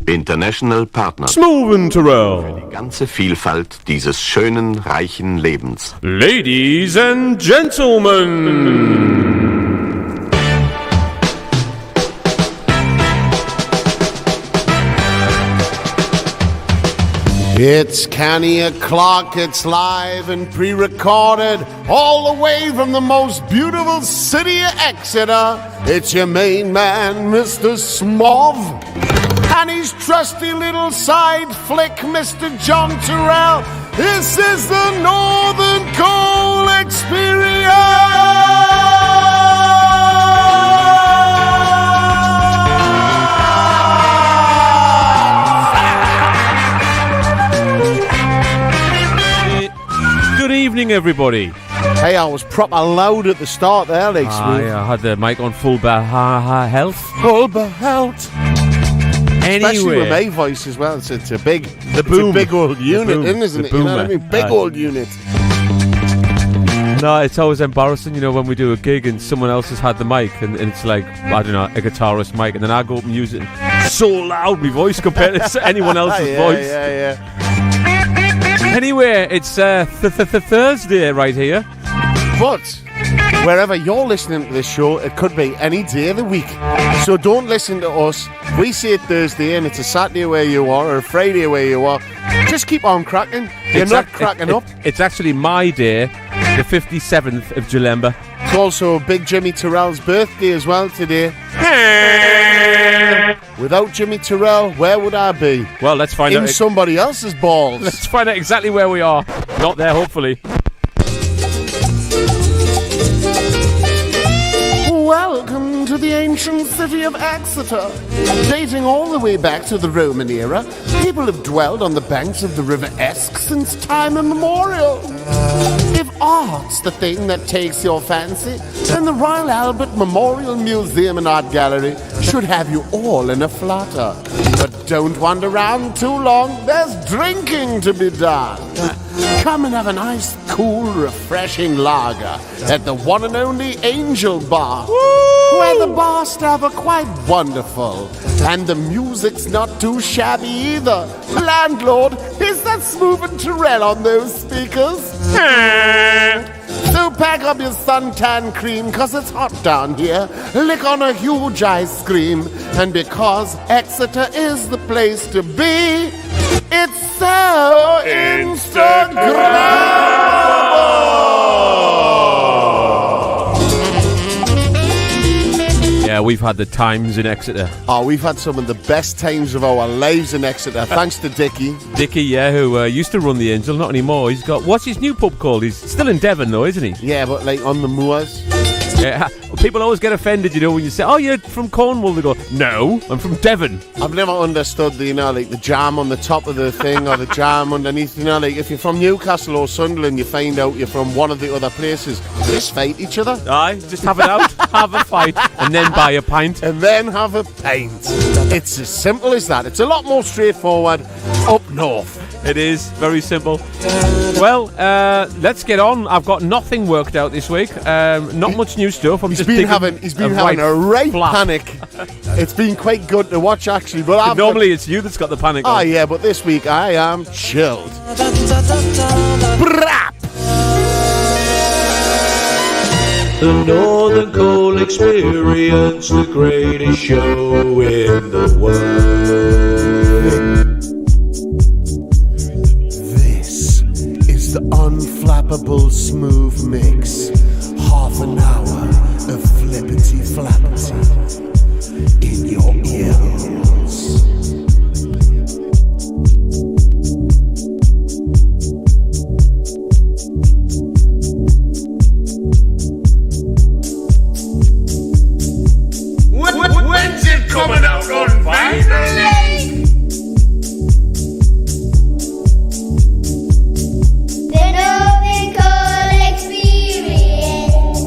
International Partner. Smoove Turrell. Für die ganze Vielfalt dieses schönen, reichen Lebens. Ladies and gentlemen. It's Canny O'Clock, it's live and pre-recorded, all the way from the most beautiful city of Exeter. It's your main man, Mr. Smoove, and his trusty little side flick, Mr. John Turrell. This is the Northern Coal Experience! Good evening, everybody. Hey, I was proper loud at the start there, like Smoove. Yeah, I had the mic on full health. Full health. Especially with Anyway, my voice as well. It's a big, boom. It's a big old unit, boom. isn't The it? You know what I boomer. mean? Big old unit. no, it's always embarrassing, you know, when we do a gig and someone else has had the mic and it's like, I don't know, a guitarist mic, and then I go up and use it and so loud, my voice compared to anyone else's voice. Yeah. Anyway, it's Thursday right here. But wherever you're listening to this show, it could be any day of the week. So don't listen to us. We say it Thursday and it's a Saturday where you are or a Friday where you are. Just keep on cracking. You're not cracking up. It's actually my day, the 57th of July. It's also Big Jimmy Turrell's birthday as well today. Without Jimmy Turrell, where would I be? Well, let's find out. In somebody else's balls. Let's find out exactly where we are. Not there, hopefully. Welcome to the ancient city of Exeter. Dating all the way back to the Roman era, people have dwelled on the banks of the River Esk since time immemorial. If art's the thing that takes your fancy, then the Royal Albert Memorial Museum and Art Gallery should have you all in a flutter. But don't wander around too long, there's drinking to be done. Come and have a nice, cool, refreshing lager at the one and only Angel Bar, where the bar staff are quite wonderful, and the music's not too shabby either. Landlord, is that Smoove and Turrell on those speakers? So pack up your suntan cream, 'cause it's hot down here. Lick on a huge ice cream, and because Exeter is the place to be, it's so Yeah, we've had the times in Exeter. Oh, we've had some of the best times of our lives in Exeter, thanks to Dickie. Dickie, yeah, who used to run the Angel, not anymore. He's got, what's his new pub called? He's still in Devon, though, isn't he? Yeah, but like on the moors. Yeah, people always get offended, you know, when you say, oh, you're from Cornwall. They go, no, I'm from Devon. I've never understood the, you know, like the jam on the top of the thing or the jam underneath. You know, like if you're from Newcastle or Sunderland, you find out you're from one of the other places. Just fight each other. Aye, just have it out, have a fight, and then buy a pint. And then have a pint. It's as simple as that. It's a lot more straightforward up north. It is very simple. Well, let's get on. I've got nothing worked out this week. Not much new stuff. He's been having a right panic. It's been quite good to watch, actually. But normally it's you that's got the panic. Oh yeah, but this week I am chilled. Brap! The Northern Coal Experience, the greatest show in the world. This is the unflappable Smoove mix. Half an hour of flippity flappity in your ears. When's it coming out on vinyl? The Northern Coal Experience.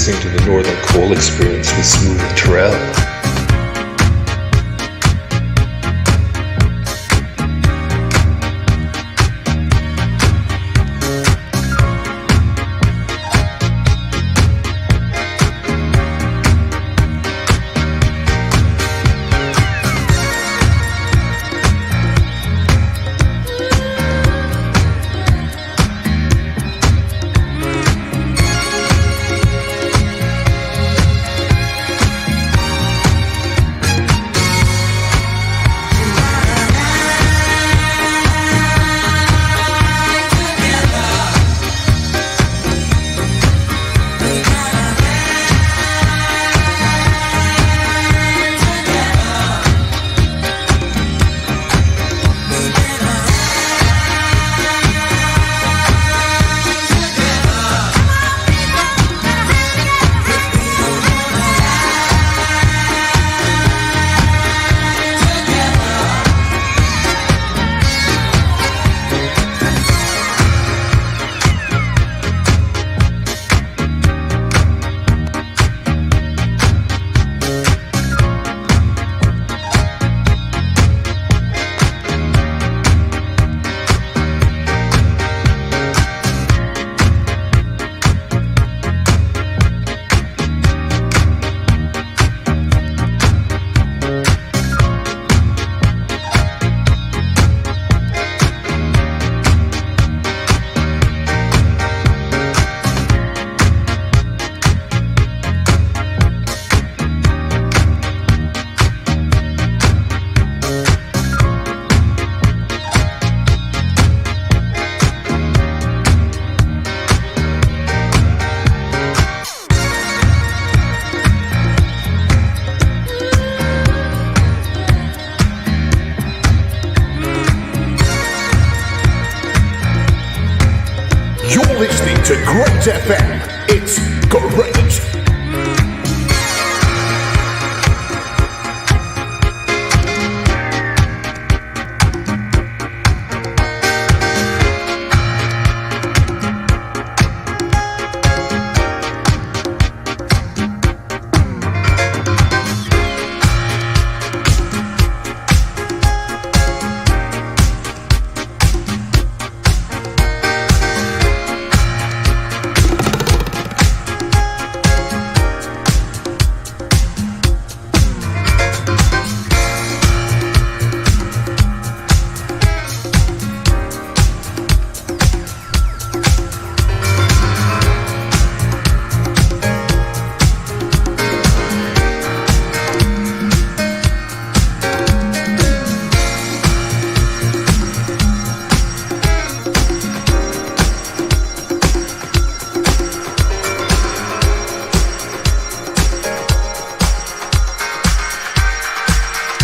listening to the Northern Coal Experience with Smoove and Turrell. Listening to Great FM. It's great.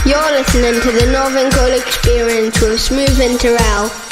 You're listening to the Northern Coal Experience with Smoove and Turrell.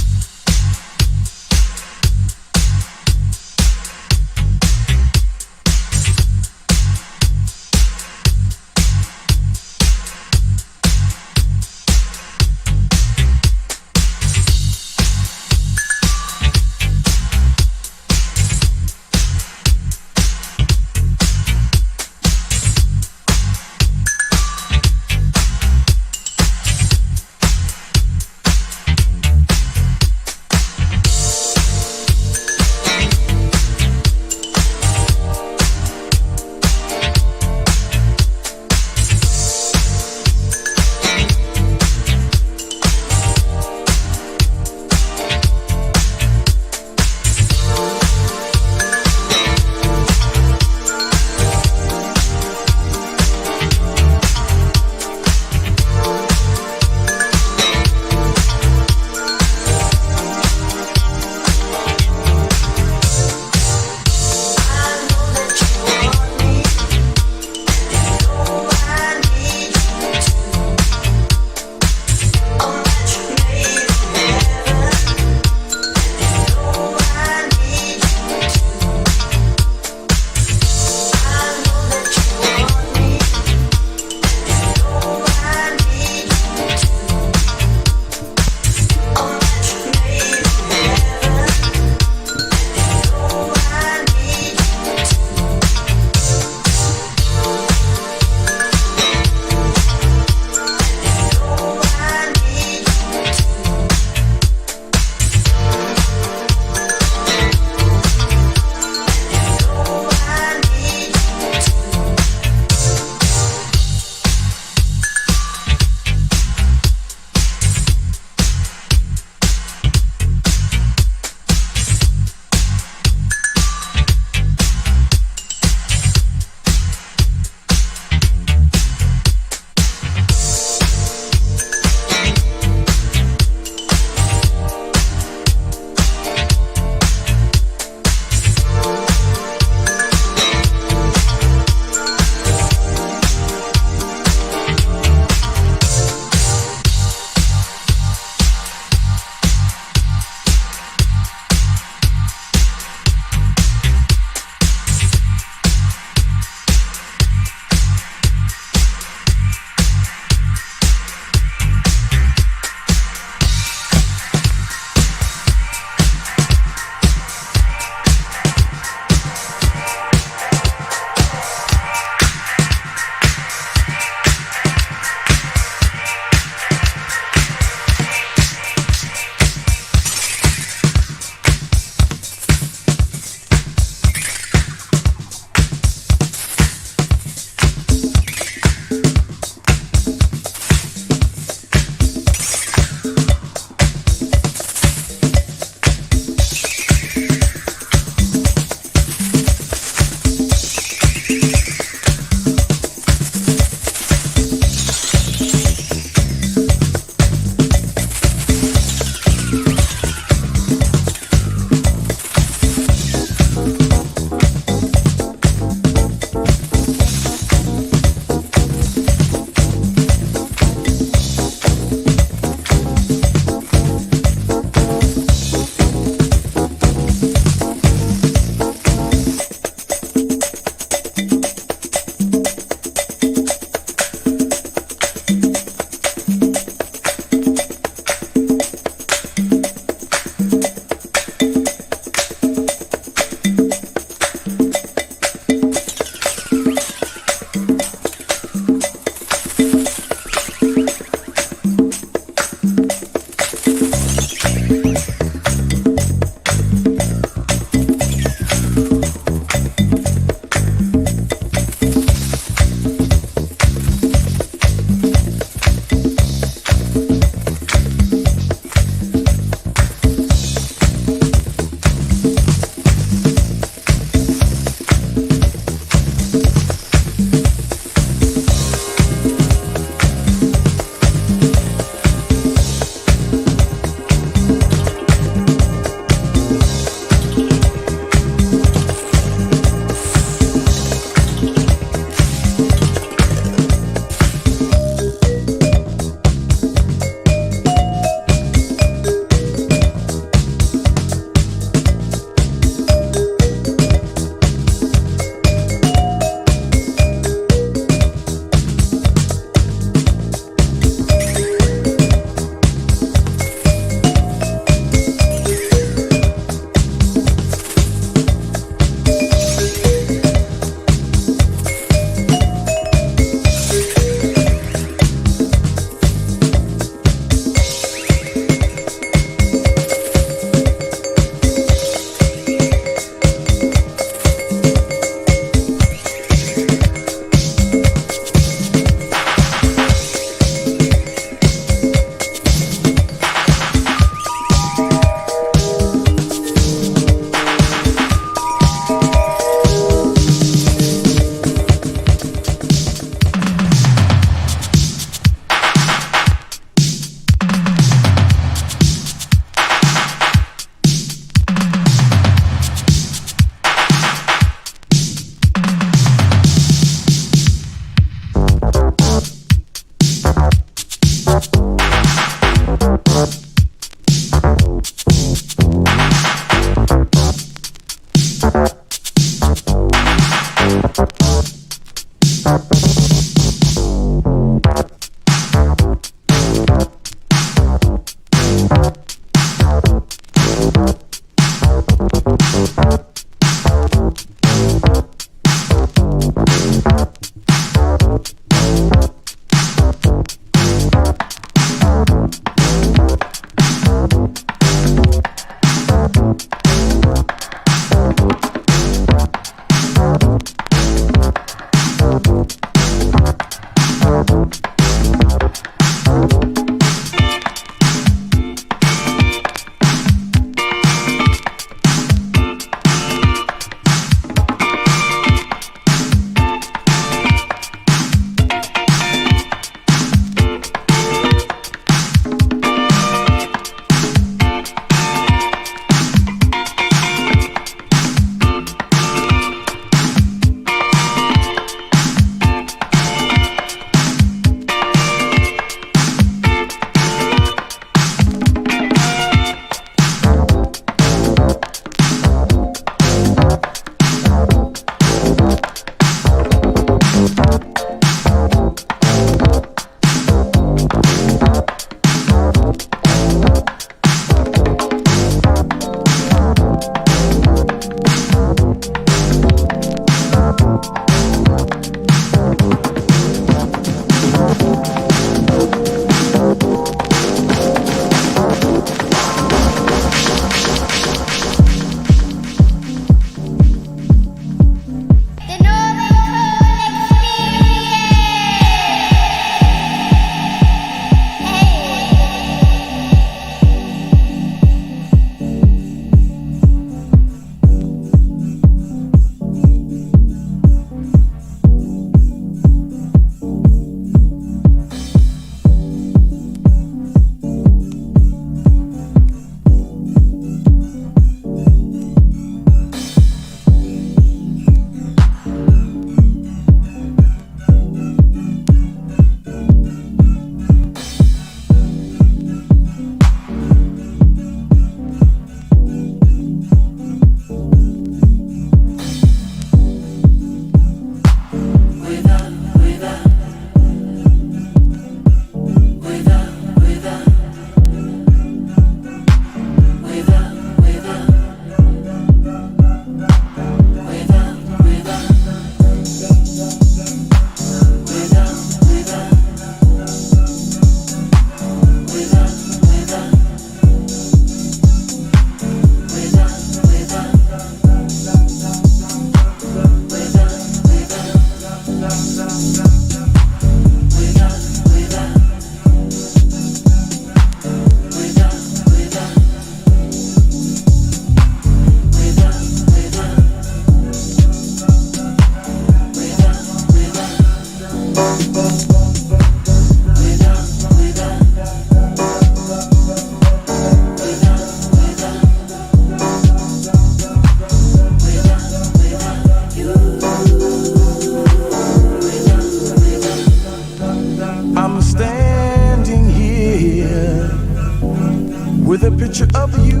picture of you.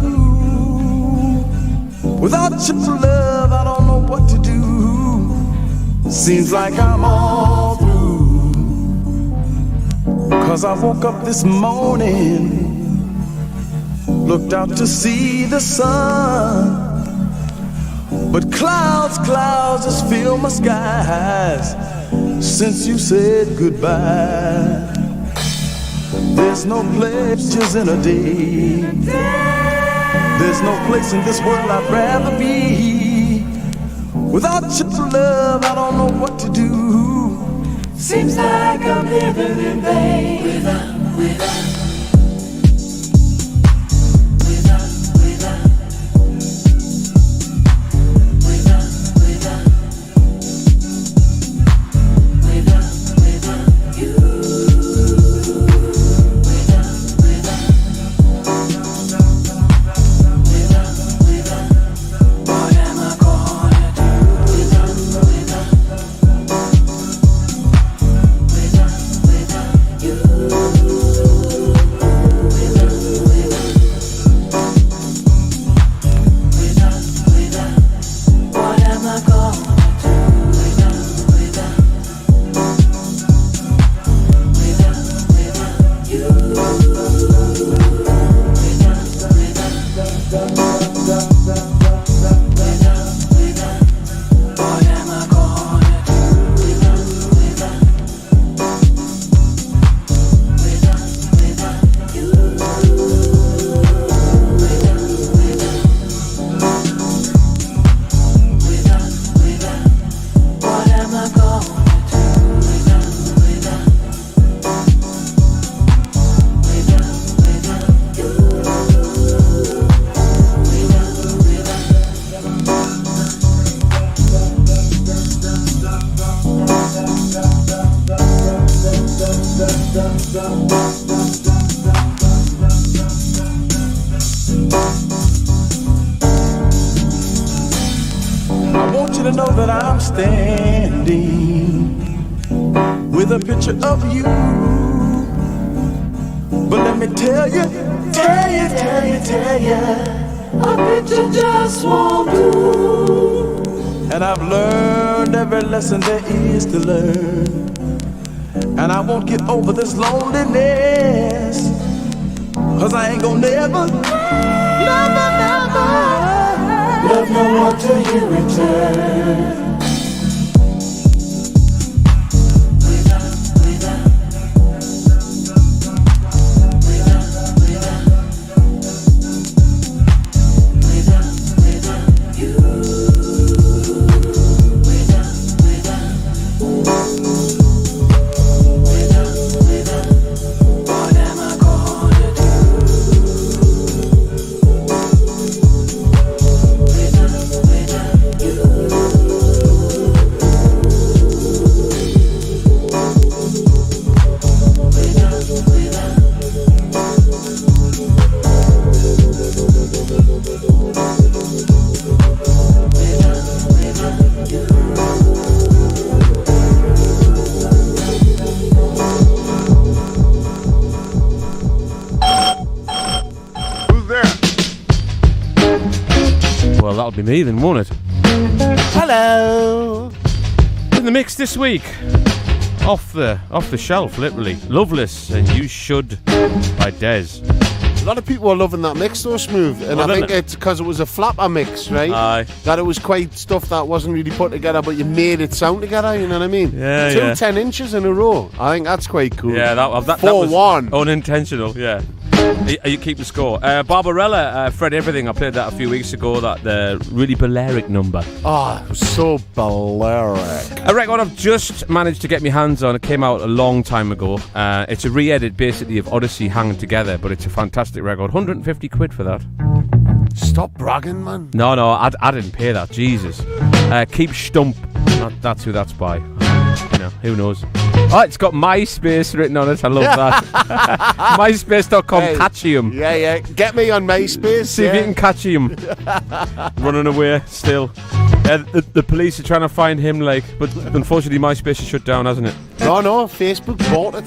Without your love, I don't know what to do. Seems like I'm all through. 'Cause I woke up this morning, looked out to see the sun, but clouds just fill my skies since you said goodbye. There's no pleasures in a day. There's no place in this world I'd rather be. Without your love, I don't know what to do. Seems like I'm living in vain. Without to know that I'm standing with a picture of you. But let me tell you, a picture just won't do. And I've learned every lesson there is to learn. And I won't get over this loneliness, 'cause I ain't gonna never love no one till you return. That'll be me then, won't it? Hello. In the mix this week, off the shelf, literally. Loveless and You Should by Des. A lot of people are loving that mix though, Smoove, and I think it's because it was a flapper mix, right? Aye. That it was quite stuff that wasn't really put together, but you made it sound together, you know what I mean? Yeah, Two yeah. 10 inches in a row. I think that's quite cool. Yeah, that was 4-1. Unintentional, yeah. Are you keeping score? Barbarella, Fred Everything, I played that a few weeks ago, that the really Balearic number. Oh, it was so Balearic. A record I've just managed to get my hands on. It came out a long time ago. It's a re-edit basically of Odyssey hanging together, but it's a fantastic record. 150 quid for that. Stop bragging, man. No, I didn't pay that. Jesus. Keep Stump. That's who that's by. You know, who knows? Oh, it's got MySpace written on it. I love that. MySpace.com, Hey, Catchium. Yeah. Get me on MySpace. See if you can catch him. Running away still. The police are trying to find him, but unfortunately MySpace is shut down, hasn't it? No, Facebook bought it.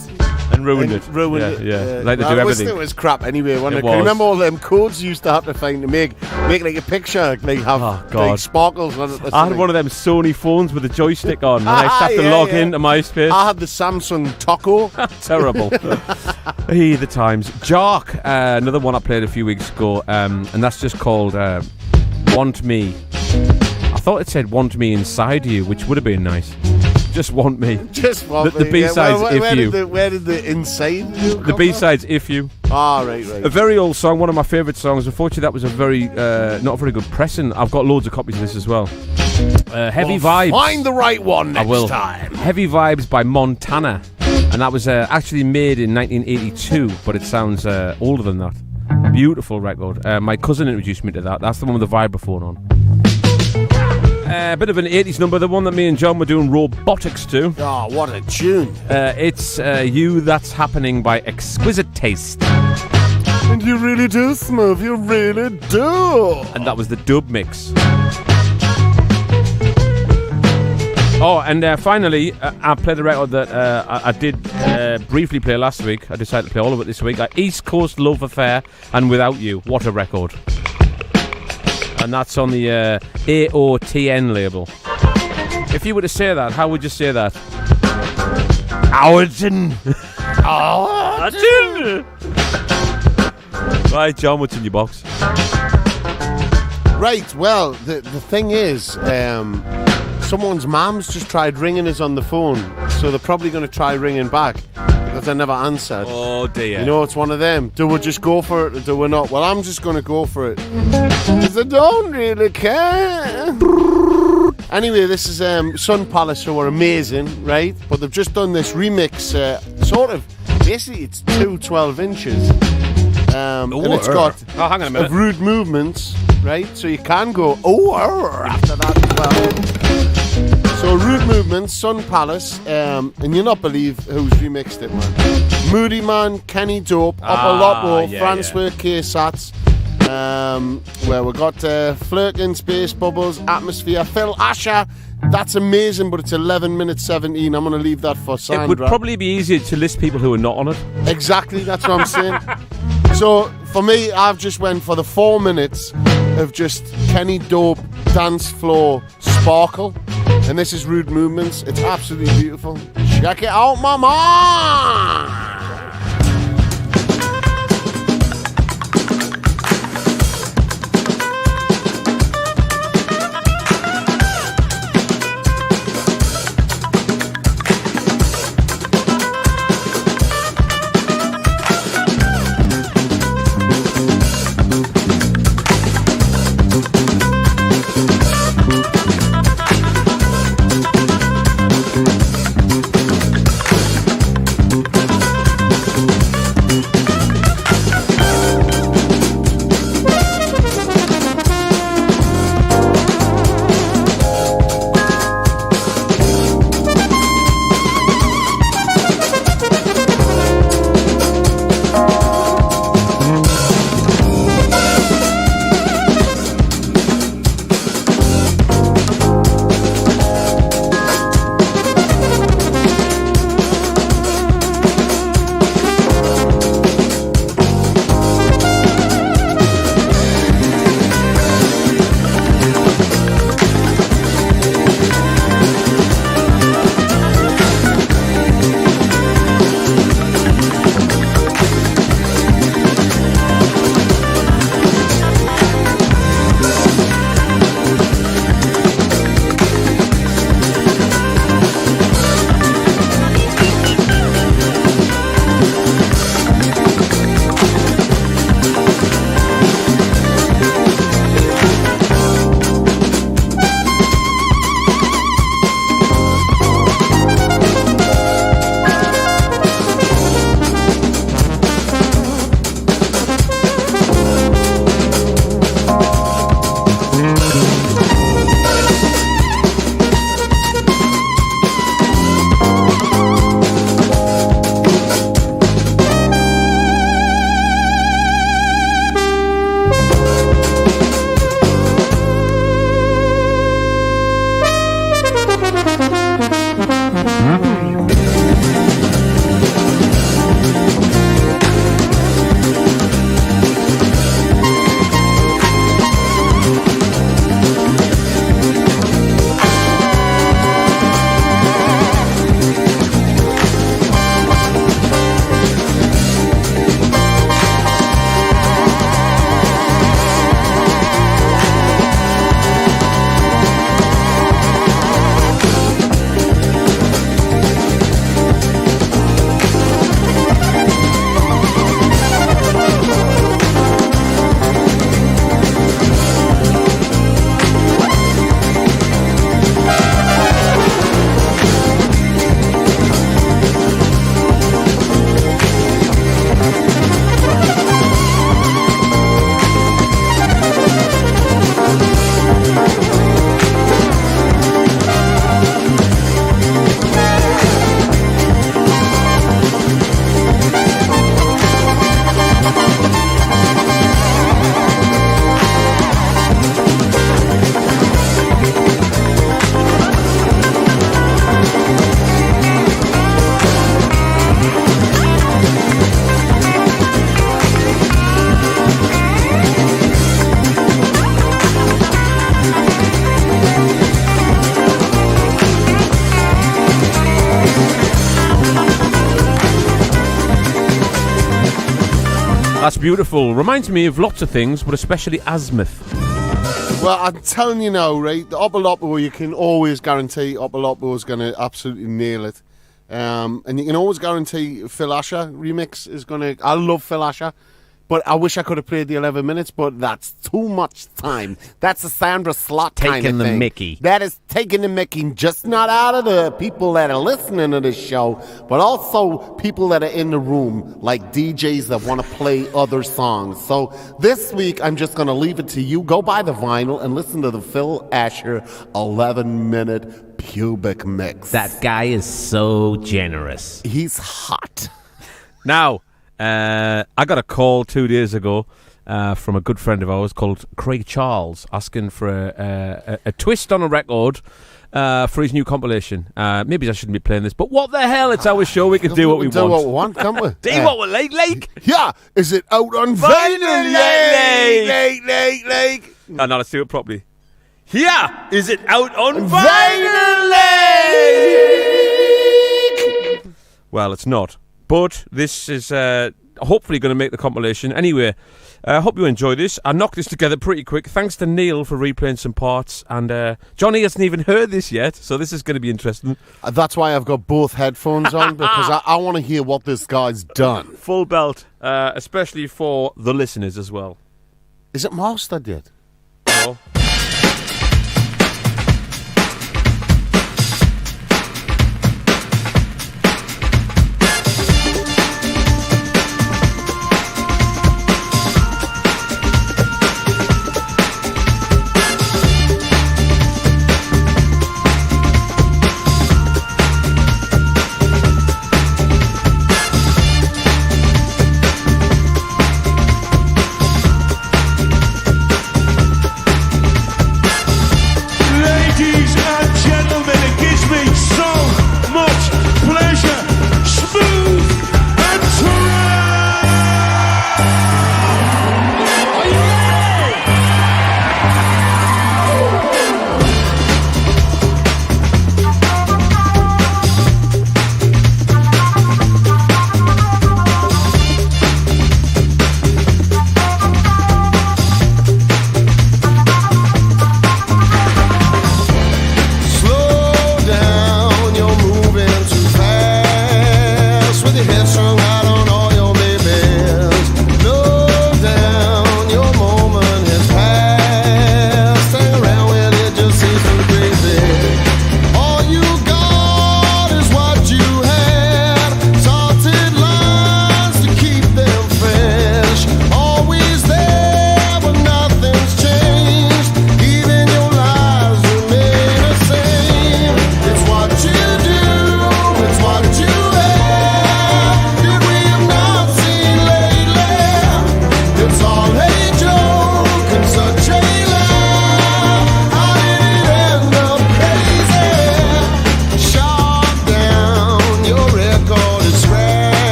And ruined it. Ruined it. Yeah. Like they do everything. It was crap anyway. Can you was. remember all them codes you used to have to find to make like a picture, like have like sparkles on it? I had one of them Sony phones with a joystick on, and I had to log into MySpace. I had the Samsung Taco. Terrible. The times. Jark, another one I played a few weeks ago, and that's just called Want Me. I thought it said Want Me Inside You, which would have been nice. Just Want Me. Just Want Me. The B-side's If You. Where did the Inside You come The B-side's If You. Ah, right. A very old song, one of my favourite songs. Unfortunately, that was a very not a very good pressing. I've got loads of copies of this as well. Heavy Vibes. Find the right one next time. Heavy Vibes by Montana. And that was actually made in 1982, but it sounds older than that. Beautiful record. My cousin introduced me to that. That's the one with the vibraphone on. A bit of an 80s number, the one that me and John were doing robotics to. Oh, what a tune. It's You That's Happening by Exquisite Taste. And you really do, Smoove, you really do. And that was the dub mix. Oh, and finally, I played a record that I did briefly play last week. I decided to play all of it this week. East Coast Love Affair and Without You. What a record. And that's on the AOTN label. If you were to say that, how would you say that? Aotin. Aotin. Right, John, what's in your box? Right, well, the thing is, someone's mum's just tried ringing us on the phone, so they're probably going to try ringing back because I never answered. Oh dear. You know, it's one of them. Do we just go for it or do we not? Well, I'm just going to go for it because I don't really care. Anyway, this is Sun Palace, who are amazing, right? But they've just done this remix, basically it's 12 inches. And it's got hang on a minute. rude movements, right? So you can go after that as well. So rude movements, Sun Palace, and you'll not believe who's remixed it, man. Moody Man, Kenny Dope, Upper Lotto, Francois K. Sats, where we got Flirkin, Space Bubbles, Atmosphere, Phil Asher. That's amazing, but it's 11 minutes 17. I'm going to leave that for Sandra. It would probably be easier to list people who are not on it. Exactly, that's what I'm saying. So, for me, I've just went for the 4 minutes of just Kenny Dope, dance floor, sparkle. And this is Rude Movements. It's absolutely beautiful. Check it out, mama! That's beautiful. Reminds me of lots of things, but especially azimuth. Well, I'm telling you now, right? The Opalopo, you can always guarantee Opalopo is going to absolutely nail it. And you can always guarantee Phil Asher remix is going to... I love Phil Asher, but I wish I could have played the 11 minutes, but that's too much time. That's a Sandra Slot kind of thing. Taking the mickey. That is taking the mickey, just not out of the people that are listening to this show, but also people that are in the room, like DJs that want to play other songs. So this week, I'm just going to leave it to you. Go buy the vinyl and listen to the Phil Asher 11-minute pubic mix. That guy is so generous. He's hot. Now, I got a call 2 days ago from a good friend of ours called Craig Charles asking for a twist on a record for his new compilation. Maybe I shouldn't be playing this, but what the hell? It's our show. We can do what we want. Do what we want, can't we? Do what we like. Yeah. Is it out on vinyl? Like. No, let's do it properly. Yeah. Is it out on vinyl? Well, it's not. But this is hopefully going to make the compilation. Anyway, I hope you enjoy this. I knocked this together pretty quick. Thanks to Neil for replaying some parts. And Johnny hasn't even heard this yet, so this is going to be interesting. That's why I've got both headphones on, because I want to hear what this guy's done. Full belt, especially for the listeners as well. Is it mastered yet? No.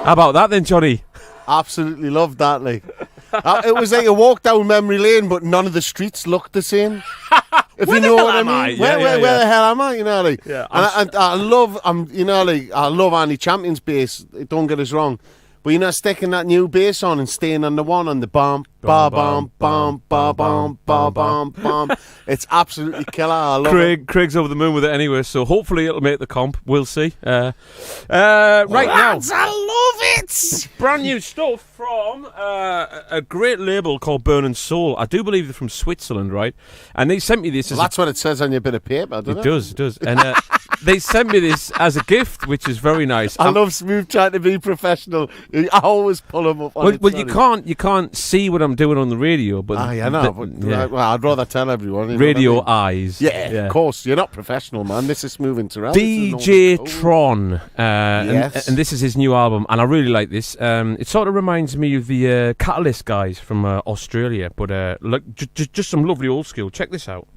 How about that then, Johnny? Absolutely loved that, like. It was like a walk down memory lane, but none of the streets looked the same. If Where you the know hell what I am mean. I? Where the hell am I? You know, like. Yeah, And I love, I love Andy Champion's bass. Don't get us wrong, but sticking that new bass on and staying on the one on the bum, ba bum, bum, ba bum, ba bum, bum. It's absolutely killer. I love it. Craig's over the moon with it anyway, so hopefully it'll make the comp. We'll see. Right Lads, now, I love it. brand new stuff from a great label called Burn and Soul. I do believe they're from Switzerland, right? And they sent me this. Well, that's what it says on your bit of paper, doesn't it? It does. And they sent me this as a gift, which is very nice. I love Smoove trying to be professional. I always pull him up on it. Well, you can't see what I'm doing on the radio, but I know. Well, I'd rather tell everyone. Radio eyes. Yeah, of course. You're not professional, man. This is Smoove and Turrell. DJ Tron. Yes. And this is his new album, and I really like this. It sort of reminds me of the Catalyst guys from Australia, but look, just some lovely old school. Check this out.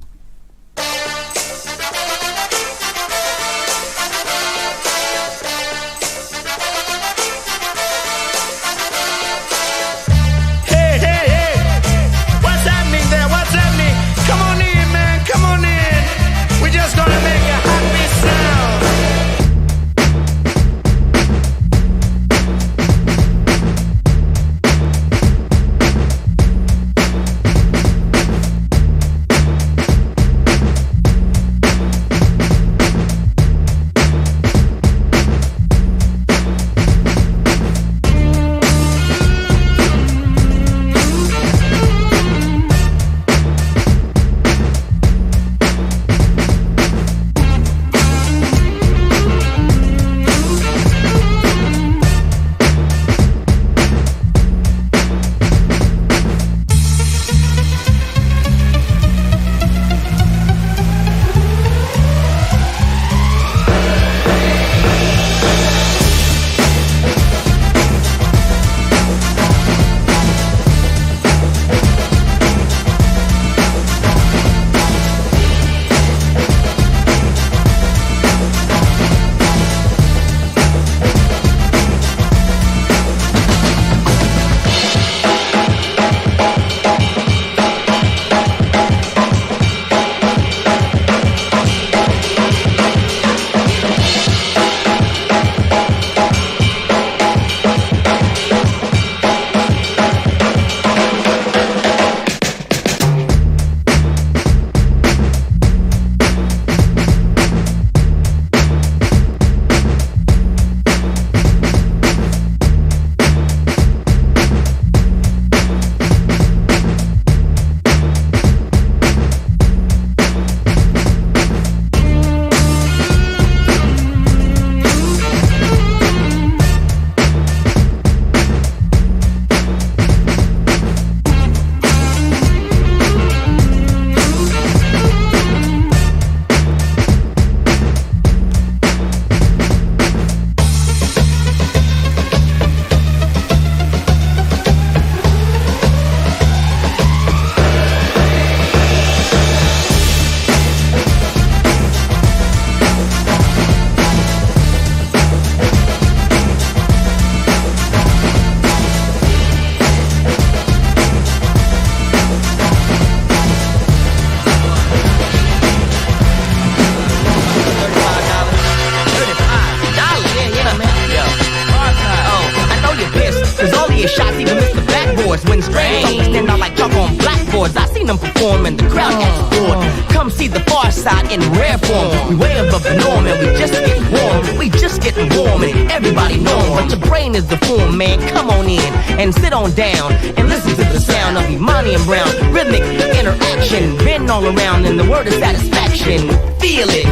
perform and the crowd explored. Come see the far side in rare form. We way above the norm and we just get warm. We just getting warm and everybody know 'em. But your brain is the form, man. Come on in and sit on down and listen to the sound of Imani and Brown. Rhythmic interaction, been all around and the word is satisfaction. Feel it,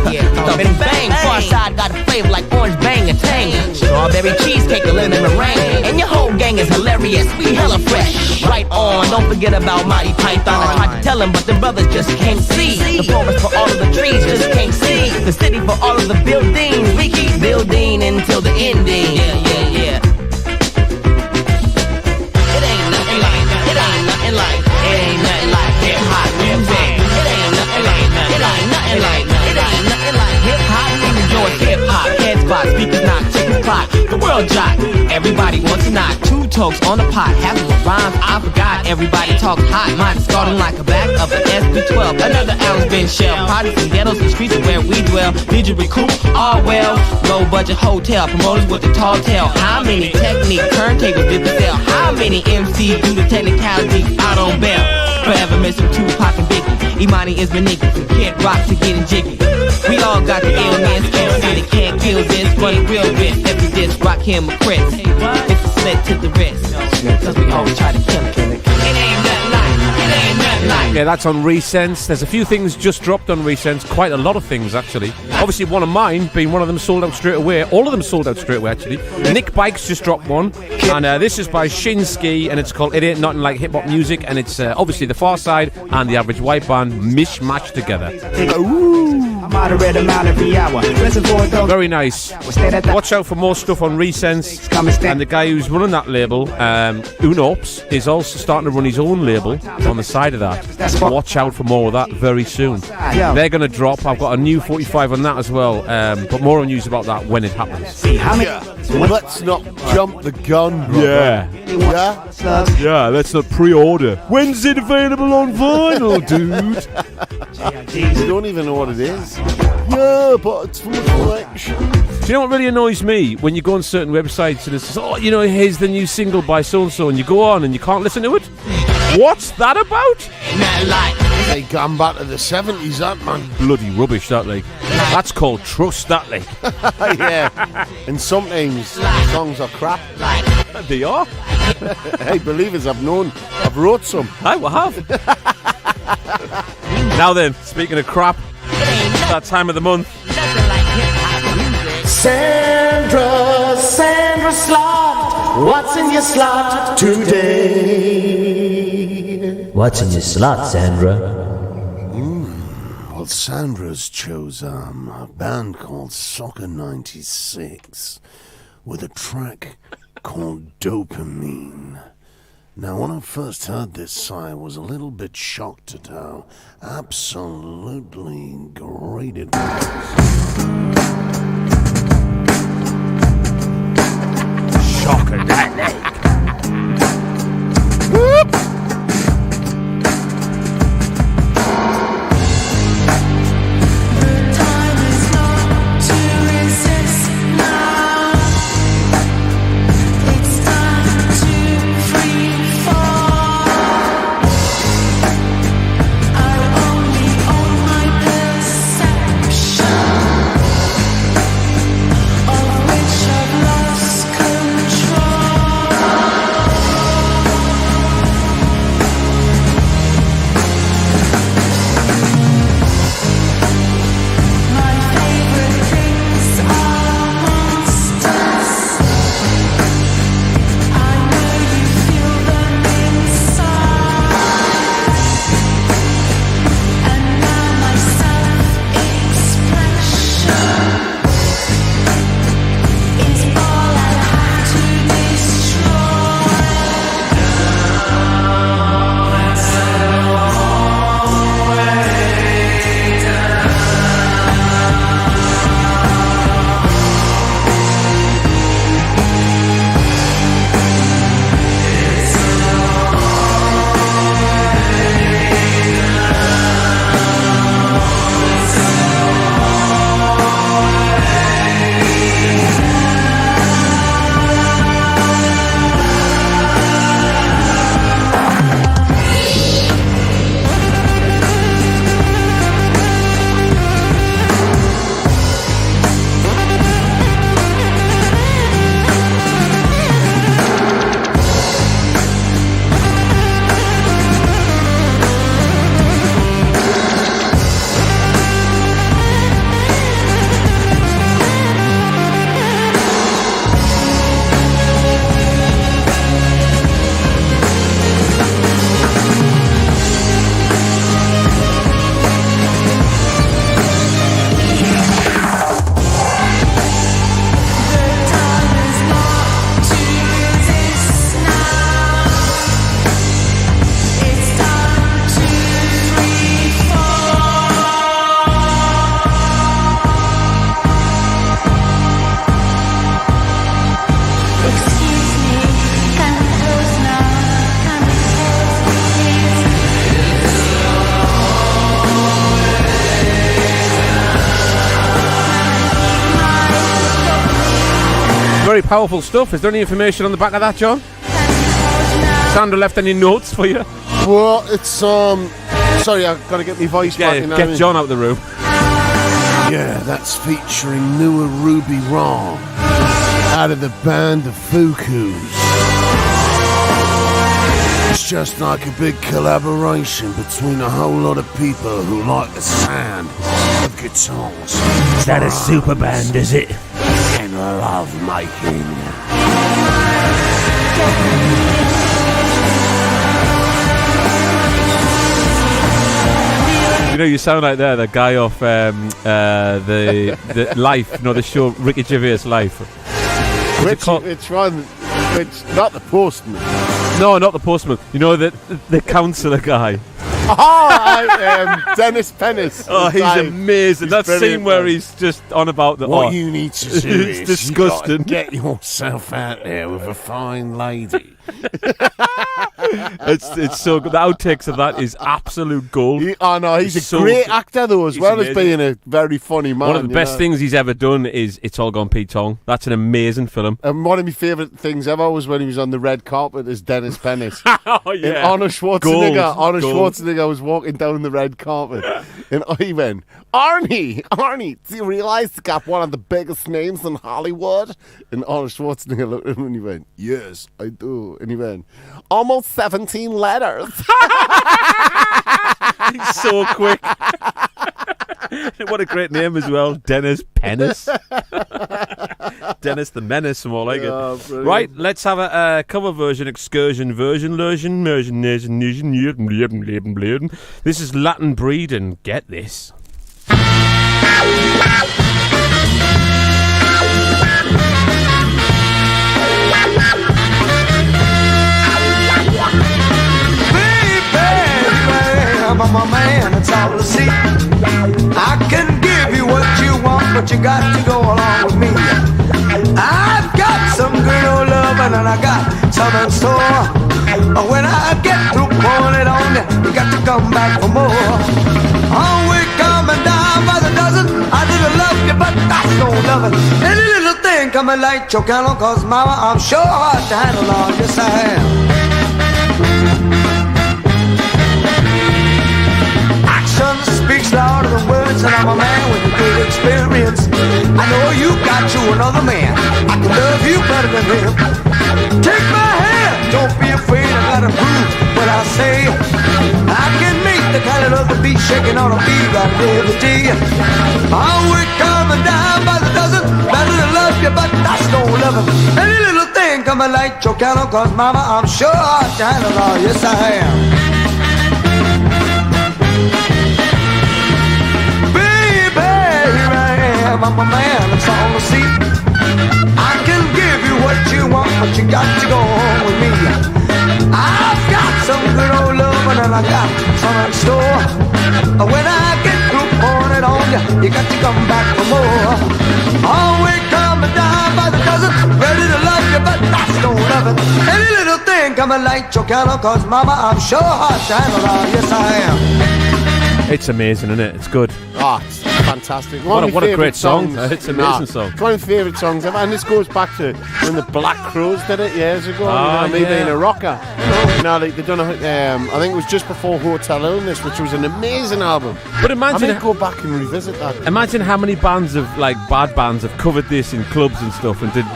thump and bang. Far side got a flavor like orange bang and tang. Strawberry cheesecake, a lemon meringue. And your whole gang is hilarious, we hella fresh. Right on, don't forget about Mighty Python. I tried to tell him, but the brothers just can't see. The forest for all of the trees just can't see. The city for all of the buildings, we keep building until the ending. Yeah. It ain't nothing like hip-hop music. It ain't nothing like hip-hop. We enjoy hip-hop. Head spot, speakers knock, chicken pot. The world all jot. Everybody wants a knot. Two tokes on the pot. Half of the rhymes I forgot. Everybody talks hot. Mine is starting like a back of an SB12. Another ounce been shell. Parties and ghettos and streets are where we dwell. Did you recoup? All well. Low budget hotel. Promoters with the tall tail. How many technique turntables did they sell? How many MCs do the technicality out on bail? Forever missing Tupac and Biggie. Imani is Benigni. From Kid Rock to getting jiggy. We all got the illness. Can't say they can't kill this. But it real bit. Every disc rock him a Chris. It's a slit to the wrist. Cause we always try to kill it. It ain't nothing like. It ain't nothing like. Yeah, that's on Resense. There's a few things just dropped on Resense. Quite a lot of things, actually. Obviously, one of mine being one of them sold out straight away. All of them sold out straight away, actually. Nick Bikes just dropped one. And this is by Shinsky, and it's called It Ain't Nothing Like Hip Hop Music. And it's obviously the Far Side and the Average White Band mishmashed together. Moderate amount every hour. Very nice. Watch out for more stuff on Resense. And the guy who's running that label, Unops, is also starting to run his own label on the side of that. Watch out for more of that very soon. They're going to drop. I've got a new 45 on that as well. But more news about that when it happens. Let's not jump the gun, brother. Yeah, let's not pre-order. When's it available on vinyl, dude? You don't even know what it is. Yeah, but it's from a collection. Do you know what really annoys me? When you go on certain websites and it says, oh, you know, here's the new single by so-and-so, and you go on and you can't listen to it? What's that about? They gone back to the 70s, that man. Bloody rubbish, that, like. That's called trust, that, like. Yeah. And sometimes songs are crap. They are. Hey, believers, I've wrote some. I have. Now then, speaking of crap, it's that time of the month. Sandra Slot, what's in your slot today? What's in your slot, Sandra? Well, Sandra's chose a band called Soccer 96 with a track called Dopamine. Now, when I first heard this, I was a little bit shocked at how absolutely great it was. Shocker, that leg. Very powerful stuff. Is there any information on the back of that, John? Sandra left any notes for you? Well, it's sorry, I've got to get my voice back. You know get John out of the room. Yeah, that's featuring Newer Ruby Wrong out of the band of Fukus. It's just like a big collaboration between a whole lot of people who like the sound of guitars. Is that a super band, is it? And love making. You know, you sound like the guy off the Life, you know, the show Ricky Gervais' Life. Which one? Which, not the Postman. No, not the Postman. You know, the counsellor guy. Dennis Pennis. Oh, he's amazing. That scene where he's just on about the... What you need to do is disgusting. You gotta get yourself out there with a fine lady. It's so good. The outtakes of that is absolute gold. He's a great actor though, as well as being a very funny man. One of the best things he's ever done is It's All Gone Pete Tong. That's an amazing film. And one of my favourite things ever was when he was on the red carpet as Dennis Pennis. Oh yeah. And Arnold Schwarzenegger was walking down the red carpet, and he went, Arnie, do you realise you got one of the biggest names in Hollywood? And Arnold Schwarzenegger looked at him and he went, yes, I do. And he went, almost 17 letters. He's so quick. What a great name as well, Dennis Pennis. Dennis the Menace, more like it. Brilliant. Right, let's have a cover version, excursion version. This is Latin Breed, and get this. I'm a man, it's all to see. I can give you what you want, but you got to go along with me. I've got some good old loving and I got some in store. When I get through pouring it on you, you got to come back for more. Oh, we're coming down by the dozen. I didn't love you, but that's no loving. Any little thing coming like your candle, cause mama, I'm sure hard to handle all. Yes, I am. Speaks louder than words, and I'm a man with a good experience. I know you got you another man. I can love you better than him. Take my hand, don't be afraid. I gotta prove what I say. I can make the kind of love that be shaking on a beat right every day. Oh, we're coming down by the dozen. Better to love you, but that's no loving. Any little thing coming like your candle, cause mama, I'm sure hard to handle. Oh, yes, I am. I'm a man, it's all to see. I can give you what you want, but you got to go home with me. I've got some good old loving and I got some in store. When I get through pouring it on you, you got to come back for more. Oh, we're coming down by the dozen, ready to love you, but that's no loving. Any little thing coming like your candle, cause mama, I'm sure hard to handle. Oh, yes, I am. It's amazing, isn't it? It's good. Oh, it's fantastic. What a great song. It's an amazing song. It's one of my favourite songs ever. And this goes back to when the Black Crowes did it years ago. Me being a rocker. They done I think it was just before Hotel Illness, which was an amazing album. But imagine... go back and revisit that. Imagine how many bands of, bad bands have covered this in clubs and stuff and did,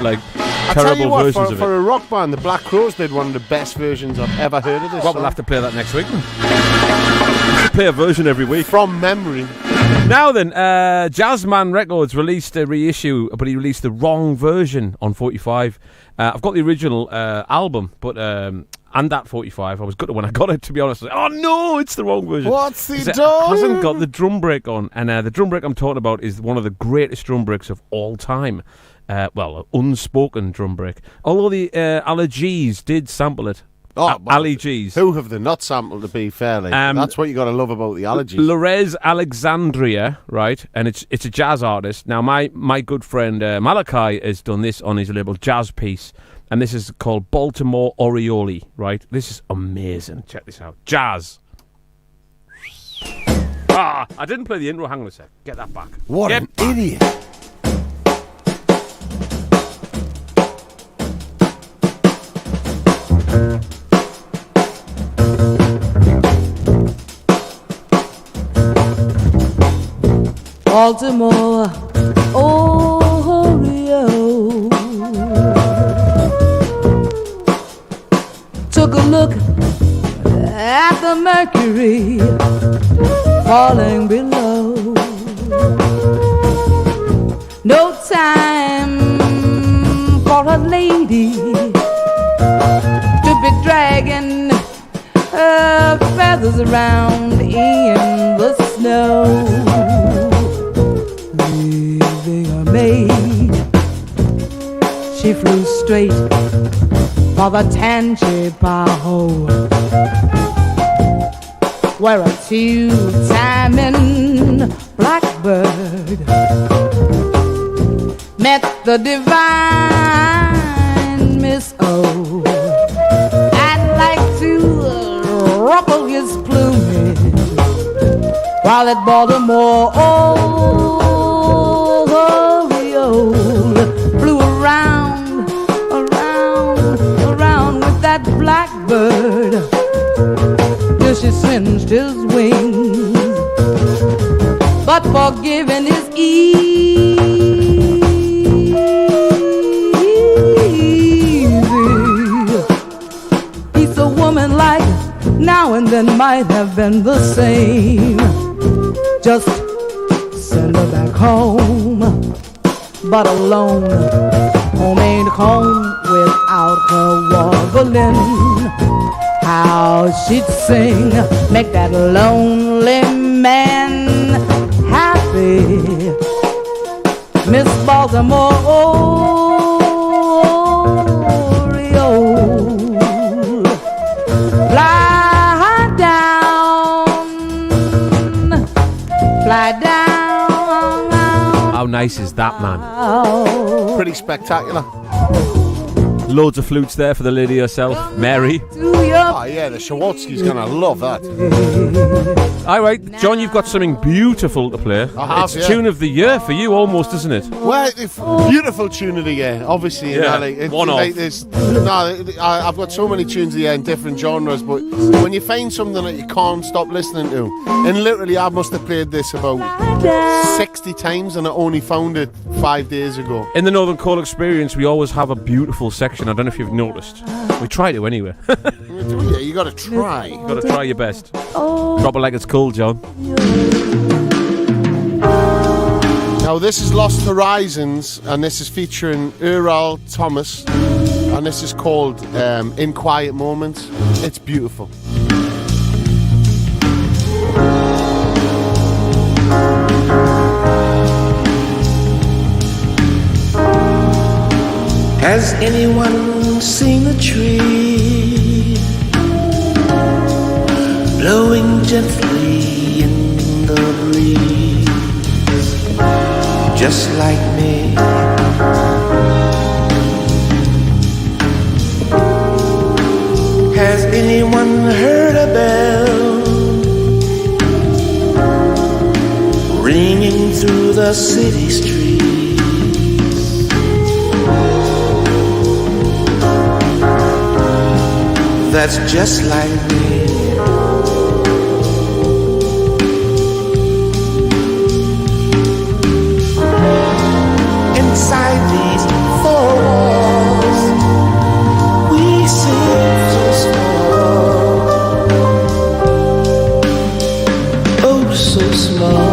terrible versions of it. For a rock band, the Black Crowes did one of the best versions I've ever heard of this song. We'll have to play that next week then. Play a version every week. From memory. Now then, Jazzman Records released a reissue, but he released the wrong version on 45. I've got the original album, but and that 45. I was gutted when I got it, to be honest. Oh no, it's the wrong version. What's he done? It hasn't got the drum break on, and the drum break I'm talking about is one of the greatest drum breaks of all time. An unspoken drum break. Although the Allergies did sample it. Ali G's. Who have they not sampled, to be fairly? That's what you got to love about the Allergies. Lorez Alexandria, right? And it's a jazz artist. Now, my good friend Malachi has done this on his label Jazz Piece, and this is called Baltimore Oriole, right? This is amazing. Check this out. Jazz. I didn't play the intro. Hang on a sec. Get that back. What an idiot. Baltimore, Oreo. Took a look at the mercury falling below. No time for a lady to be dragging her feathers around in the snow. Leaving her maid, she flew straight for the Tangipahoe, where a two-timing blackbird met the divine Miss O. I'd like to ruffle his plumage while at Baltimore, Oreo flew around with that blackbird till she singed his wings, but forgiving is easy. He's a woman like now and then might have been the same. Just send her back home, but alone. Home ain't home without her warbling. How she'd sing, make that lonely man happy. Miss Baltimore, Oreo, fly down. How nice is that, man? Pretty spectacular. Loads of flutes there for the lady herself, Mary. Oh yeah, the Shawotsky's gonna love that. All right, John, you've got something beautiful to play. It's tune of the year for you, almost, isn't it? Well, beautiful tune of the year, obviously. Yeah, one off. I've got so many tunes of the year in different genres, but when you find something that you can't stop listening to, and literally I must have played this about 60 times and I only found it 5 days ago. In the Northern Call Experience, we always have a beautiful section. I don't know if you've noticed. We try to anyway. Yeah, you gotta try. You gotta try your best. Drop it like it's cool, John. Now this is Lost Horizons, and this is featuring Earl Thomas, and this is called In Quiet Moments. It's beautiful. Has anyone seen a tree blowing gently in the breeze, just like me? Has anyone heard a bell ringing through the city streets? That's just like me. Inside these four walls, we seem so small. Oh, so small.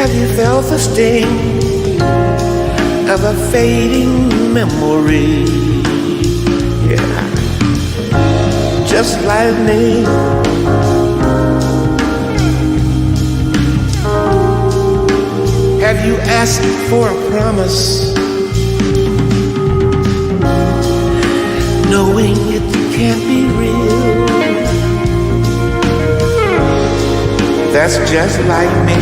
Have you felt the sting of a fading memory? Yeah, just like me. Have you asked for a promise, knowing it can't be real? That's just like me.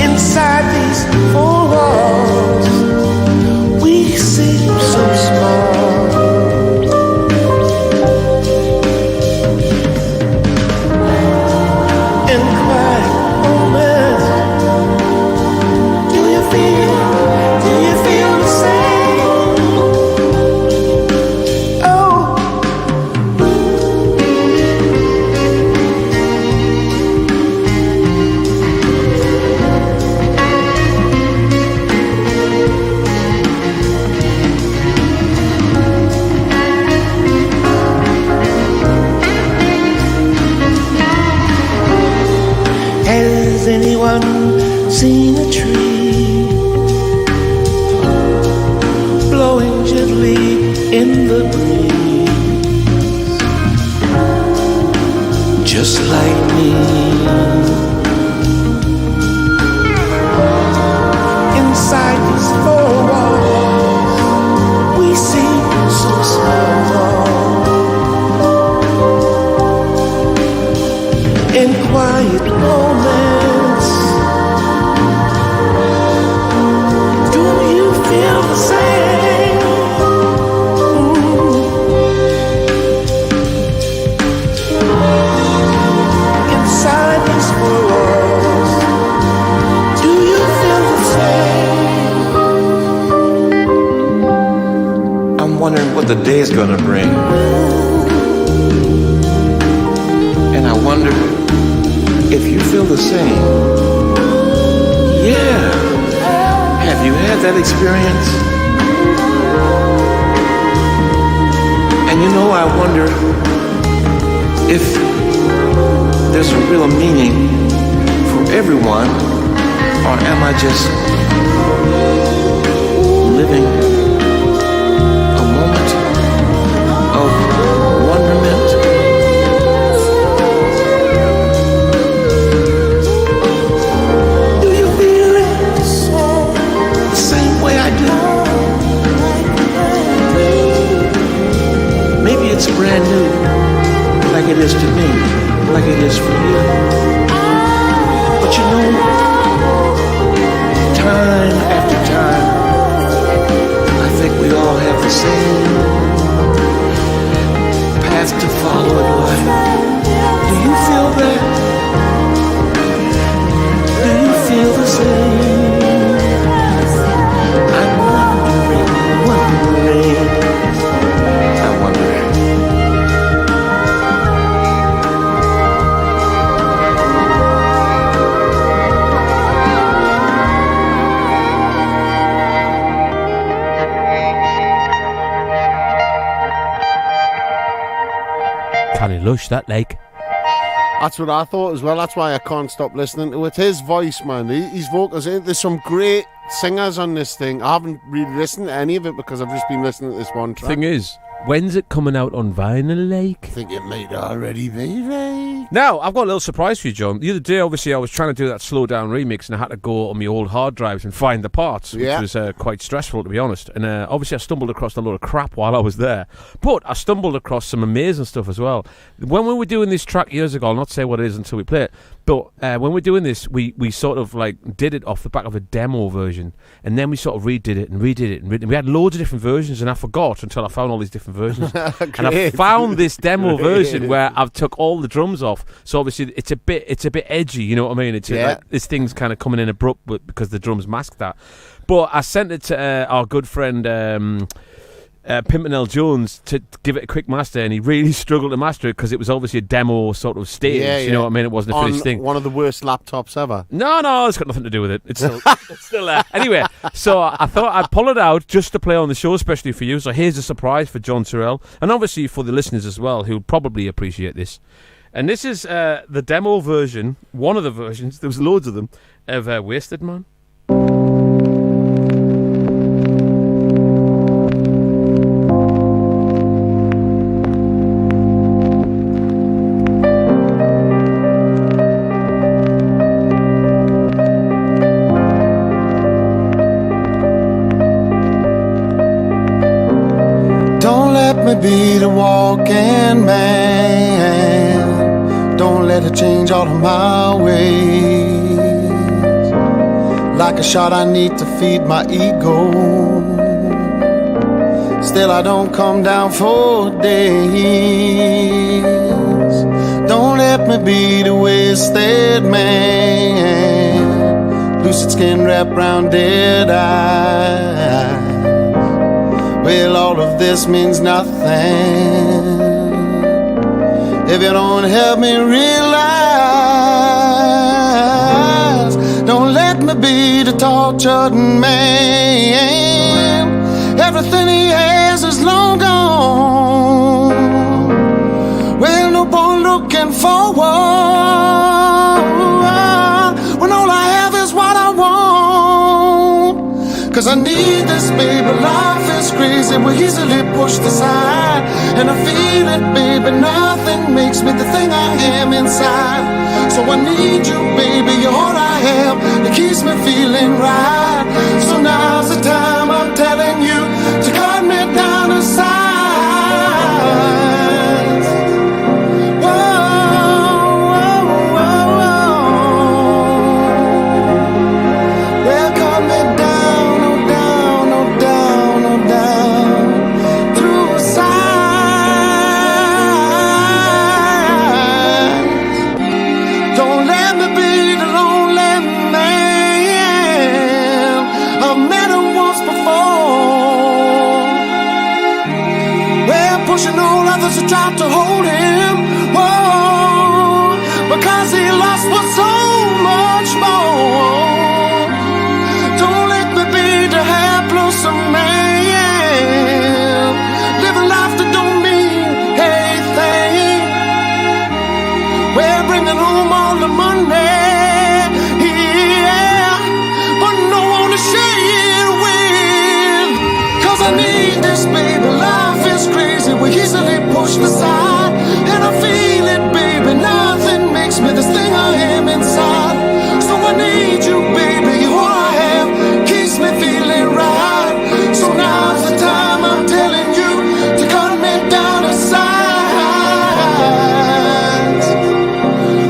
Inside these four walls, we seem so in the breeze, just like me. Inside these four walls, we seem so small. In quiet moments, do you feel the same? Inside these four walls, do you feel the same? I'm wondering what the day's gonna bring, and I wonder if you feel the same. Yeah. Have you had that experience? And you know, I wonder if there's a real meaning for everyone, or am I just living a moment of wonderment? It's brand new, like it is to me, like it is for you. But you know, time after time, I think we all have the same path to follow in life. Do you feel that? Do you feel the same? I'm wondering. Canny lush, that like. That's what I thought as well. That's why I can't stop listening to it. His voice, man. His vocals. There's some great singers on this thing. I haven't really listened to any of it because I've just been listening to this one track. Thing is, when's it coming out on vinyl, like? I think it might already be, right? Now, I've got a little surprise for you, John. The other day, obviously, I was trying to do that slow down remix, and I had to go on my old hard drives and find the parts, which was quite stressful, to be honest. And obviously, I stumbled across a lot of crap while I was there. But I stumbled across some amazing stuff as well. When we were doing this track years ago, I'll not say what it is until we play it, but when we're doing this, we sort of like did it off the back of a demo version, and then we sort of redid it. And we had loads of different versions, and I forgot until I found all these different versions. And I found this demo version where I've took all the drums off, so obviously it's a bit edgy, you know what I mean? It's like, this thing's kind of coming in abrupt, but because the drums mask that. But I sent it to our good friend Pimpernel Jones to give it a quick master, and he really struggled to master it because it was obviously a demo sort of stage. You know what I mean? It wasn't a finished thing. One of the worst laptops ever. No, it's got nothing to do with it. It's still, it's still there. Anyway, so I thought I'd pull it out just to play on the show, especially for you. So here's a surprise for John Turrell, and obviously for the listeners as well, who'll probably appreciate this. And this is the demo version, one of the versions, there was loads of them, of Wasted Man. Be the walking man. Don't let it change all of my ways. Like a shot I need to feed my ego. Still I don't come down for days. Don't let me be the wasted man. Lucid skin wrapped round dead eyes. Well, all of this means nothing if you don't help me realize. Don't let me be the tortured man. Everything he has is long gone. Well, no point looking forward when all I have is what I want. 'Cause I need this, baby, life is is crazy, we're easily pushed aside. And I feel it, baby, nothing makes me the thing I am inside. So I need you, baby, you're all I have. It keeps me feeling right. So now's the time, I'm telling you, to cut me down to size. Pushing all others who tried to hold him, whoa, because he lost for so much more. Don't let me be the hapless man, living life that don't mean anything. We're bringing home all the money, yeah, but no one to share it with. Cause I need this, baby, life is crazy. We're easily pushed aside, and I feel it, baby. Nothing makes me this thing I am inside. So I need you, baby. You're all I have, keeps me feeling right. So now's the time, I'm telling you, to cut me down to size.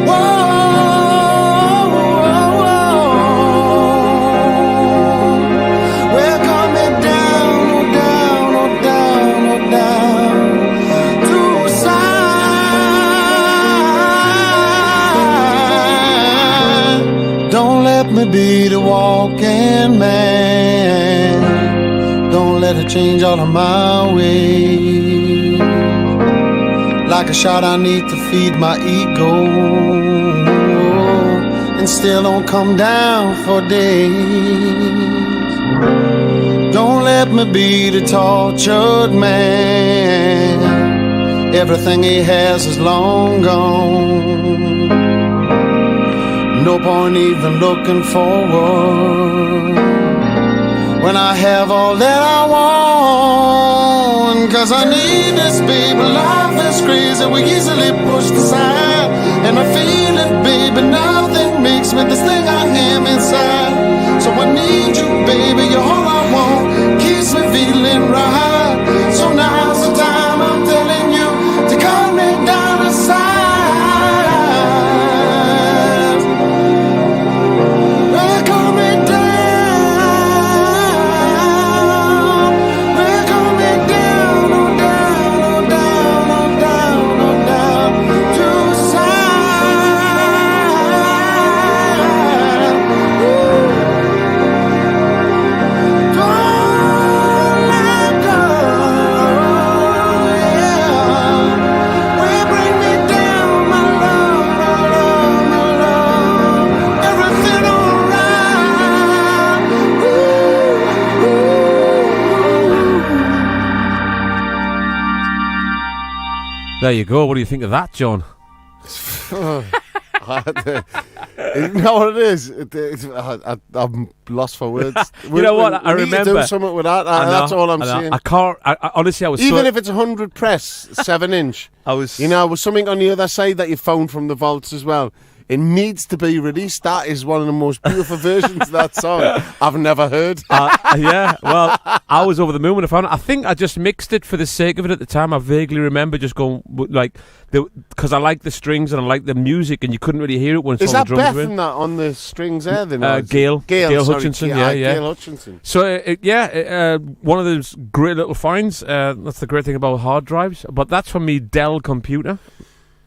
Whoa, whoa, whoa. Well, cut me down, oh down, oh down, oh down. Don't let me be the walking man. Don't let it change all of my ways. Like a shot I need to feed my ego, and still don't come down for days. Don't let me be the tortured man. Everything he has is long gone. No point even looking forward when I have all that I want. Cause I need this, baby, life is crazy, we easily pushed aside. And I feel it, baby, nothing makes me this thing I am inside. So I need you, baby, you're all I want, keeps me feeling right. So now's the time, I'm telling you, to cut me down to size. There you go. What do you think of that, John? You know what it is? I'm lost for words. You know what? I remember. To do something with that. That's all I'm saying. I can't. I honestly, I was even if it's 100 press, 7-inch. I was. You know, with something on the other side that you found from the vaults as well. It needs to be released. That is one of the most beautiful versions of that song I've never heard. Yeah, well, I was over the moon when I found it. I think I just mixed it for the sake of it at the time. I vaguely remember just going, like, because I like the strings and I like the music, and you couldn't really hear it when is all the drums Beth were in. In that on the strings there? Then Gail Hutchinson, yeah. Gail Hutchinson. So, one of those great little finds. That's the great thing about hard drives. But that's from me Dell computer.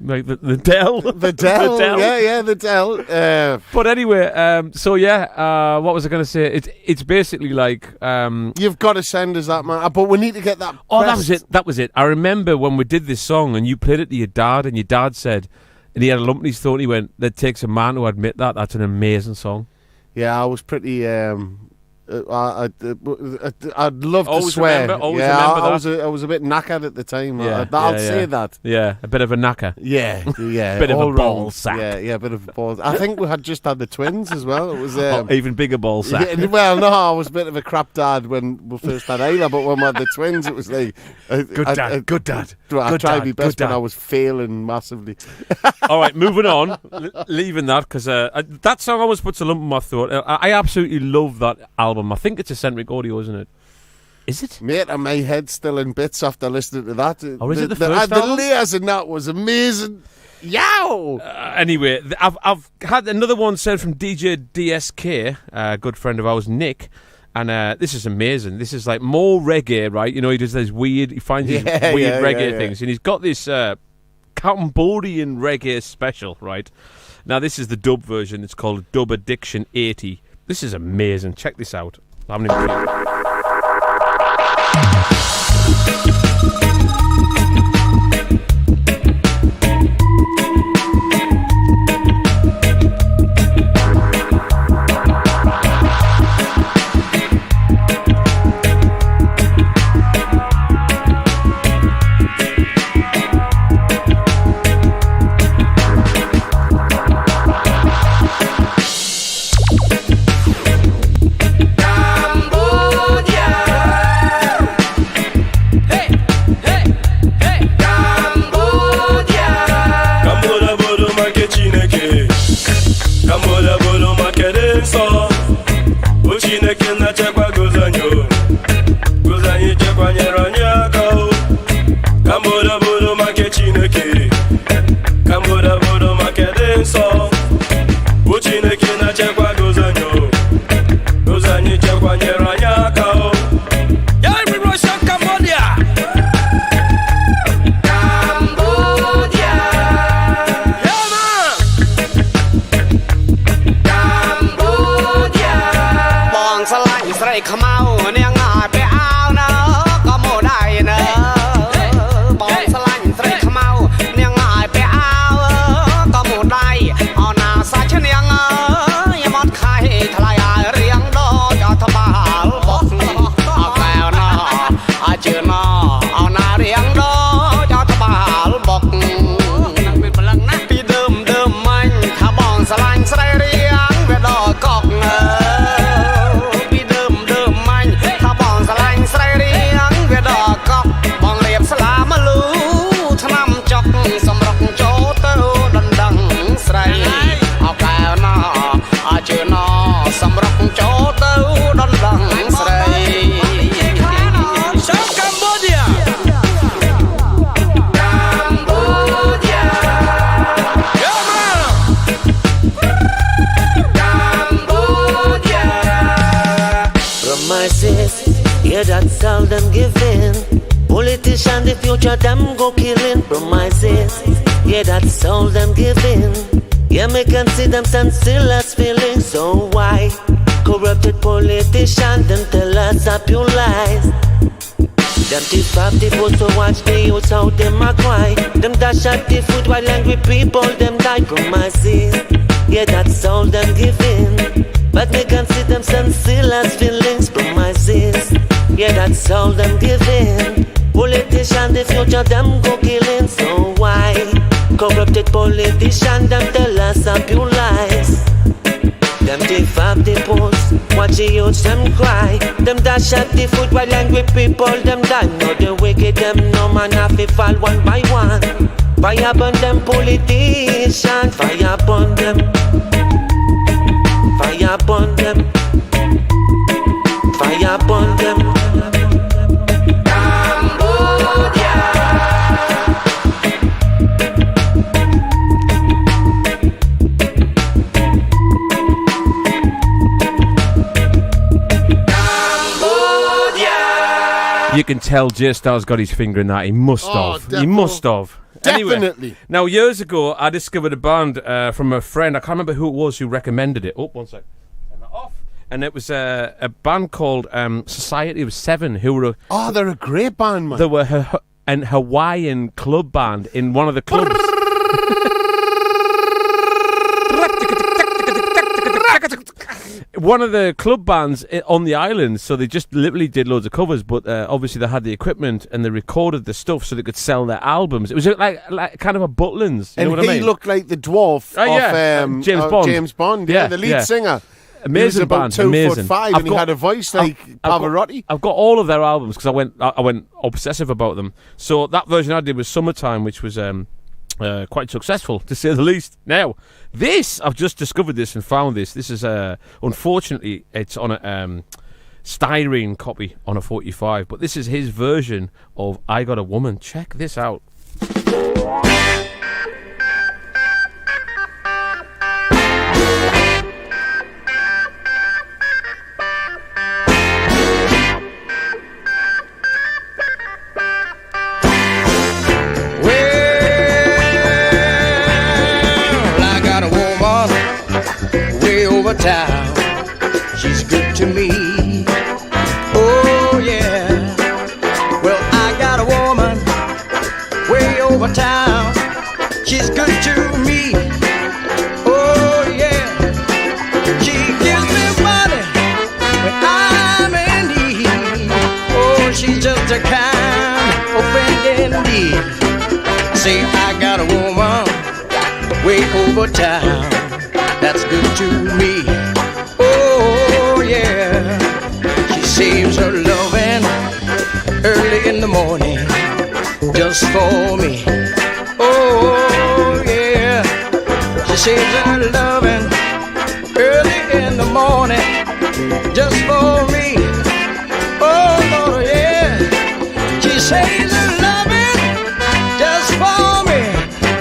Like the Dell. The Dell. The Dell. But anyway, what was I going to say? It's basically like... You've got to send us that, man. But we need to get that Oh, that was it. I remember when we did this song and you played it to your dad, and your dad said, and he had a lump in his throat, and he went, that takes a man to admit that. That's an amazing song. Yeah, I was pretty... I'd love to Always swear. remember I was a bit knackered at the time. I'll say that. Yeah, a bit of a knacker. Yeah. Bit of a ball sack. Yeah, a bit of a ball. I think we had just had the twins as well. It was even bigger ball sack. Yeah, well, no, I was a bit of a crap dad when we first had Ayla, but when we had the twins, it was like good dad. I tried my best, but I was failing massively. All right, moving on. Leaving that because that song always puts a lump in my throat. I absolutely love that album. I think it's Eccentric Audio, isn't it? Is it? Mate, and my head's still in bits after listening to that. Or is it the first album? The layers in that was amazing. Yow! Anyway, I've had another one said from DJ DSK, a good friend of ours, Nick. And this is amazing. This is like more reggae, right? You know, he does these he finds these weird reggae things. And he's got this Cambodian reggae special, right? Now, this is the dub version. It's called Dub Addiction 80. This is amazing. Check this out. I haven't even seen it. Them giving politician the future them go killing promises. Yeah, that's all them giving. Yeah, me can see them stand still as feeling. So why corrupted politician them tell us a pure lies? Them thief up the post to watch the youths how them a cry. Them dash at the food while angry people them die promises. Yeah, that's all them giving. But me can see them stand still as feelings promises. Yeah, that's all them giving. Politician, the future, them go killing. So why corrupted politician, them tell us a few lies? Them thief up the post, watch the youths, them cry. Them dash at the food while angry people, them die. No, the wicked, them no man have to fall one by one. Fire burn them politicians, fire burn them. Fire burn them. Fire burn them. You can tell J Star's got his finger in that. He must have. He must have. Definitely. Anyway, now, years ago, I discovered a band from a friend. I can't remember who it was who recommended it. Oh, one sec. Turn that off. And it was a band called Society of Seven, who were they're a great band, man. They were an Hawaiian club band in one of the clubs. one of the club bands on the island, so they just literally did loads of covers, but obviously they had the equipment and they recorded the stuff so they could sell their albums. It was like kind of a Butlins, you know what I mean? And he looked like the dwarf of James Bond. James Bond, the lead singer. Amazing band, he was about 2'5", amazing. and he had a voice like Pavarotti. I've got all of their albums because I went obsessive about them. So that version I did was Summertime, which was quite successful, to say the least. Now, this, I've just discovered this and found this. This is, unfortunately, it's on a styrene copy on a 45, but this is his version of I Got a Woman. Check this out. Town. She's good to me. Oh yeah. Well, I got a woman way over town. She's good to me. Oh yeah. She gives me money when I'm in need. Oh, she's just a kind of friend indeed. Say I got a woman way over town. That's good to me. Oh yeah. She saves her loving early in the morning just for me. Oh yeah. She saves her loving early in the morning just for me. Oh Lord, yeah. She saves her loving just for me.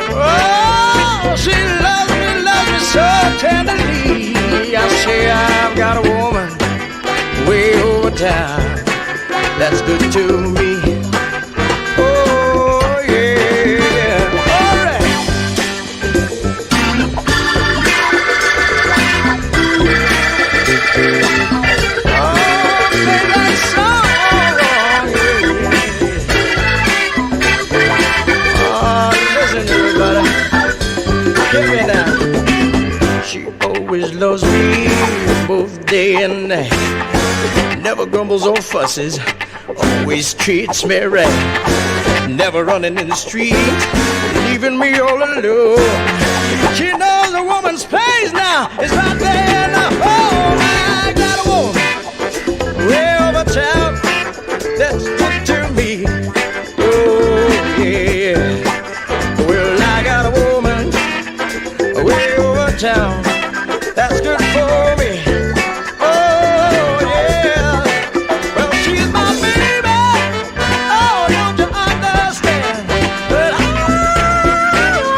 Oh, she loves me so tenderly. I say I've got a woman way over town that's good to me. Oh yeah. All right. Oh, sing that song. Oh, listen everybody. Give me that. She always loves me both day and night. Never grumbles or fusses, always treats me right. Never running in the street, leaving me all alone. She knows a woman's place now is right there in the home. I got a woman way over town that's good to me. Oh yeah. Well, I got a woman way over town that's good for me. Oh yeah. Well, she's my baby. Oh, don't you understand?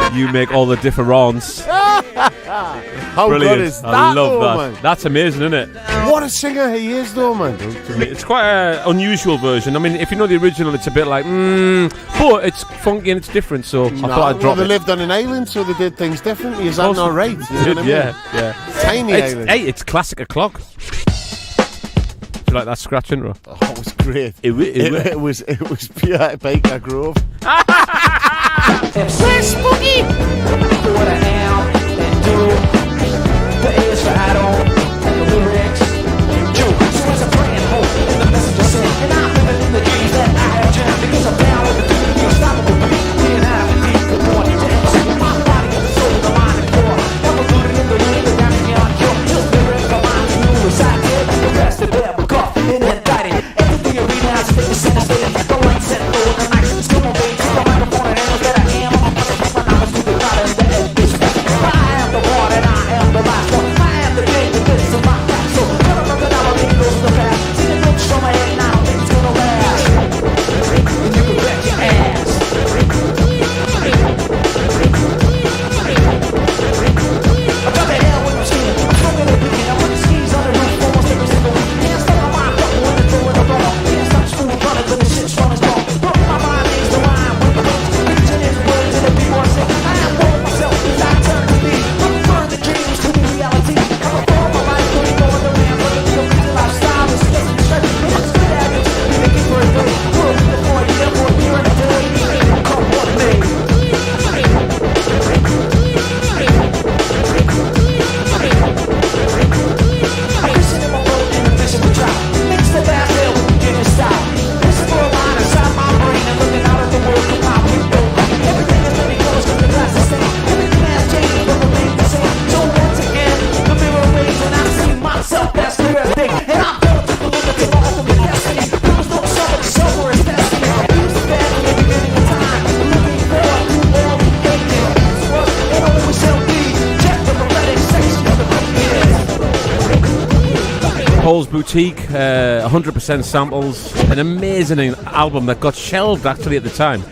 But You make all the difference. How Brilliant. good is that? I love that. Man? That's amazing, isn't it? What a singer he is, though, man. It's quite an unusual version. I mean, if you know the original, it's a bit like, but it's funky and it's different, so I thought I'd drop they it. lived on an island, so they did things differently. Is that not right? You know what I mean? Yeah. Tiny island. Hey, it's classic o'clock. Do you like that scratch intro? Oh, it was great. It was pure Baker Grove. We're spooky. What I am and do. The A is for I don't. And the lyrics. Do. So as a praying hope. And the message I send. And I'm living in the dreams that I have dreamt. Because I'm down with the dude. The unstoppable beat. Being out of deep. The point. To MC. My body and the soul. The mind and core. Never rooted in the ring. The damage beyond cure. Just lyrics. The mind is new. Inside here. The rest of them. Caught in and indicted. Everything you read now. Stay the center stage. The light set. Through the night. Still on baby. The microphone and handles that I am. I am the one and I am the last one. I am the king. Paul's Boutique, 100% samples, an amazing album that got shelved actually at the time.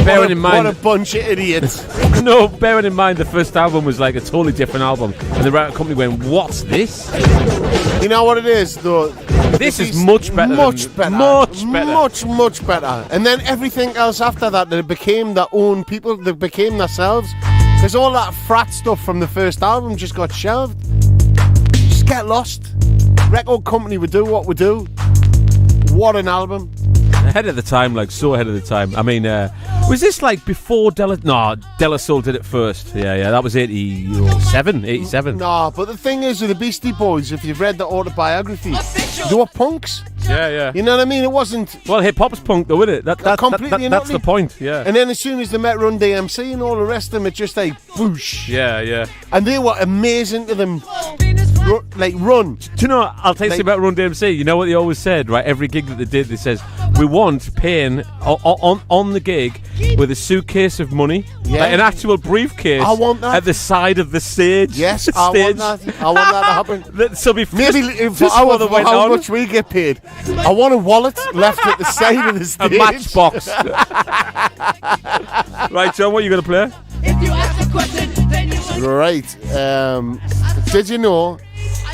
Bearing in mind, what a bunch of idiots. No, bearing in mind the first album was like a totally different album, and the record company went, "What's this?" You know what it is, though. This is much better. Much better. Much better. And then everything else after that, they became their own people. They became themselves. Because all that frat stuff from the first album just got shelved. Just get lost. Record company would do what we do. What an album. Ahead of the time, like so ahead of the time. I mean, was this like before Della? No, Della Soul did it first. Yeah, that was 87. No, but the thing is with the Beastie Boys, if you've read the autobiography, they were punks. Yeah. You know what I mean? It wasn't... Well, hip-hop's punk though, isn't it? That's the point, yeah. And then as soon as they met Run DMC and all the rest of them, it just like, whoosh. Yeah. And they were amazing to them. Like, Run. Do you know, I'll tell you about Run DMC. You know what they always said, right? Every gig that they did, they says, we want paying on the gig with a suitcase of money, like an actual briefcase. I want that. At the side of the stage. Yes, I want that. I want that to happen. So maybe for how much we get paid. I want a wallet left at the side of the stage. A matchbox. Right, John, what are you going to play? If you ask a question, then you must... Right. Did you know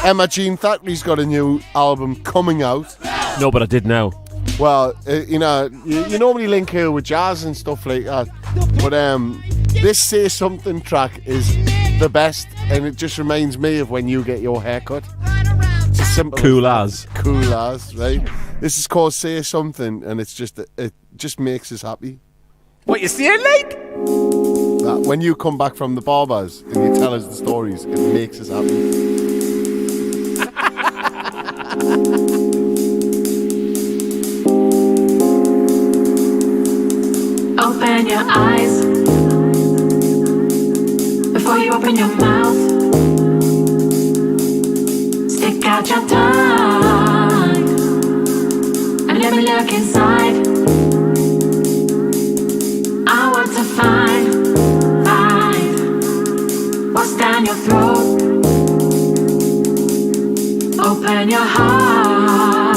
Emma Jean Thackeray's got a new album coming out? No, but I did now. Well, you know, you normally link her with jazz and stuff like that. But this Say Something track is the best, and it just reminds me of when you get your haircut. It's as simple Cool as, right? This is called Say Something, and it just makes us happy. What you saying, like? That when you come back from the barbers and you tell us the stories, it makes us happy. Open your eyes before you open your mouth. Stick out your tongue and let me look inside. I want to find what's down your throat. Open your heart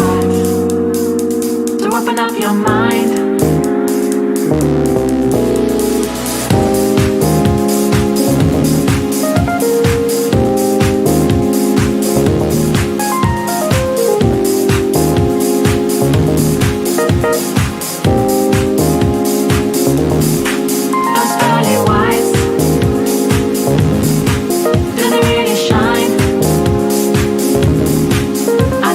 to open up your mind. I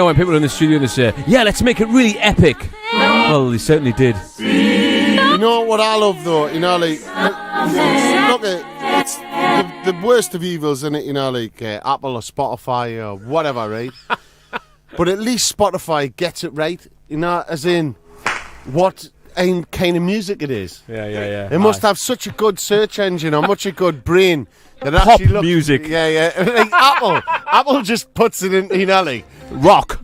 know when people are in the studio and they say, yeah, let's make it really epic. Well, they certainly did. You know what I love, though? You know, like, look at it's the worst of evils, in it. You know, like Apple or Spotify or whatever, right? But at least Spotify gets it right. You know, as in what kind of music it is. Yeah. It must have such a good search engine or much a good brain that Pop actually looks, music. Yeah. Like Apple just puts it in. You know, like rock.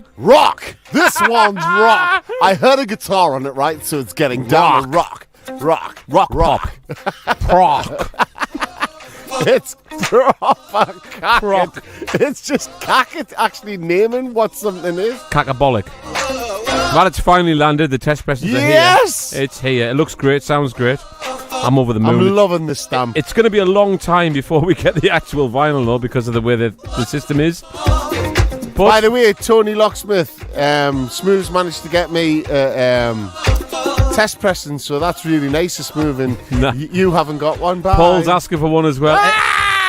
This one's rock. I heard a guitar on it, right? So it's getting down to rock. Pop. It's proper cack. It's just cack. It's actually naming what something is. Cackabolic. Well, it's finally landed. The test presses are here. Yes! It's here. It looks great. Sounds great. I'm over the moon. I'm loving the stamp. It's going to be a long time before we get the actual vinyl, though, because of the way the system is. But by the way, Tony Locksmith, Smoove's managed to get me test pressing, so that's really nice of Smoove, and you haven't got one. Bye. Paul's asking for one as well.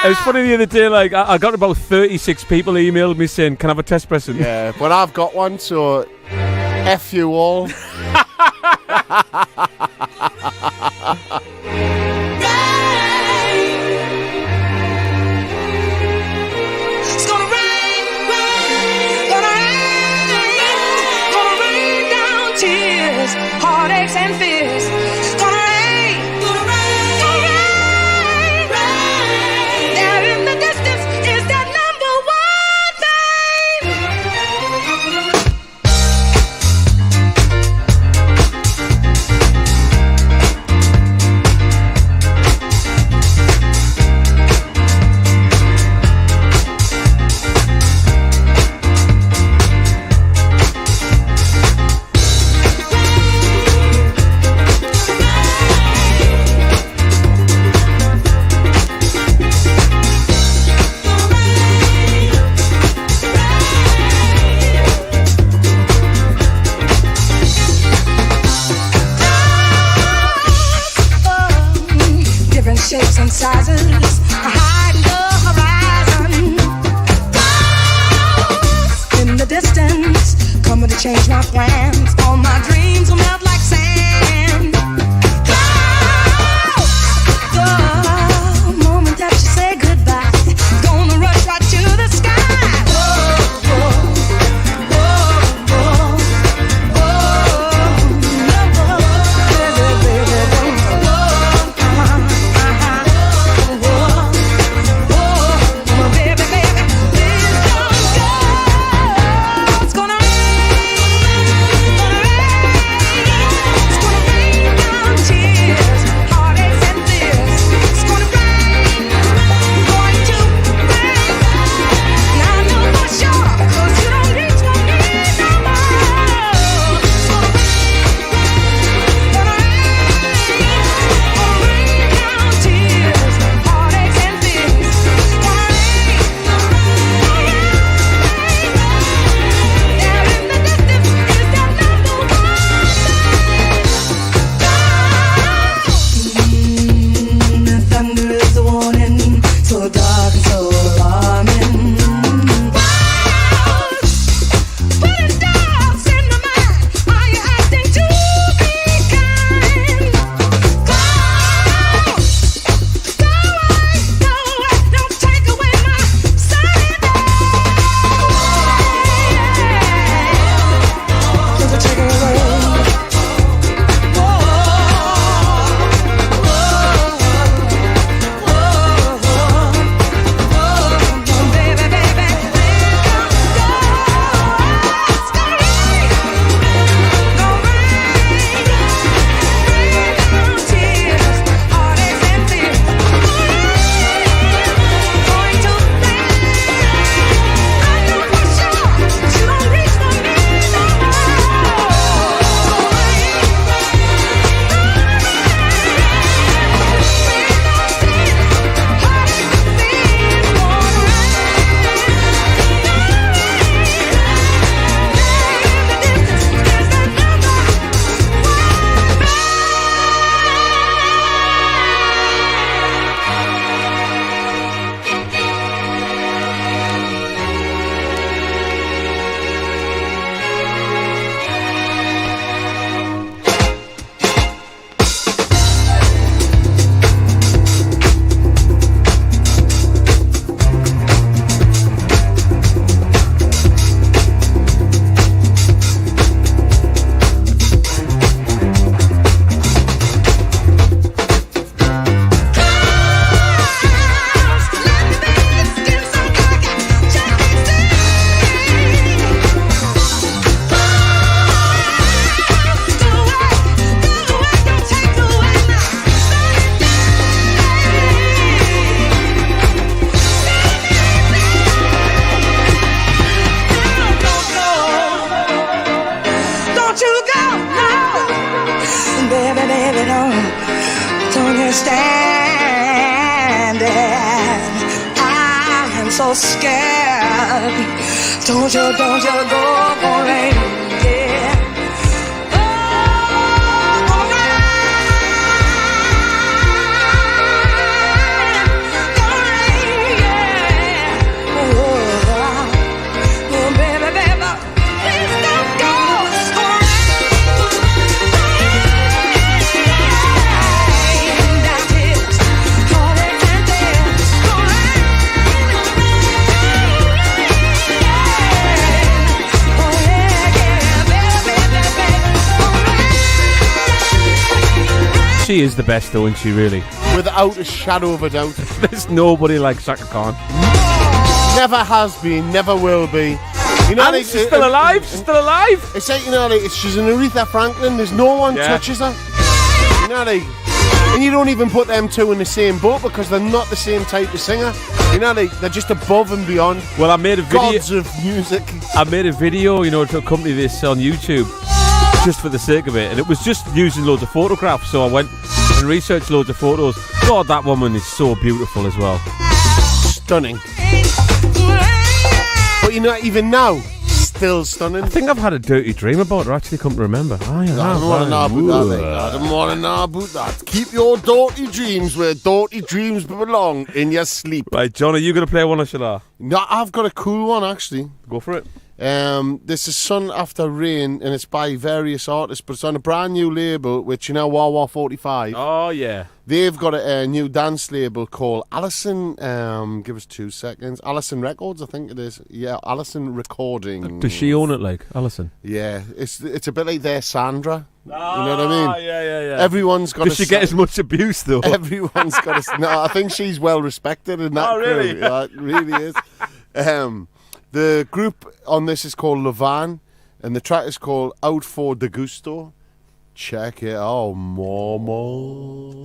It was funny the other day, like, I got about 36 people emailed me saying, can I have a test pressing? Yeah, but I've got one, so F you all. Heartaches and fears. Gonna rain, rain. There in the distance is that number one shapes and sizes, hiding the horizon. Clouds in the distance, coming to change my plans. All my dreams will melt like sand. Clouds, the moment that you say goodbye, gonna rush right to the sky. so scared. Don't you go for rain, yeah. She is the best, though, isn't she, really? Without a shadow of a doubt. There's nobody like Shaka Khan. Never has been, never will be. You know, and she's still alive. She's still alive. It's like, you know, like, she's an Aretha Franklin. There's no one touches her. You know, like, and you don't even put them two in the same boat because they're not the same type of singer. You know, like, they're just above and beyond. Well, I made a video. Gods of music. I made a video, you know, to accompany this on YouTube, just for the sake of it, and it was just using loads of photographs. So I went and researched loads of photos. God, that woman is so beautiful as well. Stunning. But you know, even now, still stunning. I think I've had a dirty dream about her, actually, come to remember. Oh, yeah, I don't want to know about that, mate. I don't want to know about that. Keep your dirty dreams where dirty dreams belong, in your sleep. Right, John, are you going to play one or shall I? No, I've got a cool one, actually. Go for it. This is Sun After Rain, and it's by various artists, but it's on a brand new label, which, you know, Wawa 45. Oh, yeah. They've got a new dance label called Allison, give us 2 seconds, Allison Records, I think it is. Yeah, Allison Recording. Does she own it, like, Allison? Yeah, it's a bit like their Sandra. You know what I mean? Yeah. Everyone's got. Does she get as much abuse, though? Everyone's got a... No, I think she's well respected in that crew. Really? Yeah, it really is. The group on this is called Levan, and the track is called Out for the Gusto. Check it out, mama.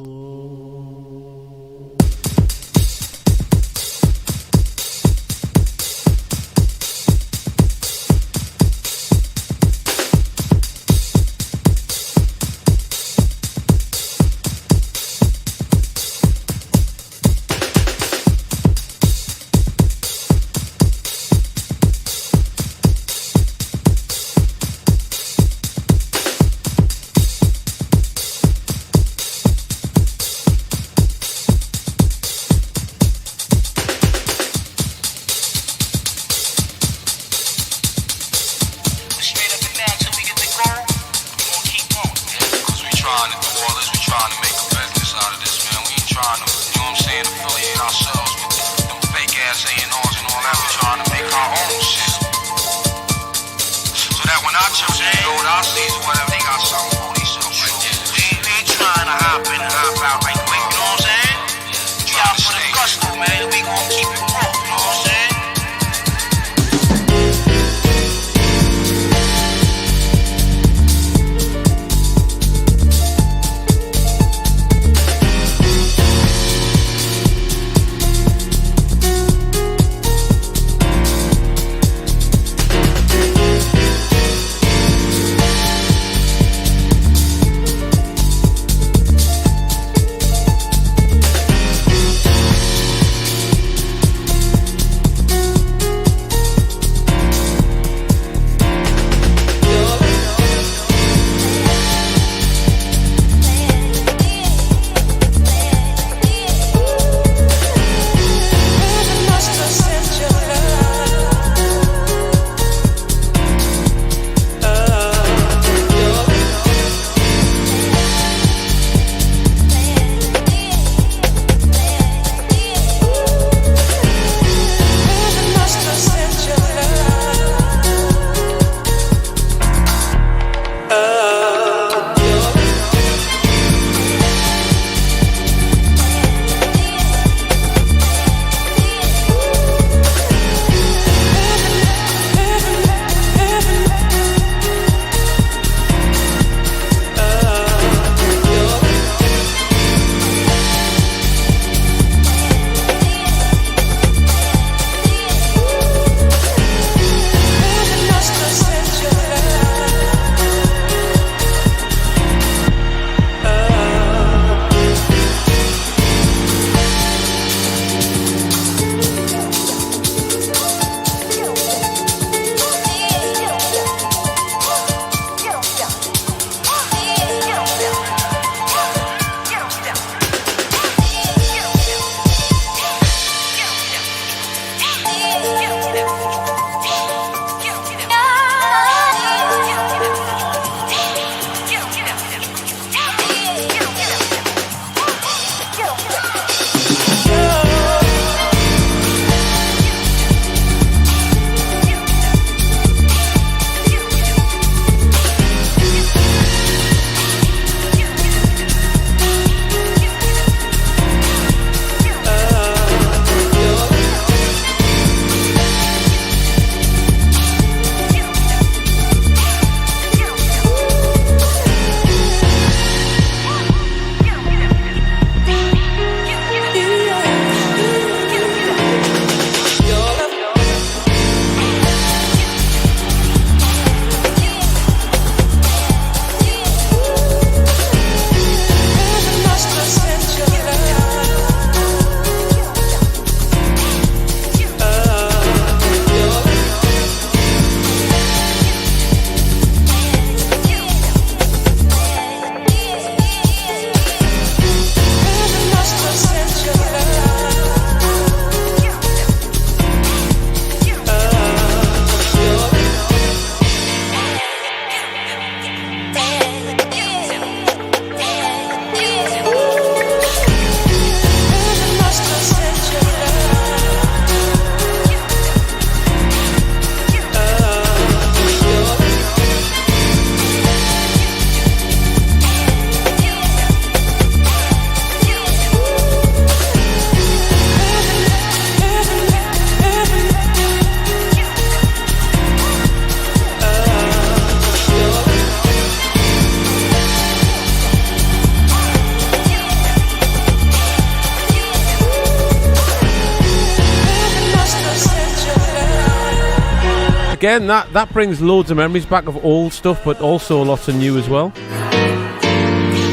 again, that brings loads of memories back of old stuff, but also lots of new as well.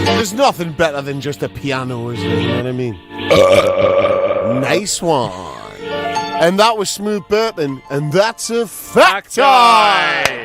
There's nothing better than just a piano, is there? You know what I mean? Nice one. And that was Smoove burping, and that's a fact time.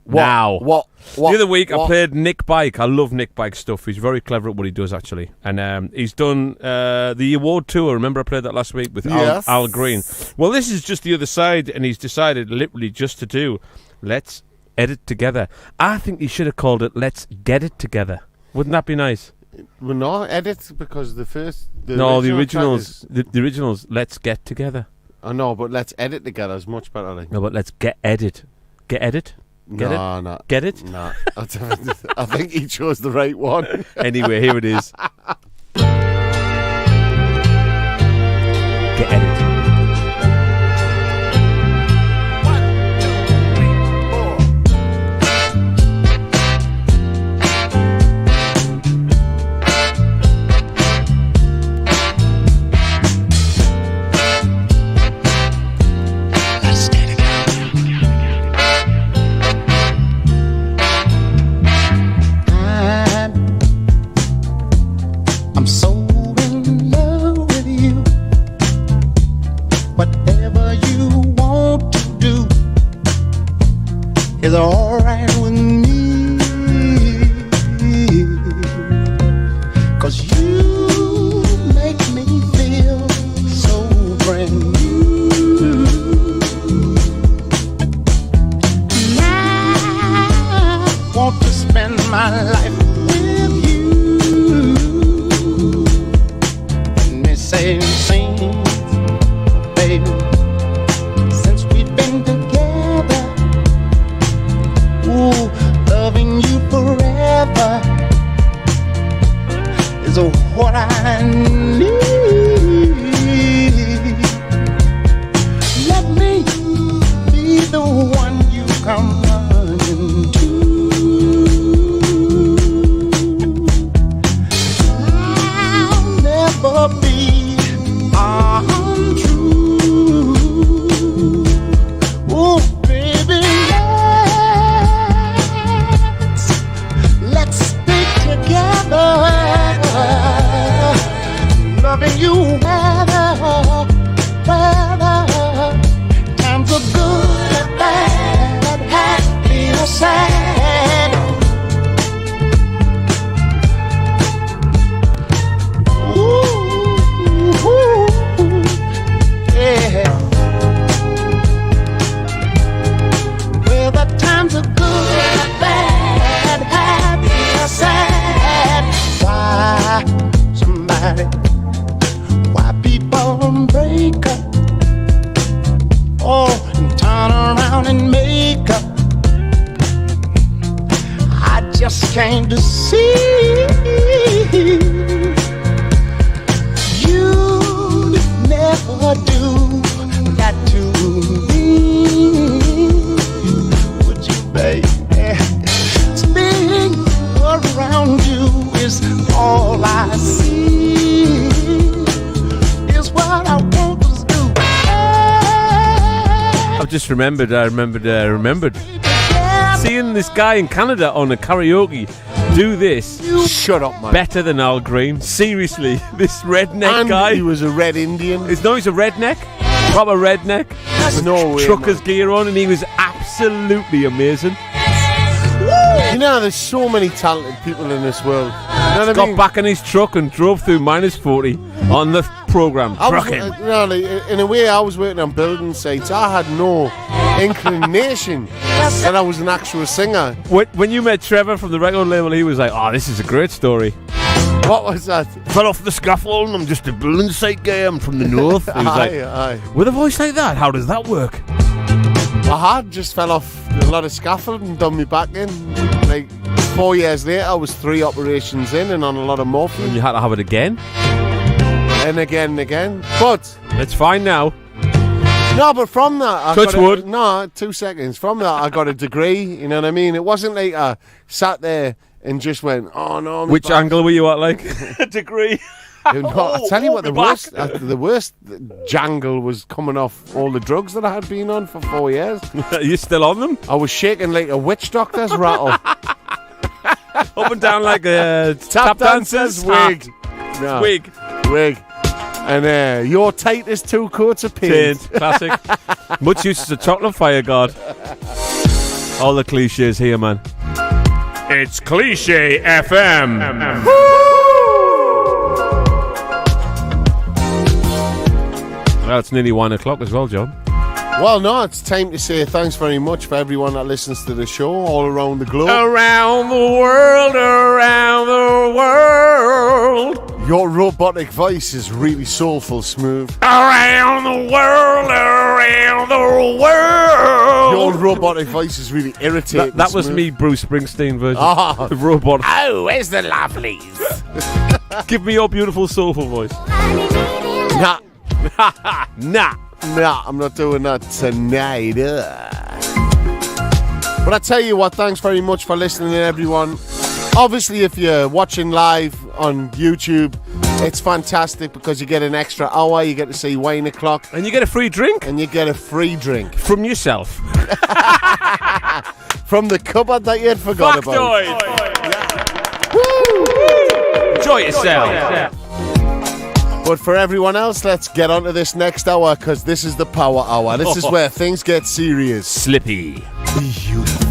What? The other week I played Nick Bike. I love Nick Bike stuff. He's very clever at what he does, actually. And he's done the award tour. Remember I played that last week with Al Green. Well, this is just the other side, and he's decided literally just to do Let's Edit Together. I think he should have called it Let's Get It Together. Wouldn't that be nice? Well, no, edit, because the originals, Let's Get Together. I know, but Let's Edit Together is much better. Like. No, but let's get edit. Get edit? Get it? No. Get it? No. I think he chose the right one. Anyway, here it is. Get edit. I'm so in love with you. Whatever you want to do is alright with me. 'Cause you make me feel so brand new. And I want to spend my life with you. Same scene, baby. Since we've been together, ooh, loving you forever is what I need. Let me be the one you come running to. I'll never be untrue. Oh, baby, let's stay together. Loving you whether times are good or bad, happy or sad. Well, the times are good, bad, happy or sad. Why people break up? Oh, and turn around and make up. I just came to see you'd never do that to me, would you, baby? Being around you is all I see, is what I want to do. I've just remembered. I remembered seeing this guy in Canada on a karaoke do this. Shut up, man. Better than Al Green. Seriously, this redneck guy. He was a red Indian. He's a redneck. Proper redneck. No way, trucker's man. gear on, and he was absolutely amazing. You know, there's so many talented people in this world. You know what I Got mean? back in his truck and drove through -40 on the programme. In a way, I was working on building sites. I had no inclination that I was an actual singer. When you met Trevor from the record label, he was like, "Oh, this is a great story." What was that? Fell off the scaffold and I'm just a building site guy. I'm from the north. He was Aye. with a voice like that, how does that work? I had just fell off a lot of scaffold and done me back in. Like 4 years later, I was 3 operations in and on a lot of morphine. And you had to have it again? And again and again. But it's fine now. No, but from that, Touch wood. No, 2 seconds. From that, I got a degree. You know what I mean? It wasn't like I sat there and just went, "Oh no." Which angle were you at? Like a degree. I tell you what, the worst jangle was coming off all the drugs that I had been on for 4 years. Are you still on them? I was shaking like a witch doctor's rattle. Up and down like a tap dancer's wig. No. Wig. And your tightest 2 coats of paint. Classic. Much use as a chocolate fire guard. All the cliches here, man. It's Cliche FM. Well, it's nearly 1 o'clock as well, John. Well, no, it's time to say thanks very much for everyone that listens to the show all around the globe. Around the world. Your robotic voice is really soulful, Smoove. Around the world. Your robotic voice is really irritating. That was me, Bruce Springsteen version. The robot. Oh, where's the lovelies? Give me your beautiful soulful voice. Nah. Nah. Nah, I'm not doing that tonight. But I tell you what, thanks very much for listening, everyone. Obviously, if you're watching live on YouTube, it's fantastic because you get an extra hour, you get to see Wine O'Clock. And you get a free drink. And you get a free drink. From yourself. From the cupboard that you had forgot about. Woo! Enjoy yourself. Yeah. But for everyone else, let's get on to this next hour because this is the Power Hour. This is where things get serious. Slippy. Beautiful.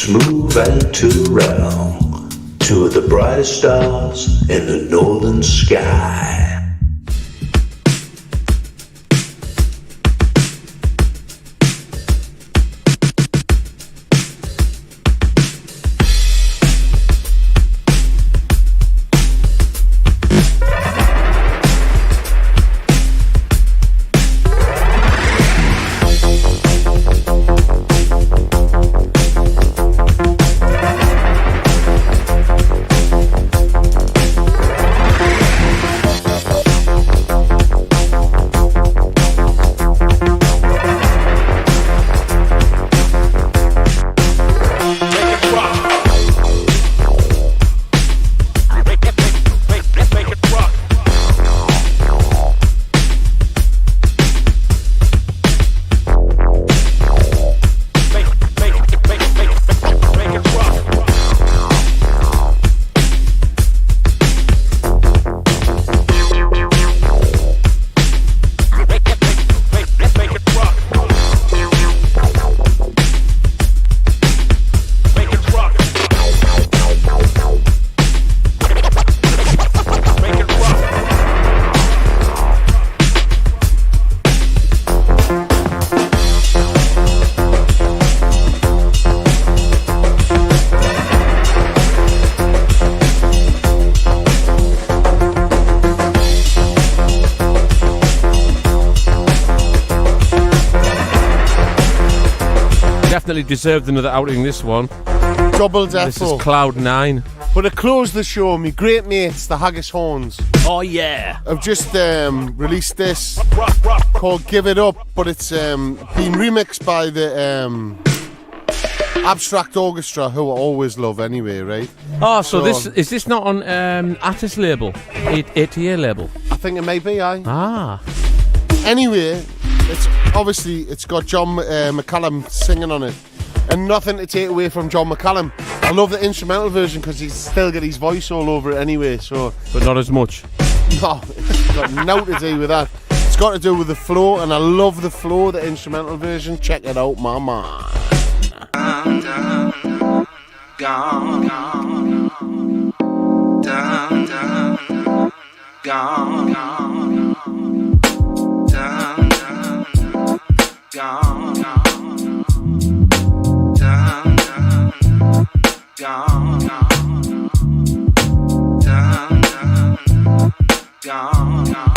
Smoove and Turrell, two of the brightest stars in the northern sky. definitely deserved another outing, this one. Double This defo. is Cloud 9. But to close the show, me great mates, the Haggis Horns, Oh, yeah. have just released this called Give It Up, but it's been remixed by the Abstract Orchestra, who I always love anyway, right? Oh, so this is this not on artist label? ATA label? I think it may be, aye. Ah. Anyway, it's got John McCallum singing on it. And nothing to take away from John McCallum. I love the instrumental version because he's still got his voice all over it anyway, so... But not as much. No, it's got nothing to do with that. It's got to do with the flow, and I love the flow, the instrumental version. Check it out, my man. Down, down, gone, gone. Down, down, gone, gone. Down, down, gone, gone. Down, down, gone, gone. Down, down, gone, gone.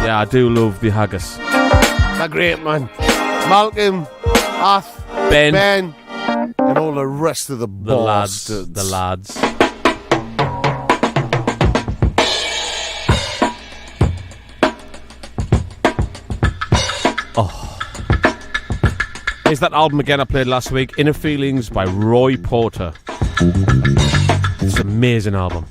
I do love the haggis. They're great, man. Malcolm, Ath, Ben, and all the rest of the lads. bastards. The lads. Oh. Here's that album again I played last week, Inner Feelings by Roy Porter. It's an amazing album.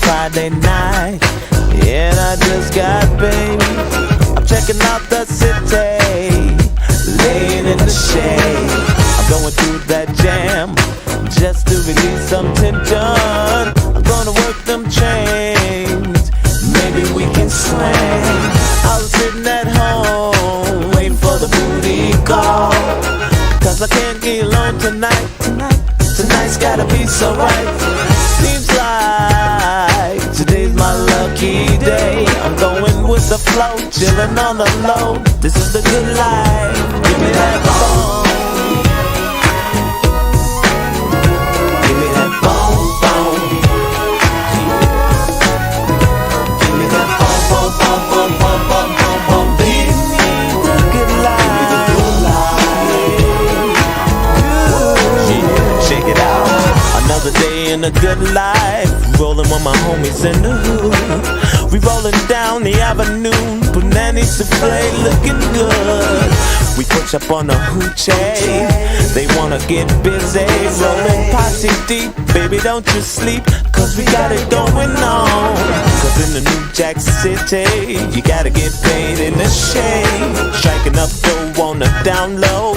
Friday night, and I just got baby. I'm checking out the city, laying in the shade. I'm going through that jam just to release some tension. I'm gonna work them chains, maybe we can swing. I was sitting at home, waiting for the booty call, 'cause I can't get alone tonight. Tonight's gotta be so right. Seems like today's my lucky day. I'm going with the flow, chilling on the low. This is the good life. Give me that bone. Give me that bone, bone. Give me that bone, bone, bone, bone, bone, bone, bone, bone. Give me the good life. Good. Check it out. Another day in a good life, rolling with my homies in the hood. We rolling down the avenue, Punani Souffle looking good. We push up on the hoochie, they wanna get busy, rolling posse deep. Baby, don't you sleep, 'cause we got it going on. 'Cause in the New Jack City, you gotta get paid in the shade. Striking up dough on the down low,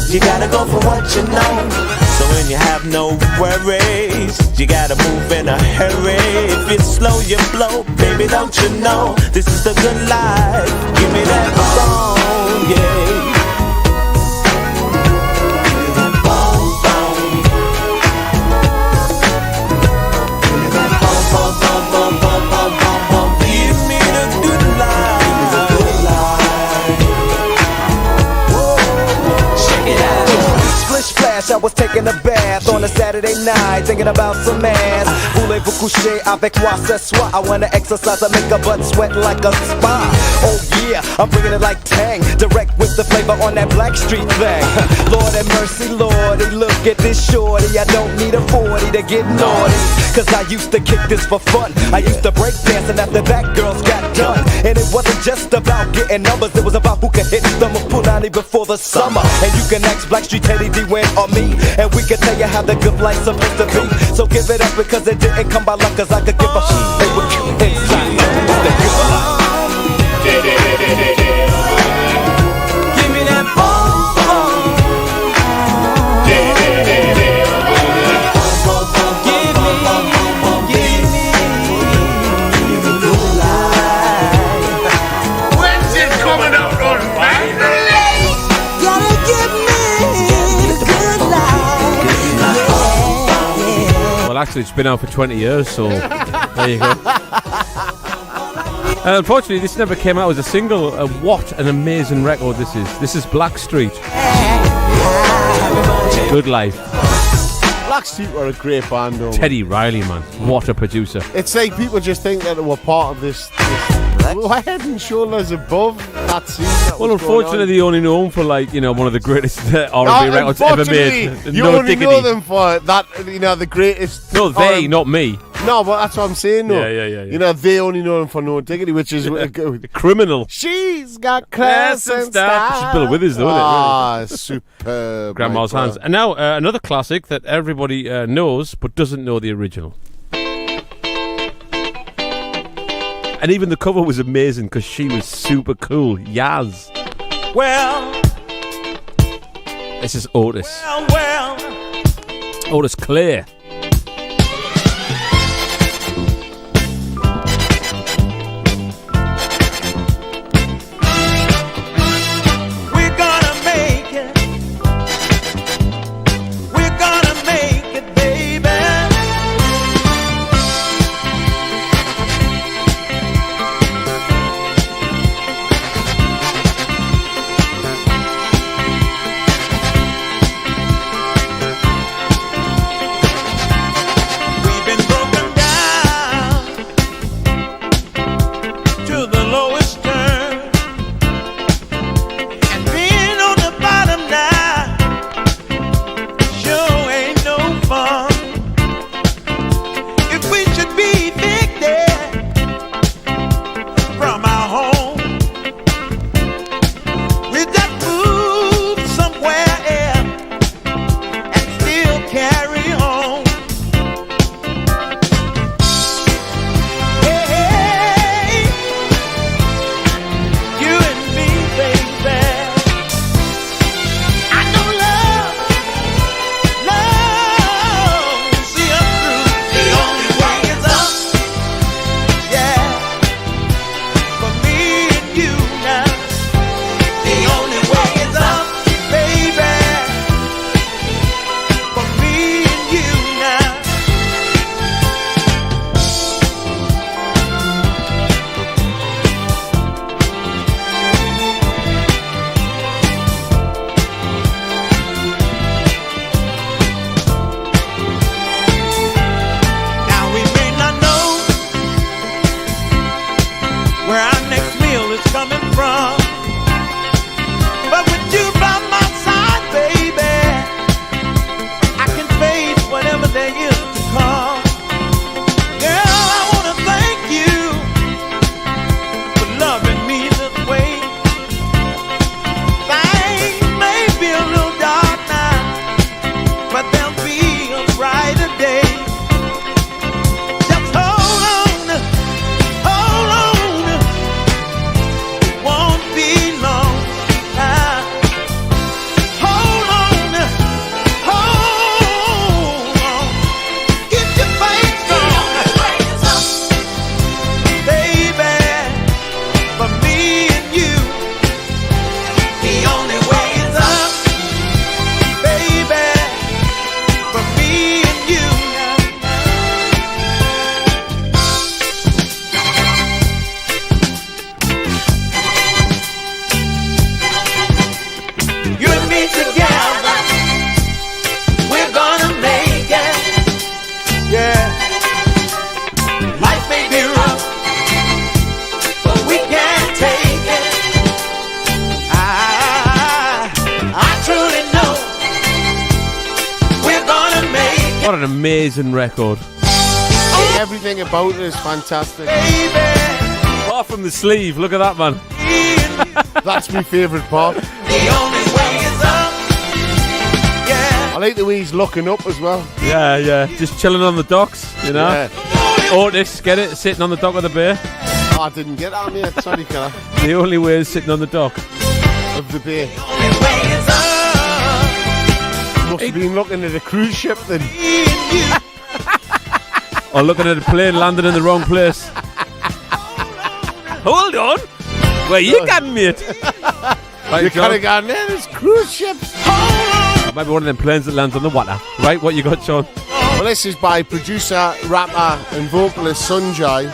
you gotta go for what you know. So when you have no worries, you gotta move in a hurry. If it's slow, you blow, baby, don't you know? This is the good life. Give me that song, yeah. I was taking a bath on a Saturday night, thinking about some ass. Voulez-vous coucher avec moi ce soir? I wanna exercise and make a butt sweat like a spa. Oh yeah, I'm bringing it like Tang, direct with the flavor on that Blackstreet thing. Lord have mercy, Lordy, look at this shorty. I don't need a 40 to get naughty, cause I used to kick this for fun. I used to break dancing after that girls got done. And it wasn't just about getting numbers, it was about who could hit the Punani before the summer. And you can ask Blackstreet, Teddy D, Win or me, and we can tell you how the good life's supposed to be. So give it up because it didn't come by luck, cause I could give a shit. They were cute inside. It's the good life. Give me that bomb, bomb. Give me the good life. When's it coming out on finally? Gotta give me the good life. Well, actually, it's been out for 20 years, so there you go. Unfortunately, this never came out as a single. What an amazing record this is. This is Blackstreet. Good Life. Blackstreet were a great band, though. Teddy Riley, man. What a producer. It's like people just think that they were part of this head and shoulders above that scene. Well, unfortunately, they only know them for, like, you know, one of the greatest R&B records ever made. You only know them for that, you know, the greatest. No, they, not me. No, but that's what I'm saying, though. Yeah. You know, they only know them for No Diggity, which is criminal. She's got class and style. She's Bill Withers, though, isn't it? Ah, superb. Grandma's Hands. And now, another classic that everybody knows, but doesn't know the original. And even the cover was amazing because she was super cool. Yaz. Well, this is Otis. Well. Otis Clay. What an amazing record. Everything about it is fantastic. Apart from the sleeve, look at that, man. That's my favourite part. I like the way he's looking up as well. Yeah. Just chilling on the docks, you know. Yeah. Otis, get it? Sitting on the dock of the bay. Oh, I didn't get that, mate. Sorry, killer. The only way is sitting on the dock of the bay. Must have been looking at a cruise ship then. Or looking at a plane landing in the wrong place. Hold on. Where you going, mate? Right, you could have gone there. There's cruise ships. Maybe one of them planes that lands on the water. Right, what you got, Sean? Well, this is by producer, rapper and vocalist Sunjay.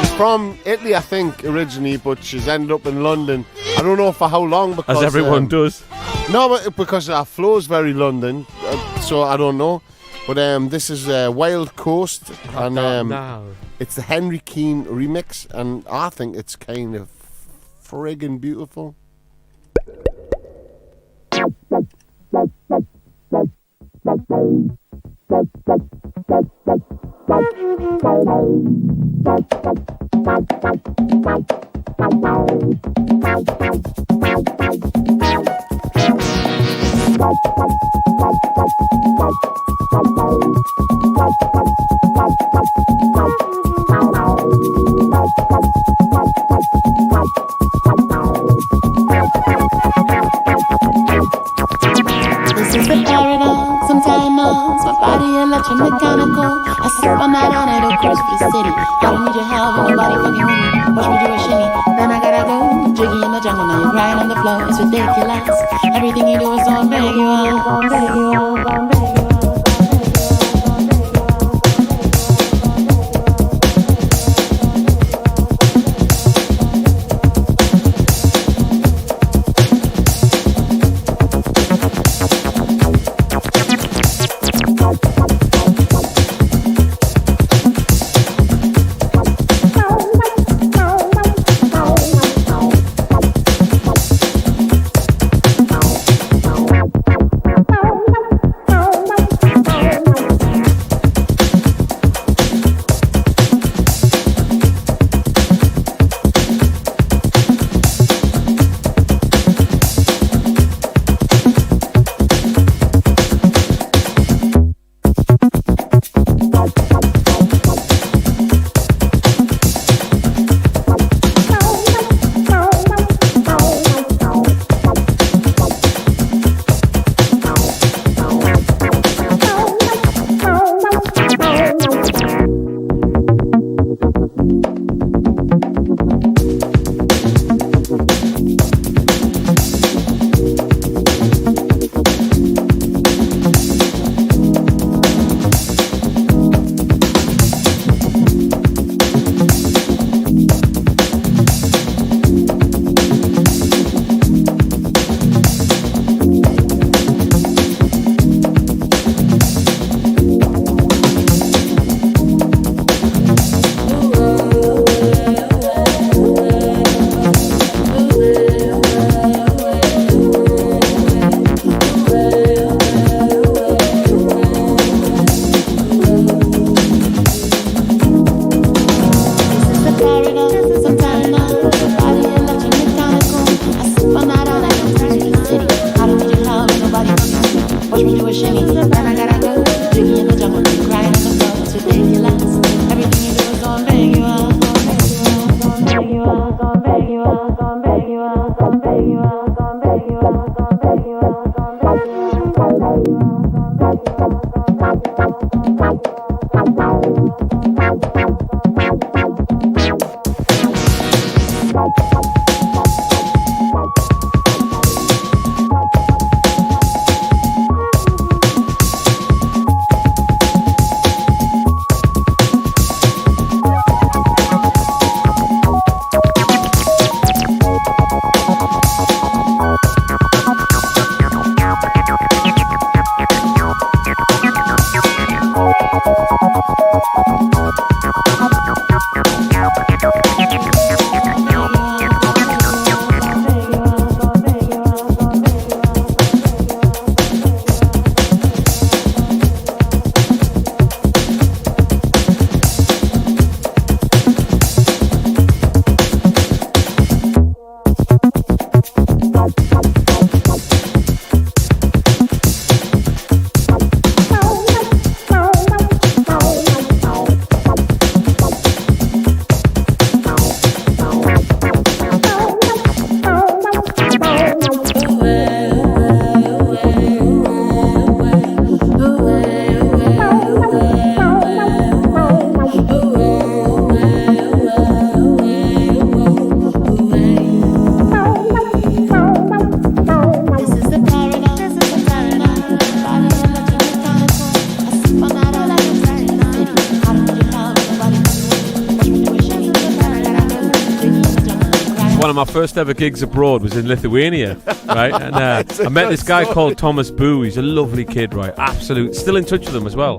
She's from Italy, I think, originally, but she's ended up in London. I don't know for how long, because... As everyone does. No, but because our flow is very London, so I don't know. But this is Wild Coast, and it's the Henry Keane remix, and I think it's kind of friggin' beautiful. This is the paradox, some diamonds, my body electromechanical. I sip all night on it across the city. I don't need your help, nobody fucking with me. Watch me do a shimmy, then I gotta go. Jiggy in the jungle, now you're crying on the floor, it's ridiculous. Everything you do is gonna beg you out, gonna beg you out, gonna beg you out. one of my first ever gigs abroad was in Lithuania, right? And I met this guy called Thomas Boo. He's a lovely kid, right? Absolute. Still in touch with him as well.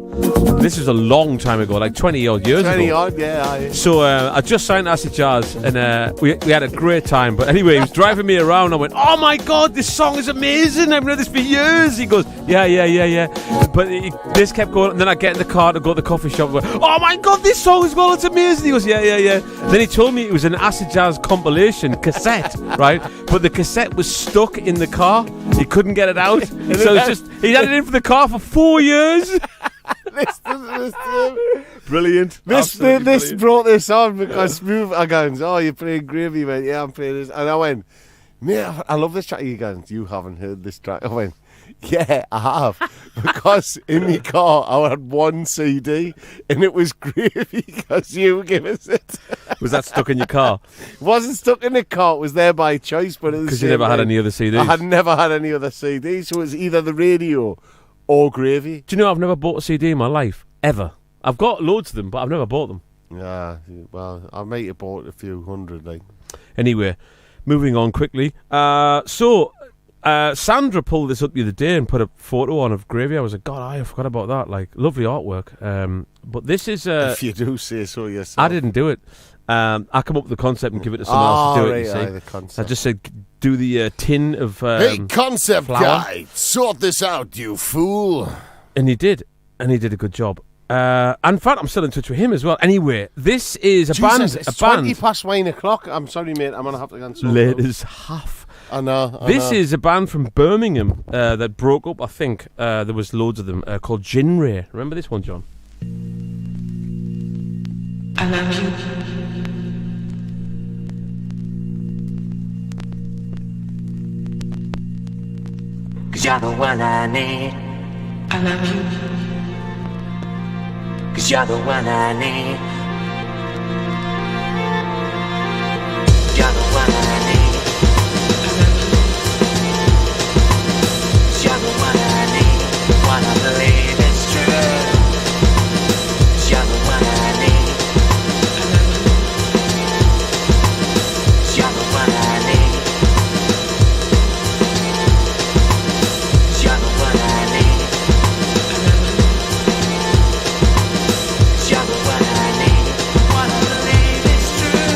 This was a long time ago, like 20-odd years ago. 20-odd, yeah. So I just signed Acid Jazz, and we had a great time. But anyway, he was driving me around. I went, "Oh my God, this song is amazing! I've known this for years." He goes, "Yeah." But this kept going, and then I get in the car to go to the coffee shop. And go, "Oh my God, this song as well! It's amazing." He goes, "Yeah." Then he told me it was an Acid Jazz compilation cassette, right? But the cassette was stuck in the car. He couldn't get it out, so it's just he had it in for the car for 4 years. Brilliant. This brought this on because Smoove, I goes, "Oh, you're playing Gravy?" He went, "Yeah, I'm playing this." And I went, "Man, I love this track." He goes, "You haven't heard this track?" I went, "Yeah, I have." Because in the car I had one CD and it was Gravy because you gave us it. Was that stuck in your car? It wasn't stuck in the car, it was there by choice. But because you never had any other CDs. I had never had any other CDs, so it was either the radio or Gravy. Do you know I've never bought a CD in my life, ever. I've got loads of them, but I've never bought them. Yeah, well, I might have bought a few hundred, like. Anyway, moving on quickly. Sandra pulled this up the other day and put a photo on of Gravy. I was like, God, I forgot about that. Like, lovely artwork. But this is... if you do say so yourself. I didn't do it. I come up with the concept and give it to someone else to do it, you see. The concept. I just said, do the tin of hey, concept flour. guy, sort this out, you fool. And he did. And he did a good job. In fact, I'm still in touch with him as well. Anyway, this is It's 20 past 9 o'clock. I'm sorry, mate. I'm going to have to answer. Late as half. I know. This is a band from Birmingham that broke up, I think. There was loads of them called Gin Ray. Remember this one, John? I love you. Cause you're the one I need. I love you. Cause you're the one I need. You're the one I need. You're the one I need. Wanna believe it's true. You're the one I need. You're the one I need. You're the one I need. You're the one I need. Wanna believe it's true.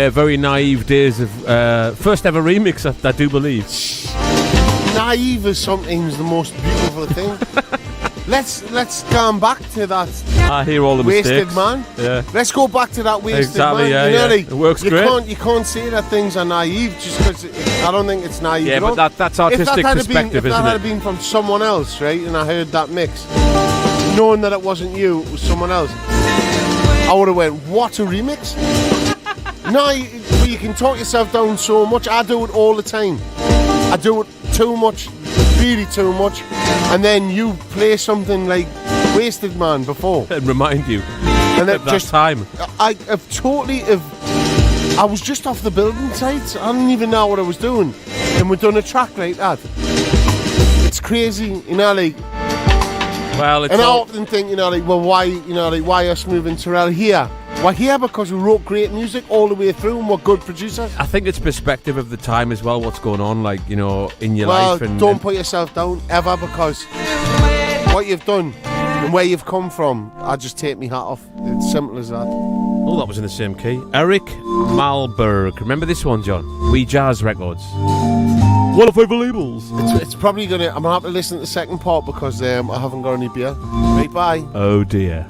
Yeah, very naive days of first ever remix, I do believe. Naive is sometimes the most beautiful thing. Let's come back to that. I hear all the wasted mistakes. man. Yeah. Let's go back to that wasted Exactly, man. yeah, You know, yeah. like, It works great. You can't say that things are naive just because I don't think it's naive. Yeah, at but all. that's artistic perspective, if isn't that it? had been from someone else, right, and I heard that mix, knowing that it wasn't you, it was someone else, I would have went, what a remix. No, you can talk yourself down so much. I do it all the time. I do it too much, really too much, and then you play something like Wasted Man before And remind you and of that time. I was just off the building site. I didn't even know what I was doing, and we've done a track like that. It's crazy, you know, like. Well, it's and I all... often think, you know, like, well, why are Smoove and Turrell here? We're here because we wrote great music all the way through and we're good producers. I think it's perspective of the time as well, what's going on, like, you know, in your Well, life. And don't put yourself down ever, because what you've done and where you've come from, I just take me hat off. It's simple as that. Oh, that was in the same key. Eric Malberg. Remember this one, John? We Jazz Records. One of our labels. It's probably I'm going to have to listen to the second part because I haven't got any beer. Right, bye. Oh, dear.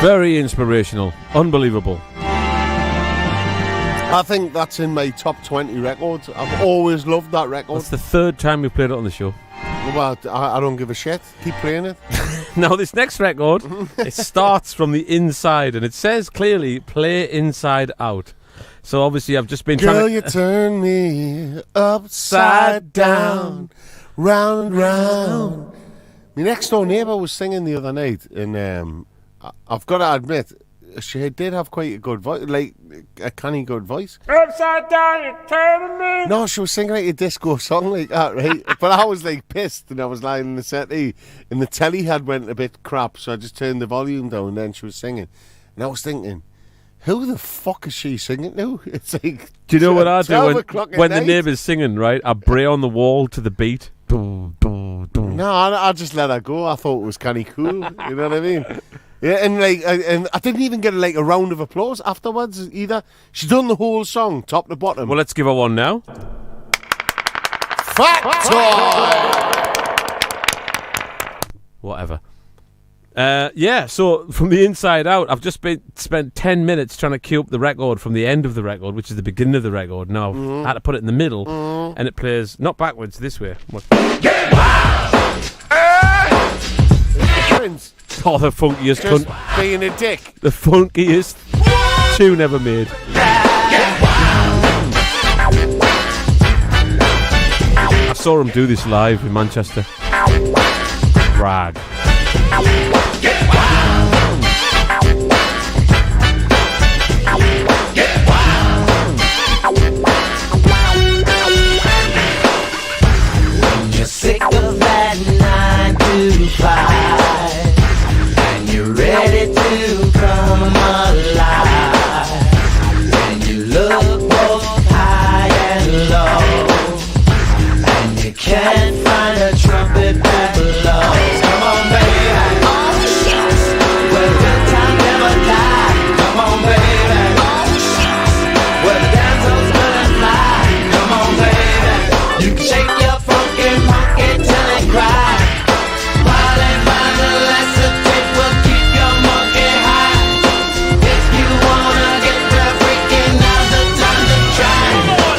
Very inspirational. Unbelievable. I think that's in my top 20 records. I've always loved that record. That's the third time we've played it on the show. Well, I don't give a shit. Keep playing it. Now, this next record, it starts from the inside, and it says clearly, play inside out. So, obviously, I've just been Girl, trying you turn me upside down, round and round. My next door neighbour was singing the other night, and I've got to admit, she did have quite a good voice, like a canny good voice. Upside down, you're turning me. No, she was singing like a disco song like that, right? But I was like pissed, and I was lying in the settee, and the telly had went a bit crap, so I just turned the volume down, and then she was singing. And I was thinking, who the fuck is she singing to? It's like, do you know what I do 12 o'clock at when the night. neighbour's singing, right? I bray on the wall to the beat. Boom, boom, boom. No, I just let her go. I thought it was kind of cool. You know what I mean? Yeah, and like, and I didn't even get like a round of applause afterwards either. She done the whole song, top to bottom. Well, let's give her one now. Whatever. Yeah, so from the inside out, I've just spent 10 minutes trying to cue up the record from the end of the record, which is the beginning of the record. Now I've had to put it in the middle, and it plays not backwards, this way. Oh, the funkiest Just cunt. being a dick. The funkiest tune ever made. I saw him do this live in Manchester. Brag. When you're sick of that 9 to 5 and you're ready to come alive, and you look both high and low, and you can't find a trumpet that blows. Come on, baby. Well, good time never die. Come on, baby. Well, the damsel's gonna fly. Come on, baby. You can shake your funky monkey till it cry. While they find the lacetate will keep your monkey high. If you wanna get real freaky, now's the time to try.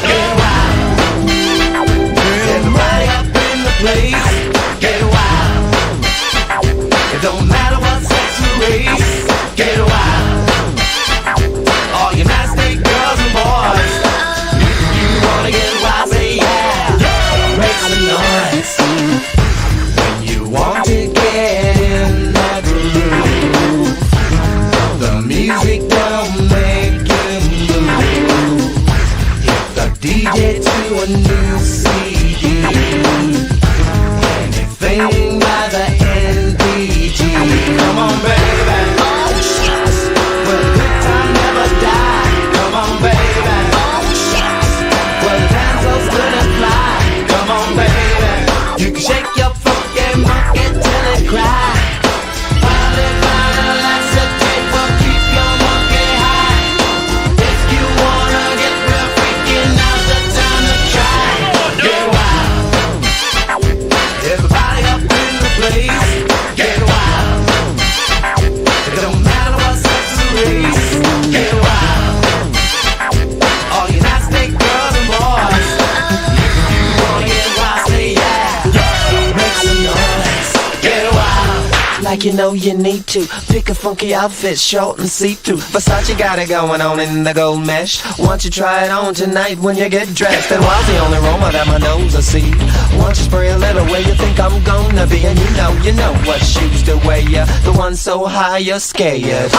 Get wild. Everybody up in the place. Get wild. It don't matter what sex or race. Get wild. All you nasty girls and boys, if you wanna get wild, say yeah. Make some noise. When you want to get in that groove, the music don't make you move. Hit the DJ to a new CD. Anything by the NPG. Come on, baby. Well, good time never die. Come on, baby. Well, the dancer's gonna fly. Come on, baby. You can shake your funky monkey till it cry. While they find a lacetate will keep your monkey high. If you wanna get real freaky, now's the time to try. Get wild. Everybody up in the place. Get wild. It don't matter what sex or race. Get wild. All you nasty girls and boys, if you wanna get wild, say yeah. Make some noise. Get wild. Like you know you need to. Pick a funky outfit, short and see-through. Versace got it going on in the gold mesh. Won't you try it on tonight when you get dressed? And while the only aroma that my nose will see, won't you spray a little where you think I'm gonna be? And you know what shoes to wear, ya. The one so high you're scared.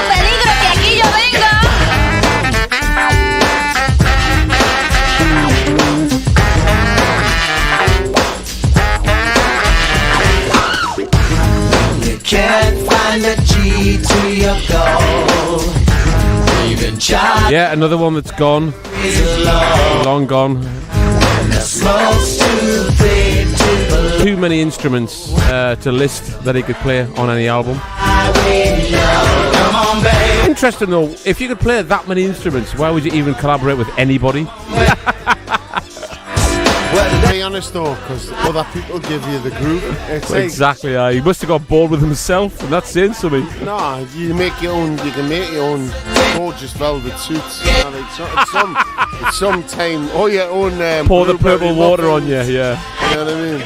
¡Peligro, que aquí yo vengo! You can't find a G to your goal. Even child Yeah, another one that's gone. is low. Long gone. And the smoke's too thick to blow. Too many instruments to list that he could play on any album. Come on, baby. Interesting though, if you could play that many instruments, why would you even collaborate with anybody? Well, to be honest though, because other people give you the groove. It's like, Exactly, he must have got bored with himself, and that's saying something. no, you make your own. You can make your own gorgeous velvet suits. You know, like, sometime. Oh, your own. Pour the purple water on you, yeah. You know what I mean?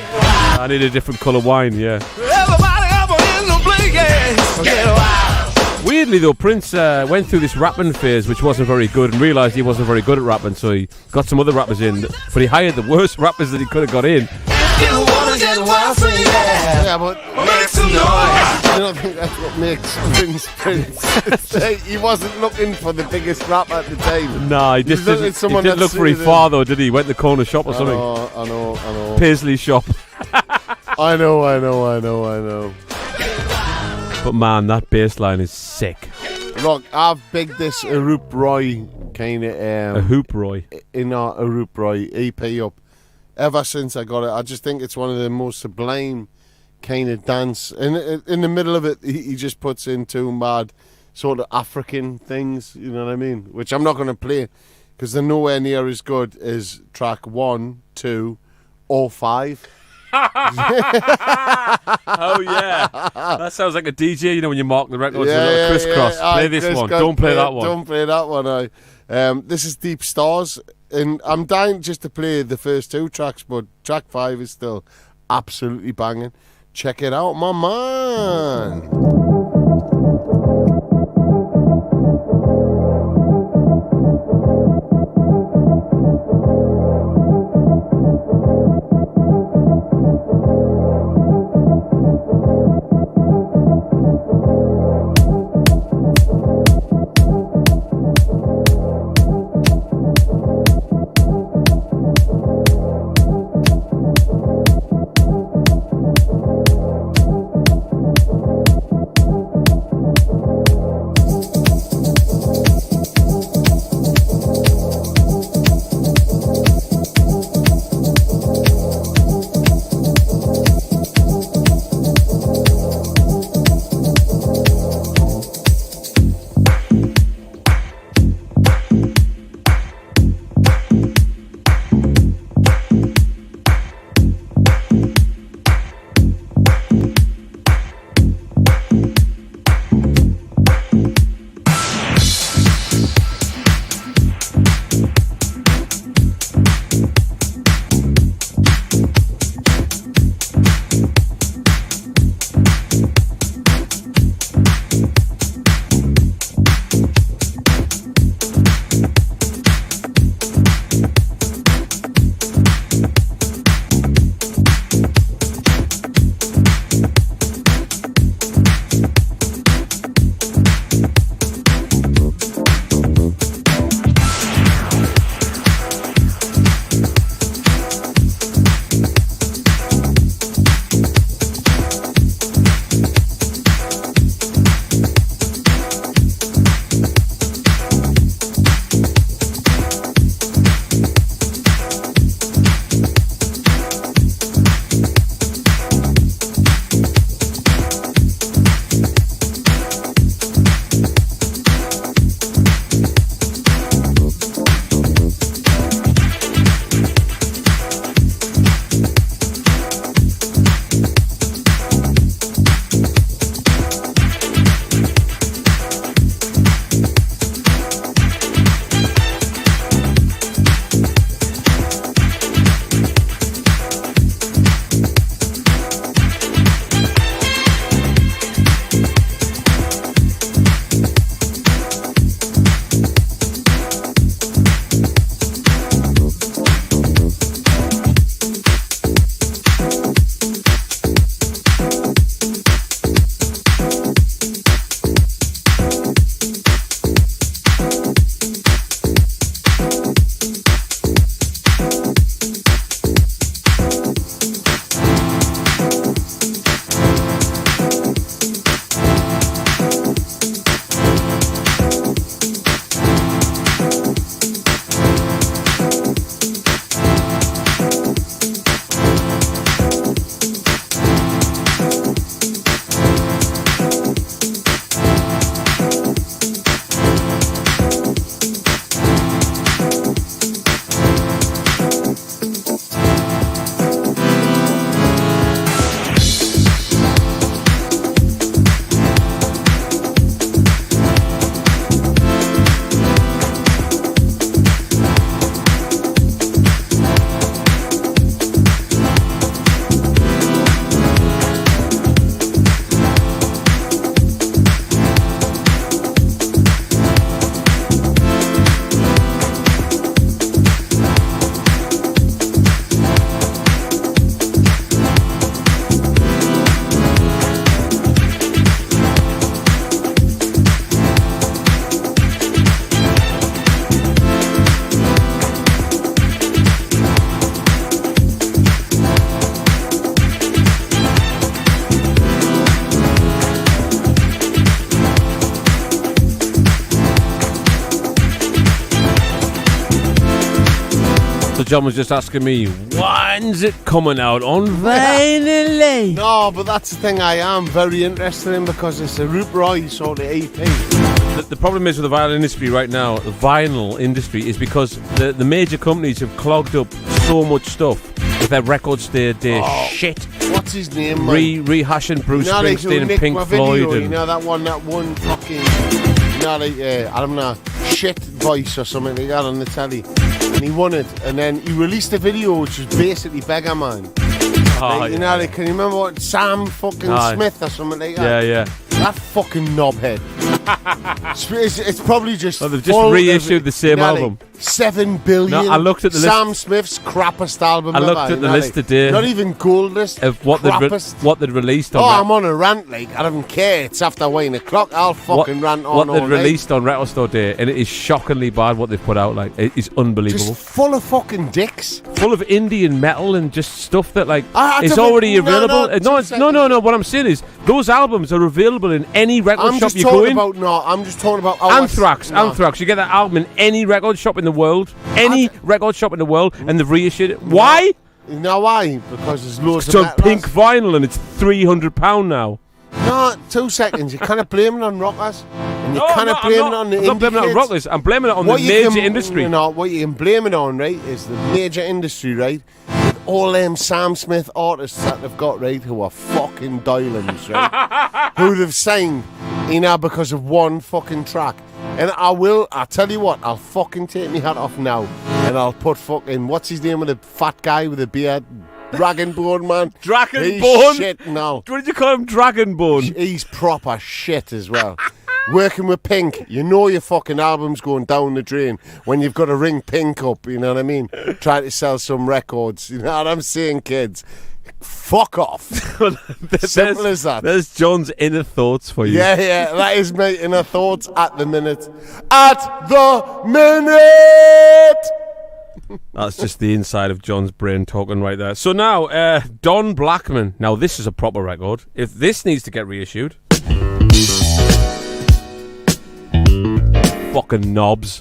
I need a different colour wine, yeah. Everybody up in the place, yeah. Get wild. Weirdly though, Prince went through this rapping phase which wasn't very good and realised he wasn't very good at rapping, so he got some other rappers in, but he hired the worst rappers that he could have got in. Yeah, but make some noise. I don't think that's what makes Prince. He wasn't looking for the biggest rapper at the time. Nah, he just didn't look for his father, did he? He went to the corner shop or something. I know. Paisley shop. I know. But man, that bass line is sick. Look, I've bigged this Arup Roy kind of a Hoop Roy in our Arup Roy EP up ever since I got it. I just think it's one of the most sublime kind of dance. In the middle of it, he just puts in two mad sort of African things, you know what I mean? Which I'm not going to play because they're nowhere near as good as track 1, 2, or 5. Oh yeah, that sounds like a DJ. You know when you mark the records, crisscross. Play this one. Don't play that one. Don't play that one. This is Deep Stars, and I'm dying just to play the first 2 tracks, but track 5 is still absolutely banging. Check it out, my man. John was just asking me, when's it coming out on vinyl? No, but that's the thing I am very interested in because it's a Root Roy sort of EP. The problem is with the vinyl industry right now, the vinyl industry, is because the major companies have clogged up so much stuff with their record day shit. What's his name, man? Rehashing Bruce Springsteen and Pink Floyd. Video, you know that one fucking, I don't know, shit voice or something like that on the telly. And he won it. And then he released a video which was basically Beggar Man. Can you remember what? Sam fucking Smith or something like that? Yeah. That fucking knobhead. It's probably just. They've just reissued the same album. 7 billion. No, I looked at the Sam list. Smith's crapest album. I looked at the list today. Not even goldest. Of what they'd released on. I'm on a rant, like I don't care. It's after 1 o'clock. I'll fucking rant on. What they'd released on Retro Store Day, and it is shockingly bad. What they've put out, like it is unbelievable. Just full of fucking dicks. Full of indie and metal and just stuff that is already available. No. What I'm saying is those albums are available in any record shop you go in. I'm just talking about Anthrax. You get that album in any record shop in the world. Record shop in the world, and they've reissued it. Why? You know why? Because there's loads of metal. It's on pink vinyl and it's £300 now. No, 2 seconds. You're kind of blaming it on rockers. And you're kind of blaming it on the indie. I'm not blaming it on rockers. I'm blaming it on the major industry. What you can blame it on, right, is the major industry, right? With all them Sam Smith artists that they've got, right, who are fucking diamonds, right? Who they've signed, because of one fucking track. And I'll tell you what, I'll fucking take my hat off now. And I'll put fucking, what's his name with the fat guy with the beard? Dragonbone, man. Dragonbone? He's shit now. What did you call him? Dragonbone? He's proper shit as well. Working with Pink, your fucking album's going down the drain when you've got to ring Pink up, you know what I mean? Trying to sell some records, you know what I'm saying, kids? Fuck off. Simple as that. There's John's inner thoughts for you. Yeah, that is my inner thoughts at the minute. At the minute! That's just the inside of John's brain talking right there. So now, Don Blackman. Now, this is a proper record. If this needs to get reissued... Fucking knobs.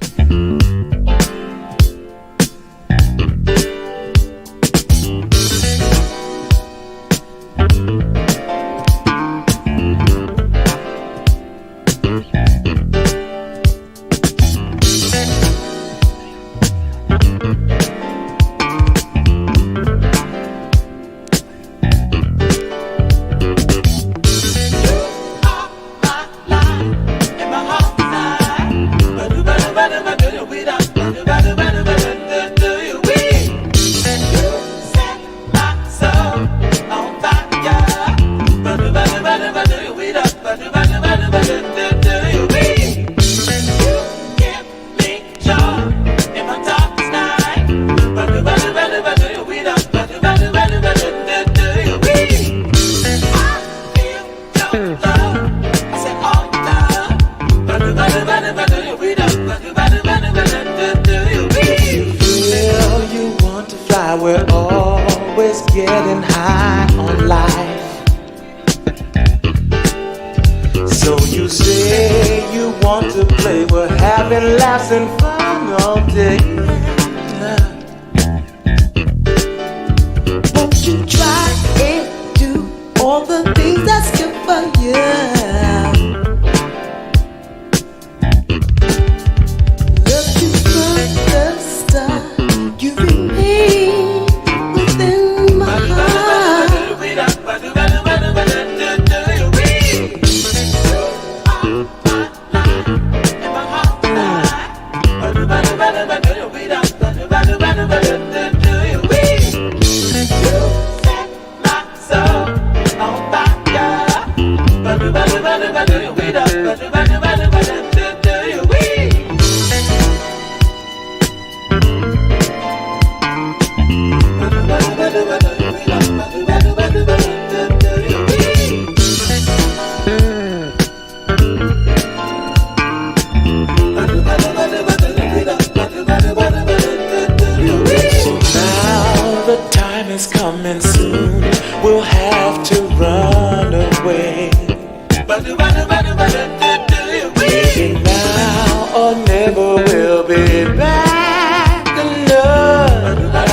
Now or never will be back enough.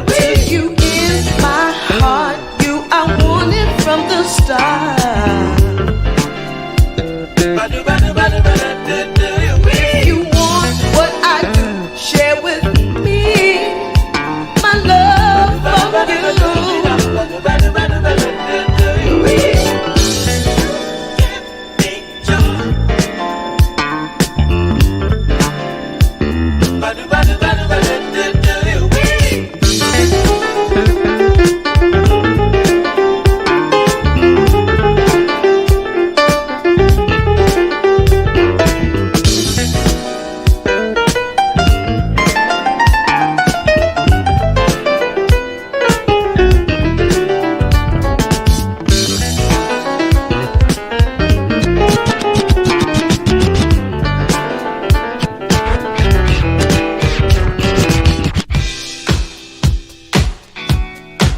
Till you in my heart, you are wanted from the start. If you want what I do, share with me my love for you.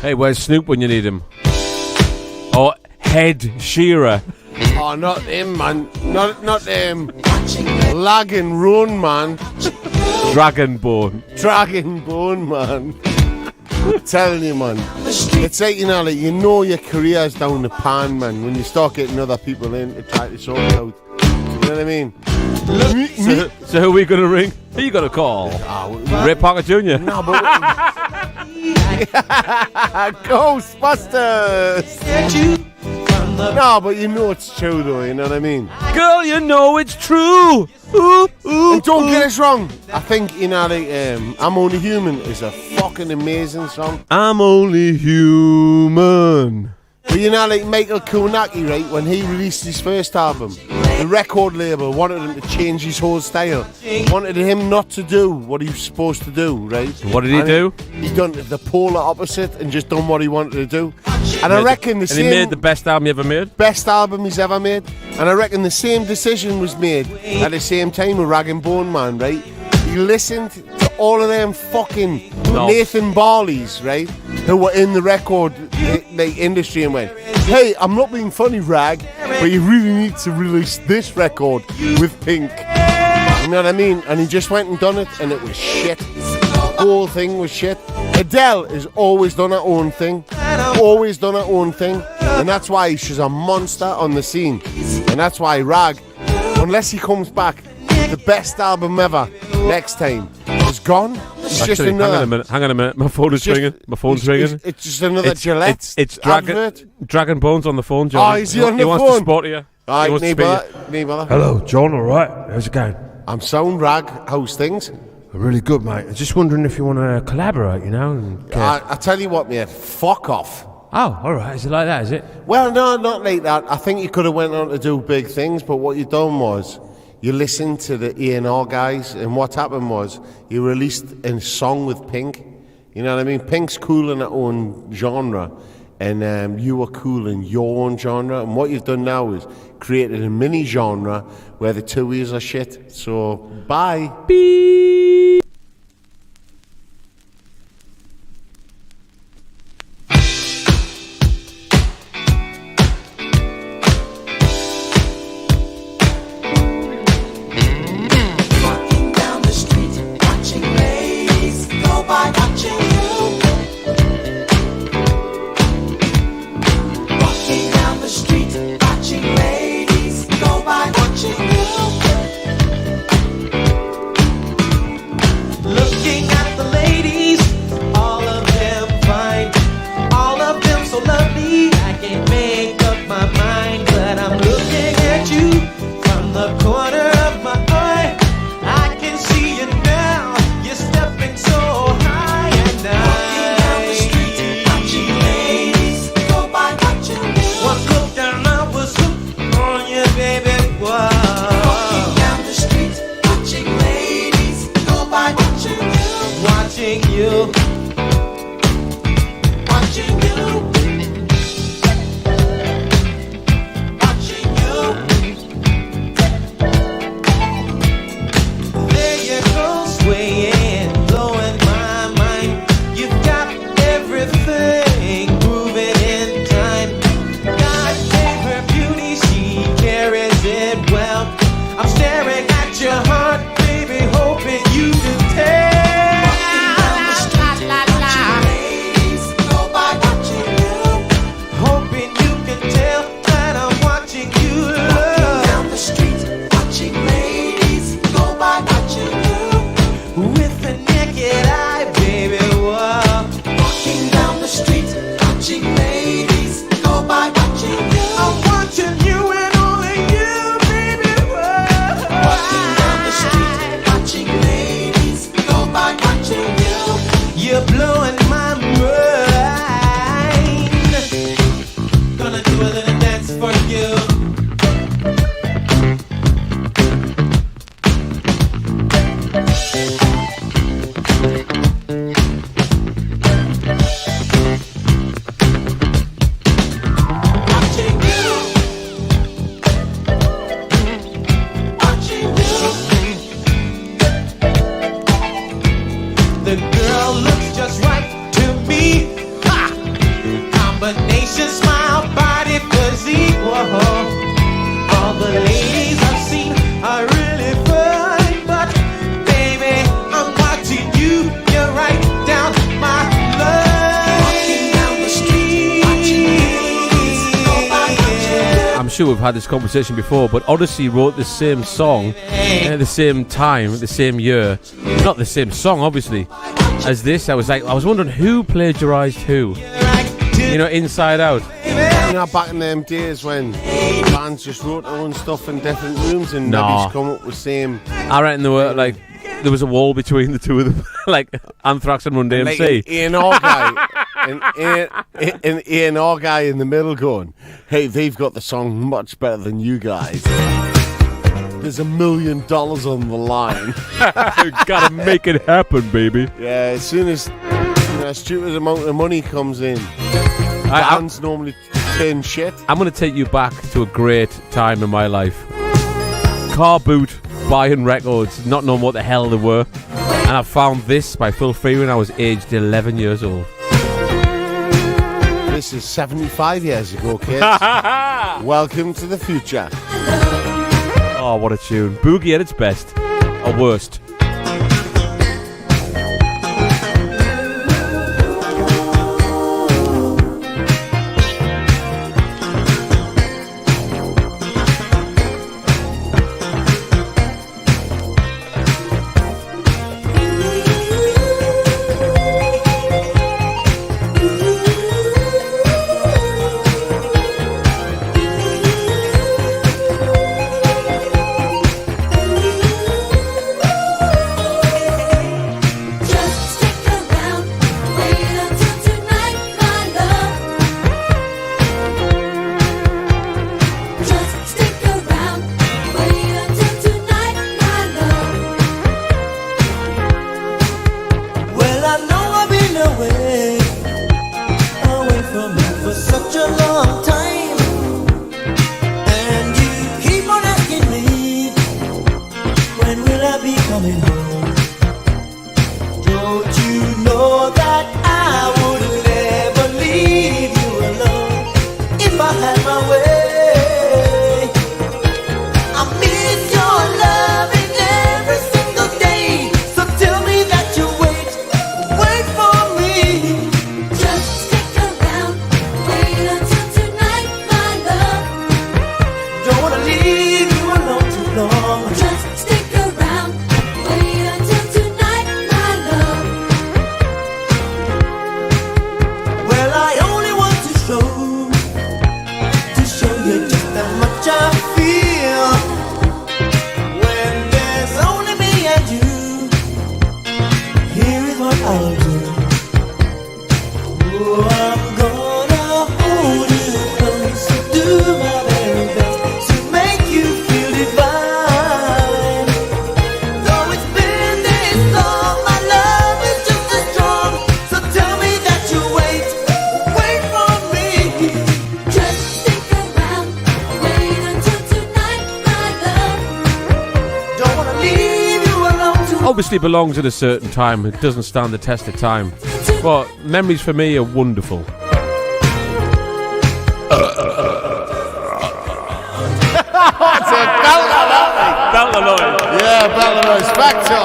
Hey, where's Snoop when you need him? Or Head Shearer? Oh, not him, man. Not him. Lag and Run, man. Dragonbone. Dragonbone, man. I'm telling you, man. It's like, you know your career's down the pan, man, when you start getting other people in to try to sort it out. You know what I mean? So who are we going to ring? Who you going to call? Ray Parker Jr.? No, but... Ghostbusters! No, but you know it's true, though, you know what I mean? Girl, you know it's true! Ooh, ooh, and don't get us wrong. I think, I'm Only Human is a fucking amazing song. I'm only human. But like Michael Kunaki, right, when he released his first album, the record label wanted him to change his whole style. Wanted him not to do what he was supposed to do, right? What did he do? He done the polar opposite and just done what he wanted to do. And I reckon the same... And he made the best album he ever made? Best album he's ever made. And I reckon the same decision was made at the same time with Rag and Bone Man, right? He listened to all of them fucking Nathan Barleys, right, who were in the record industry and went, hey, I'm not being funny, Rag, but you really need to release this record with Pink. You know what I mean? And he just went and done it, and it was shit. The whole thing was shit. Adele has always done her own thing. Always done her own thing. And that's why she's a monster on the scene. And that's why Rag, unless he comes back, the best album ever next time is gone. It's actually, just another. Hang on a minute. My phone is ringing. My phone's ringing. It's just another Gillette. It's advert. Dragon Bones on the phone, John. Oh, is he on the phone? He wants to spot you. All right, neighbour. Hello, John. All right. How's it going? I'm sound, Rag. How's things? Really good, mate. I'm just wondering if you want to collaborate, you know. And, I tell you what, mate. Fuck off. Oh, all right. Is it like that? Is it? Well, no, not like that. I think you could have went on to do big things, but what you done was you listened to the A&R guys, and what happened was you released a song with Pink. You know what I mean? Pink's cool in her own genre, and you were cool in your own genre. And what you've done now is created a mini genre where the two ears are shit. So, bye. Beep. I'm staring at your heart, baby, hoping you can tell. the girl looks just right to me. Ha! Combination smile, body, physique. Whoa. All the ladies I've seen are really fine, but baby, I'm watching you. You're right down my line. Walking down the street, watching. I'm sure we've had this conversation before, but Odyssey wrote the same song at the same time, the same year. Not the same song, obviously, as this. I was wondering who plagiarized who. You know, Inside Out. You know, back in them days when bands just wrote their own stuff in different rooms and nobody's come up with the same. I reckon there were like there was a wall between the two of them, like Anthrax and Run DMC. Like an A&R guy, an A&R guy in the middle going, "Hey, they've got the song much better than you guys. There's $1 million on the line. Gotta make it happen, baby." Yeah, as soon as a stupid amount of money comes in, bands normally turn shit. I'm going to take you back to a great time in my life. Car boot, buying records, not knowing what the hell they were. And I found this by Phil Free when I was aged 11 years old. This is 75 years ago, kids. Welcome to the future. Oh, what a tune. Boogie at its best. Or worst. Obviously belongs at a certain time. It doesn't stand the test of time. But memories for me are wonderful. Belter noise. Yeah, belter noise. Spectre.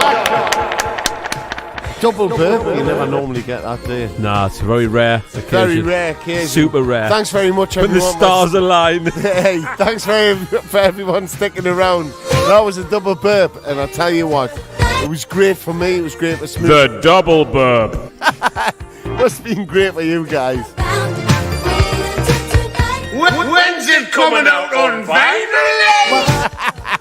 Double burp. You never normally get that, do you? Nah, it's very rare. Occasion. Very rare occasion. Super rare. Thanks very much, when everyone. the stars align. Hey, thanks for everyone sticking around. That was a double burp, and I'll tell you what, it was great for me. It was great for Smoove. The double burp. Must have been great for you guys. When's it coming out on vinyl?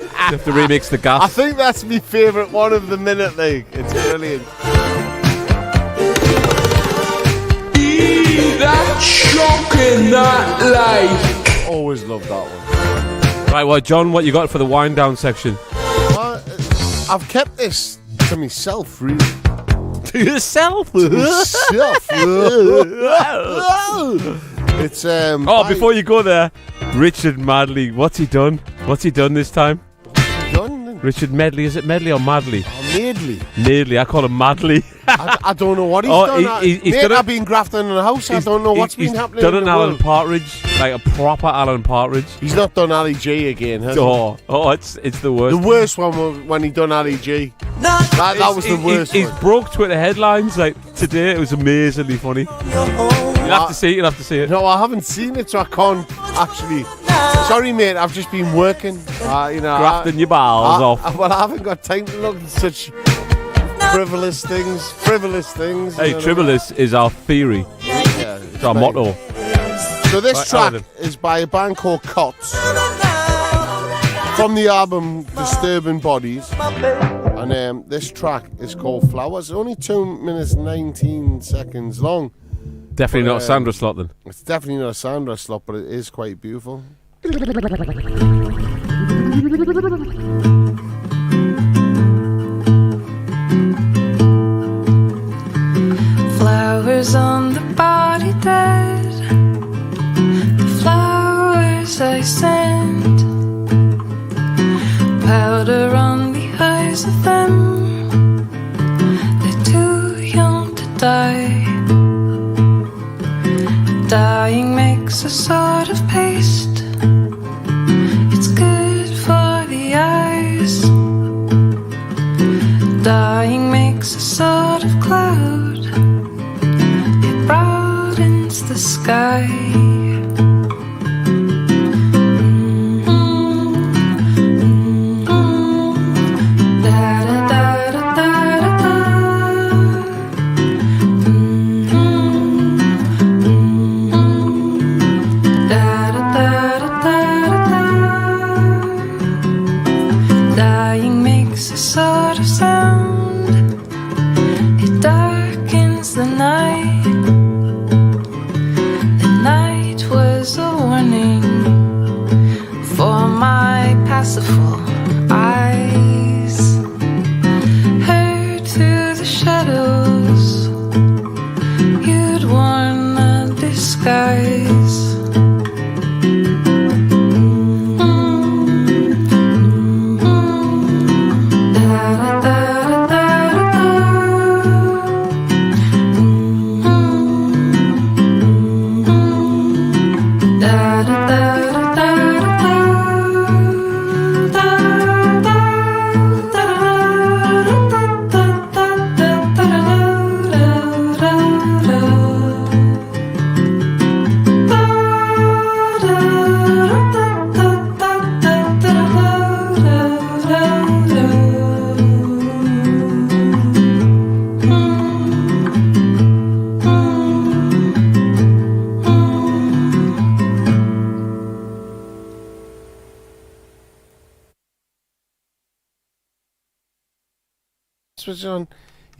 You have to remix the gas. I think that's my favourite one of the minute, like. It's brilliant. That shocking, that like. Always loved that one. Right, well, John, what you got for the wind down section? Well, I've kept this to myself, really. To yourself? To myself. It's before you go there, Richard Madley, what's he done? What's he done this time? What's he done? Richard Medley, is it Medley or Madley? Nearly. I call him Madly. I don't know what he's done. He's Mate, I've been grafting in the house. I don't know what's been happening. He's done an Alan world. Partridge, like a proper Alan Partridge. He's not done Ali G again, has he? It's the worst. The worst one was when he done Ali G. That was the worst one. He's broke Twitter headlines like today. It was amazingly funny. You'll have to see it. No, I haven't seen it, so I can't actually. Sorry, mate. I've just been working. Grafting your balls off. Well, I haven't got time to look at such frivolous things. Hey, frivolous is our theory. Yeah, it's our motto. So this track is by a band called Cots from the album Disturbing Bodies, and this track is called Flowers. It's only 2 minutes 19 seconds long. Definitely not a Sandra slot then. It's definitely not a Sandra slot, but it is quite beautiful. Flowers on the body dead, the flowers I sent, powder on the eyes of them, they're too young to die. Dying makes a sort of paste, it's good for the eyes. Dying makes a sort of cloud, it broadens the sky. Dying makes a sort of sound, it darkens the night. The night was a warning for my pacifier eyes. Heard through the shadows, you'd worn a disguise.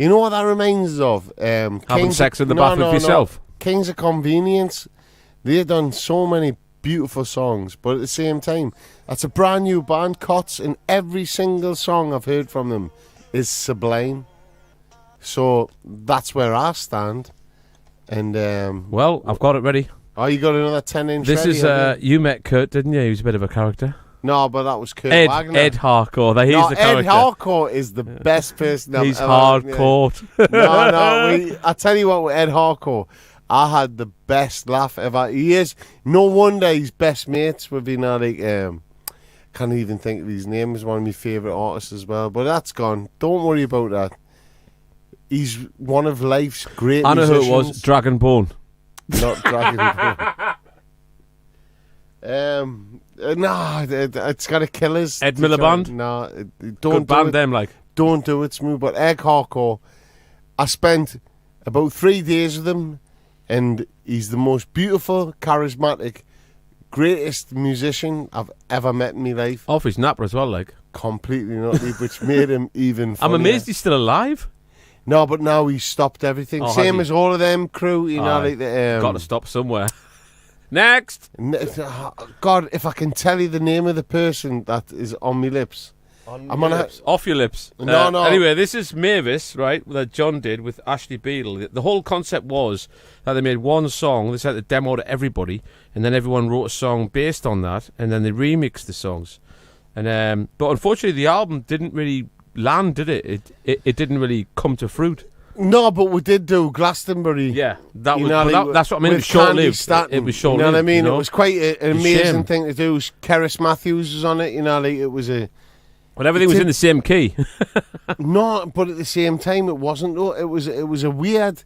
You know what that reminds us of? Having sex in the bathroom yourself. Kings of Convenience. They've done so many beautiful songs, but at the same time, that's a brand new band, Cots, and every single song I've heard from them is sublime. So that's where I stand. And well, I've got it ready. Oh, you got another 10-inch This ready, is you met Kurt, didn't you? He was a bit of a character. No, but that was Kurt Wagner. Ed Harcourt. He's the character. Ed Harcourt is the best person I've He's ever... hardcore. I tell you what, with Ed Harcourt, I had the best laugh ever. He is... No wonder he's best mates with, can't even think of his name. He's one of my favourite artists as well. But that's gone. Don't worry about that. He's one of life's great I know musicians. who it was. Dragon Bone. Not Dragon Bone. It's got to kill us. Ed Miliband? No, don't Good band them, like. Don't do it, Smoove. But Ed Harcourt, I spent about 3 days with him, and he's the most beautiful, charismatic, greatest musician I've ever met in my life. Off his napper as well, like. Completely nutty, which made him even funnier. I'm amazed he's still alive. No, but now he's stopped everything. Same as all of them crew, got to stop somewhere. Next! God, if I can tell you the name of the person that is on my lips. Off your lips. No. Anyway, this is Mavis, right, that John did with Ashley Beadle. The whole concept was that they made one song, they sent the demo to everybody, and then everyone wrote a song based on that, and then they remixed the songs. And but unfortunately, the album didn't really land, did it? It didn't really come to fruit. No, but we did do Glastonbury. Yeah, that's what I mean. It with was short-lived. Candy It was Stanton, short-lived. You know what I mean? you know? It was quite an It's a amazing shame. thing to do. Keris Matthews was on it. You know, like it was a. Well, everything was in the same key. No, but at the same time, it wasn't. Though. It was a weird,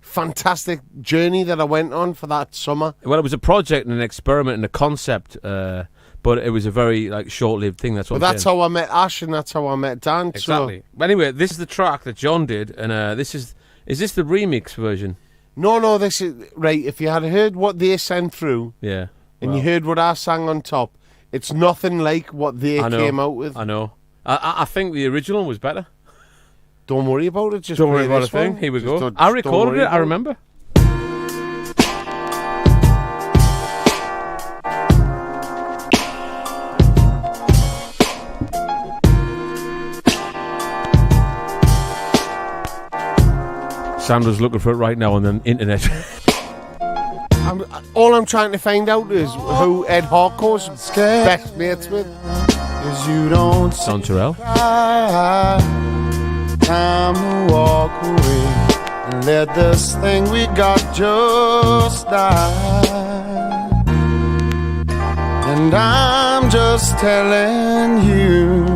fantastic journey that I went on for that summer. Well, it was a project and an experiment and a concept, but it was a very short-lived thing. That's what. But that's how I met Ash, and that's how I met Dan. Exactly. But anyway, this is the track that John did, and this is this the remix version? No, this is right. If you had heard what they sent through, Yeah, and you heard what I sang on top, it's nothing like what they came out with. I know. I think the original was better. Don't worry about it. Just don't worry play about a this thing. one. Here we go. Just I don't recorded worry it. about I remember. Sandra's looking for it right now on the internet. All I'm trying to find out is who Ed Harcourt's best mates with. Cause you don't John Turrell. Time to walk away and let this thing we got just die. And I'm just telling you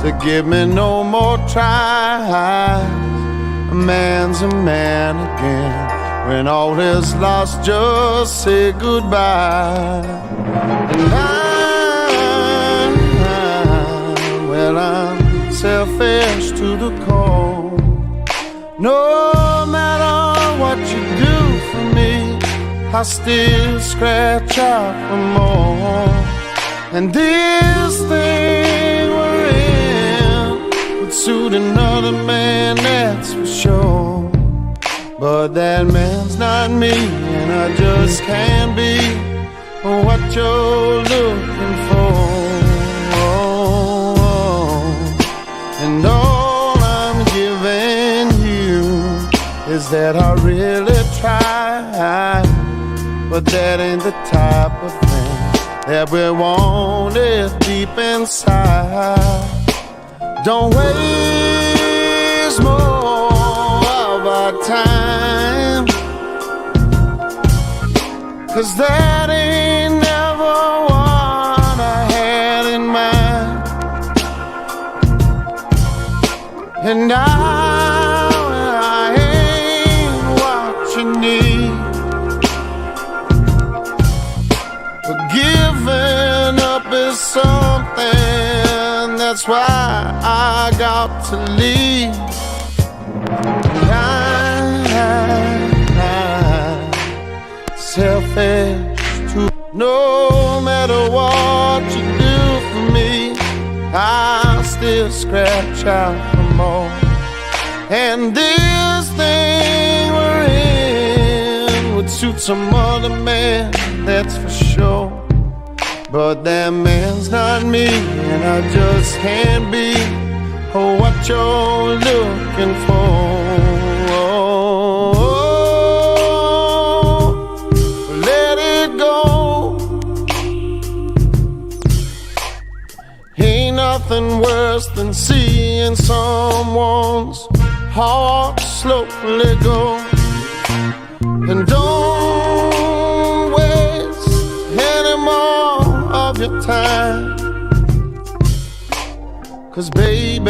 to give me no more tries. A man's a man again. When all is lost, just say goodbye. And I'm selfish to the core. No matter what you do for me, I still scratch out for more. And this thing we're in would suit another man, that's for sure. But that man's not me, and I just can't be what you're looking for. And all I'm giving you is that I really tried, but that ain't the type of thing that we wanted deep inside. Don't waste more of our time, 'cause that ain't never what I had in mind. And I ain't what you need, but giving up is something, that's why I got to leave. I'm selfish too. No matter what you do for me, I'll still scratch out for more. And this thing we're in would suit some other man, that's for sure. But that man's not me, and I just can't be what you're looking for. Let it go. Ain't nothing worse than seeing someone's heart slowly go. And don't waste any more of your time, 'cause baby,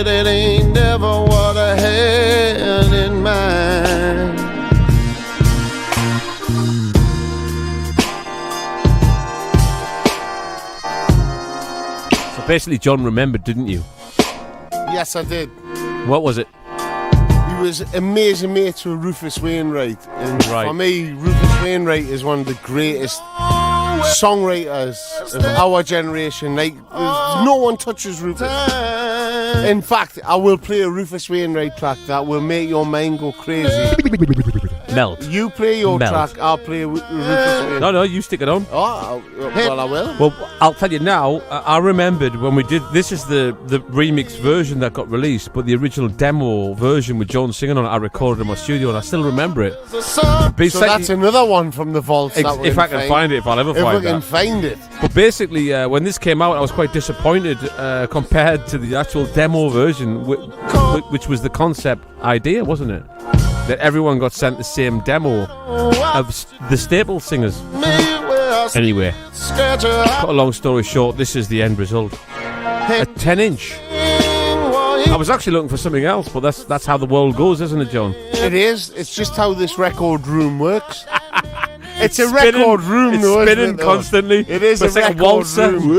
that ain't never what I had in mind. So basically, John remembered, didn't you? Yes, I did. What was it? He was amazing mates with Rufus Wainwright. And for me, Rufus Wainwright is one of the greatest songwriters of our generation. Like, no one touches Rufus. In fact, I will play a Rufus Wainwright track that will make your mind go crazy. Melt. You play your Melt. track, I'll play Rufus Wainwright. No, you stick it on. Oh, well, I will. Well, I'll tell you now, I remembered when we did, this is the remix version that got released, but the original demo version with John singing on it, I recorded in my studio, and I still remember it. So that's another one from the vaults. If I can find it, if I'll ever find it. If we can find it. But basically, when this came out, I was quite disappointed compared to the actual demo version, which was the concept idea, wasn't it? That everyone got sent the same demo of the staple singers. Anyway, cut a long story short, this is the end result. A 10-inch. I was actually looking for something else, but that's how the world goes, isn't it, John? It is. It's just how this record room works. It's a record room, it's though, spinning isn't it, constantly. It is it's a like record waltzer. room.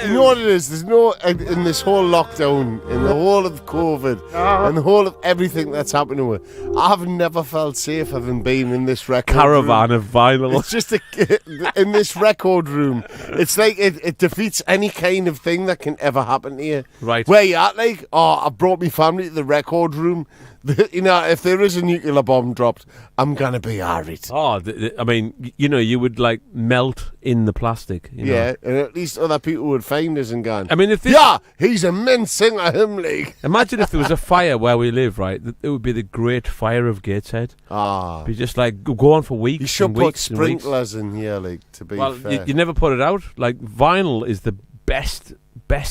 You know what it is? There's no, in this whole lockdown, in the whole of COVID, and the whole of everything that's happening with it, I've never felt safer than being in this record Caravan room. of vinyl. It's just in this record room. It's like it defeats any kind of thing that can ever happen to you. Right. Where you at, like, I brought my family to the record room. You know, if there is a nuclear bomb dropped, I'm gonna be alright. Oh, I mean, you know, you would like melt in the plastic. You know? Yeah, and at least other people would find us and go, I mean, if this, yeah, he's a mint singer, him, like. Imagine if there was a fire where we live, right? It would be the Great Fire of Gateshead. Ah, be just like go on for weeks. You should and put weeks sprinklers in here, like, to be well, fair. you never put it out. Like vinyl is the best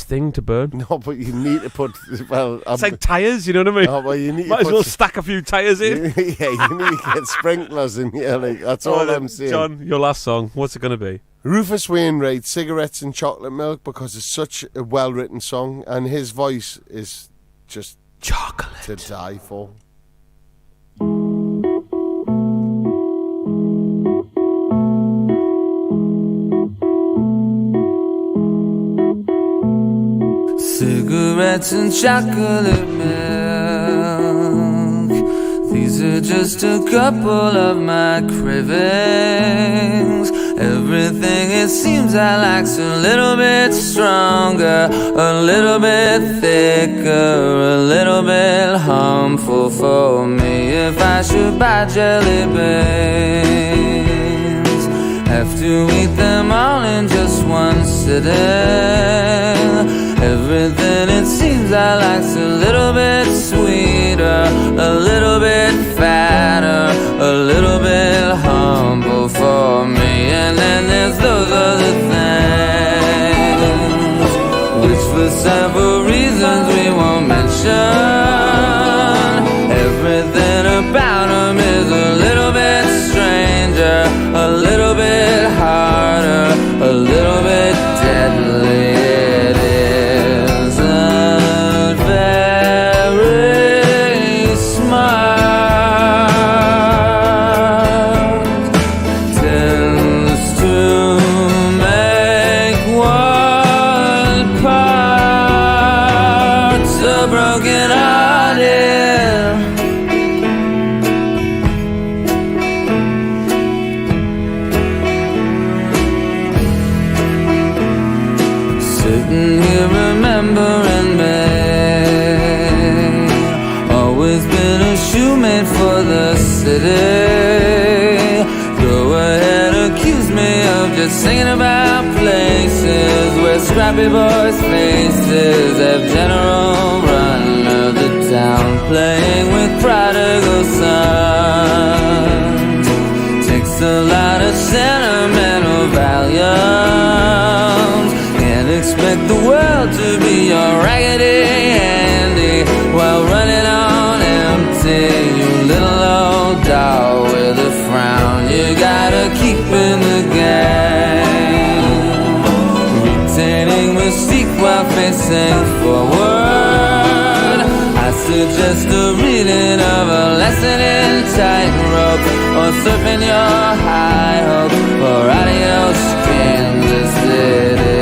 thing to burn. No, but you need to put. Well, it's like tyres, you know what I mean? Oh, well, you need might to as well stack a few tyres in. Yeah, you need to get sprinklers in here, like, that's all I'm saying. John, your last song, what's it going to be? Rufus Wainwright, Cigarettes and Chocolate Milk, because it's such a well-written song, and his voice is just chocolate to die for. Cigarettes and chocolate milk, these are just a couple of my cravings. Everything it seems I like's a little bit stronger, a little bit thicker, a little bit harmful for me. If I should buy jelly beans, have to eat them all in just one sitting. Everything it seems I like's a little bit sweeter, a little bit fatter, a little bit humble for me. And then there's those other things, which for several reasons we won't mention. Everything about them is a little bit stranger, a little bit harder, a little bit deadly. Go ahead, accuse me of just singing about places where scrappy boys' faces have general run of the town, playing with prodigal sons. Takes a lot of sentimental valiums. Can't expect the world to be your Raggedy Andy while running on empty. You little old doll with a frown, you gotta keep in the game, retaining mystique while facing forward. I suggest a reading of a lesson in tightrope, or surfing your high hope, or adios Kansas City.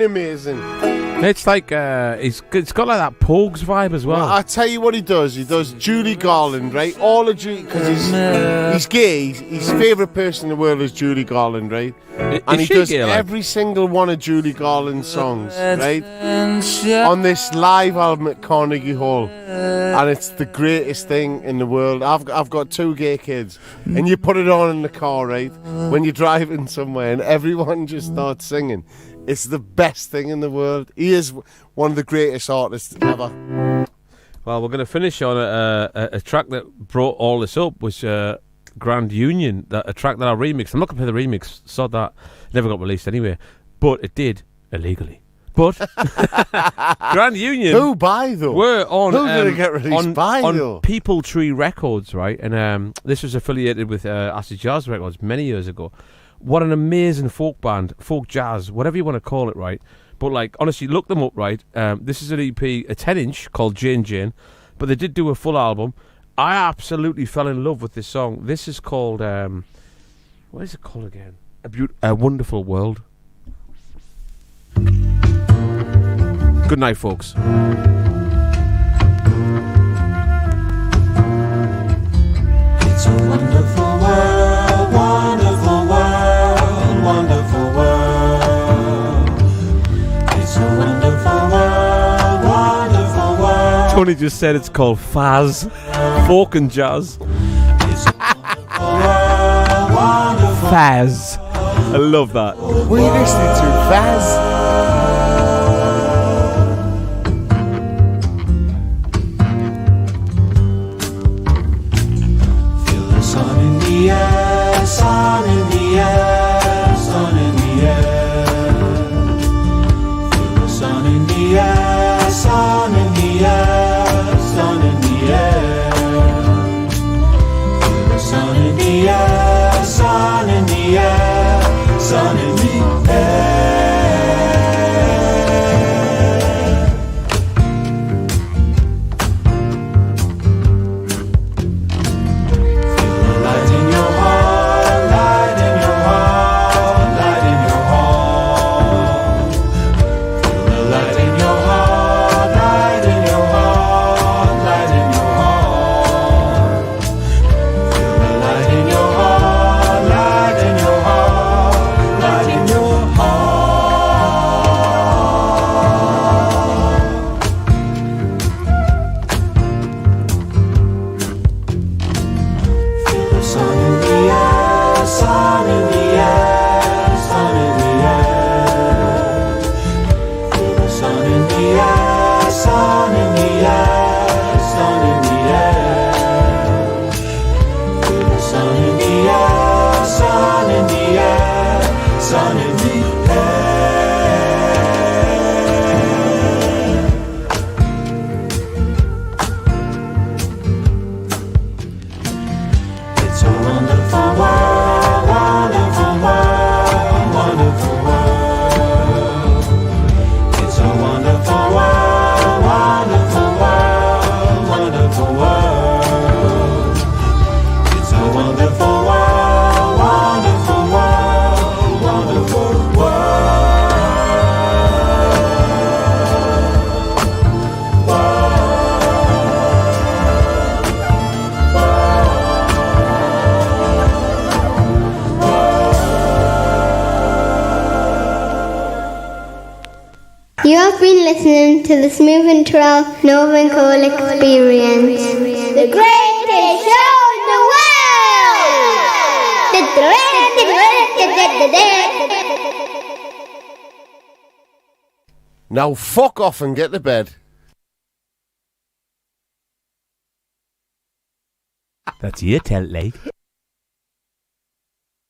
amazing. It's like it's got like that Pogues vibe as well. I tell you what he does. He does Julie Garland, right? All of Julie, because he's gay. His favourite person in the world is Julie Garland, right? And he does every single one of Julie Garland's songs, right? On this live album at Carnegie Hall, and it's the greatest thing in the world. I've got 2 gay kids, and you put it on in the car, right? When you're driving somewhere, and everyone just starts singing. It's the best thing in the world. He is one of the greatest artists ever. Well, we're going to finish on a track that brought all this up, was Grand Union, a track that I remixed. I'm not going to play the remix, sod that. Never got released anyway. But it did, illegally. But Grand Union... Who by, though? Were on... Who did it get released by, though? On People Tree Records, right? And this was affiliated with Acid Jazz Records many years ago. What an amazing folk band, folk jazz, whatever you want to call it, right? But, like, honestly, look them up, right? This is an EP, a 10-inch called Jane Jane, but they did do a full album. I absolutely fell in love with this song. This is called, what is it called again? A Wonderful World. Good night, folks. It's a wonderful world, wonderful world, wonderful world. It's a wonderful world, wonderful world. Tony just said it's called Faz, folk and jazz. It's a wonderful world, wonderful Faz. I love that. What are you listening to, Faz? sun in the air, sun in the air, sun in the air. Feel the sun in the air, sun in the air, sun in the air. Feel the sun in the air, sun in the air, sun in the air. You have been listening to the Smoove and Turrell Northern Coal Experience. The greatest show in the world! Now fuck off and get to bed. That's your telt, like.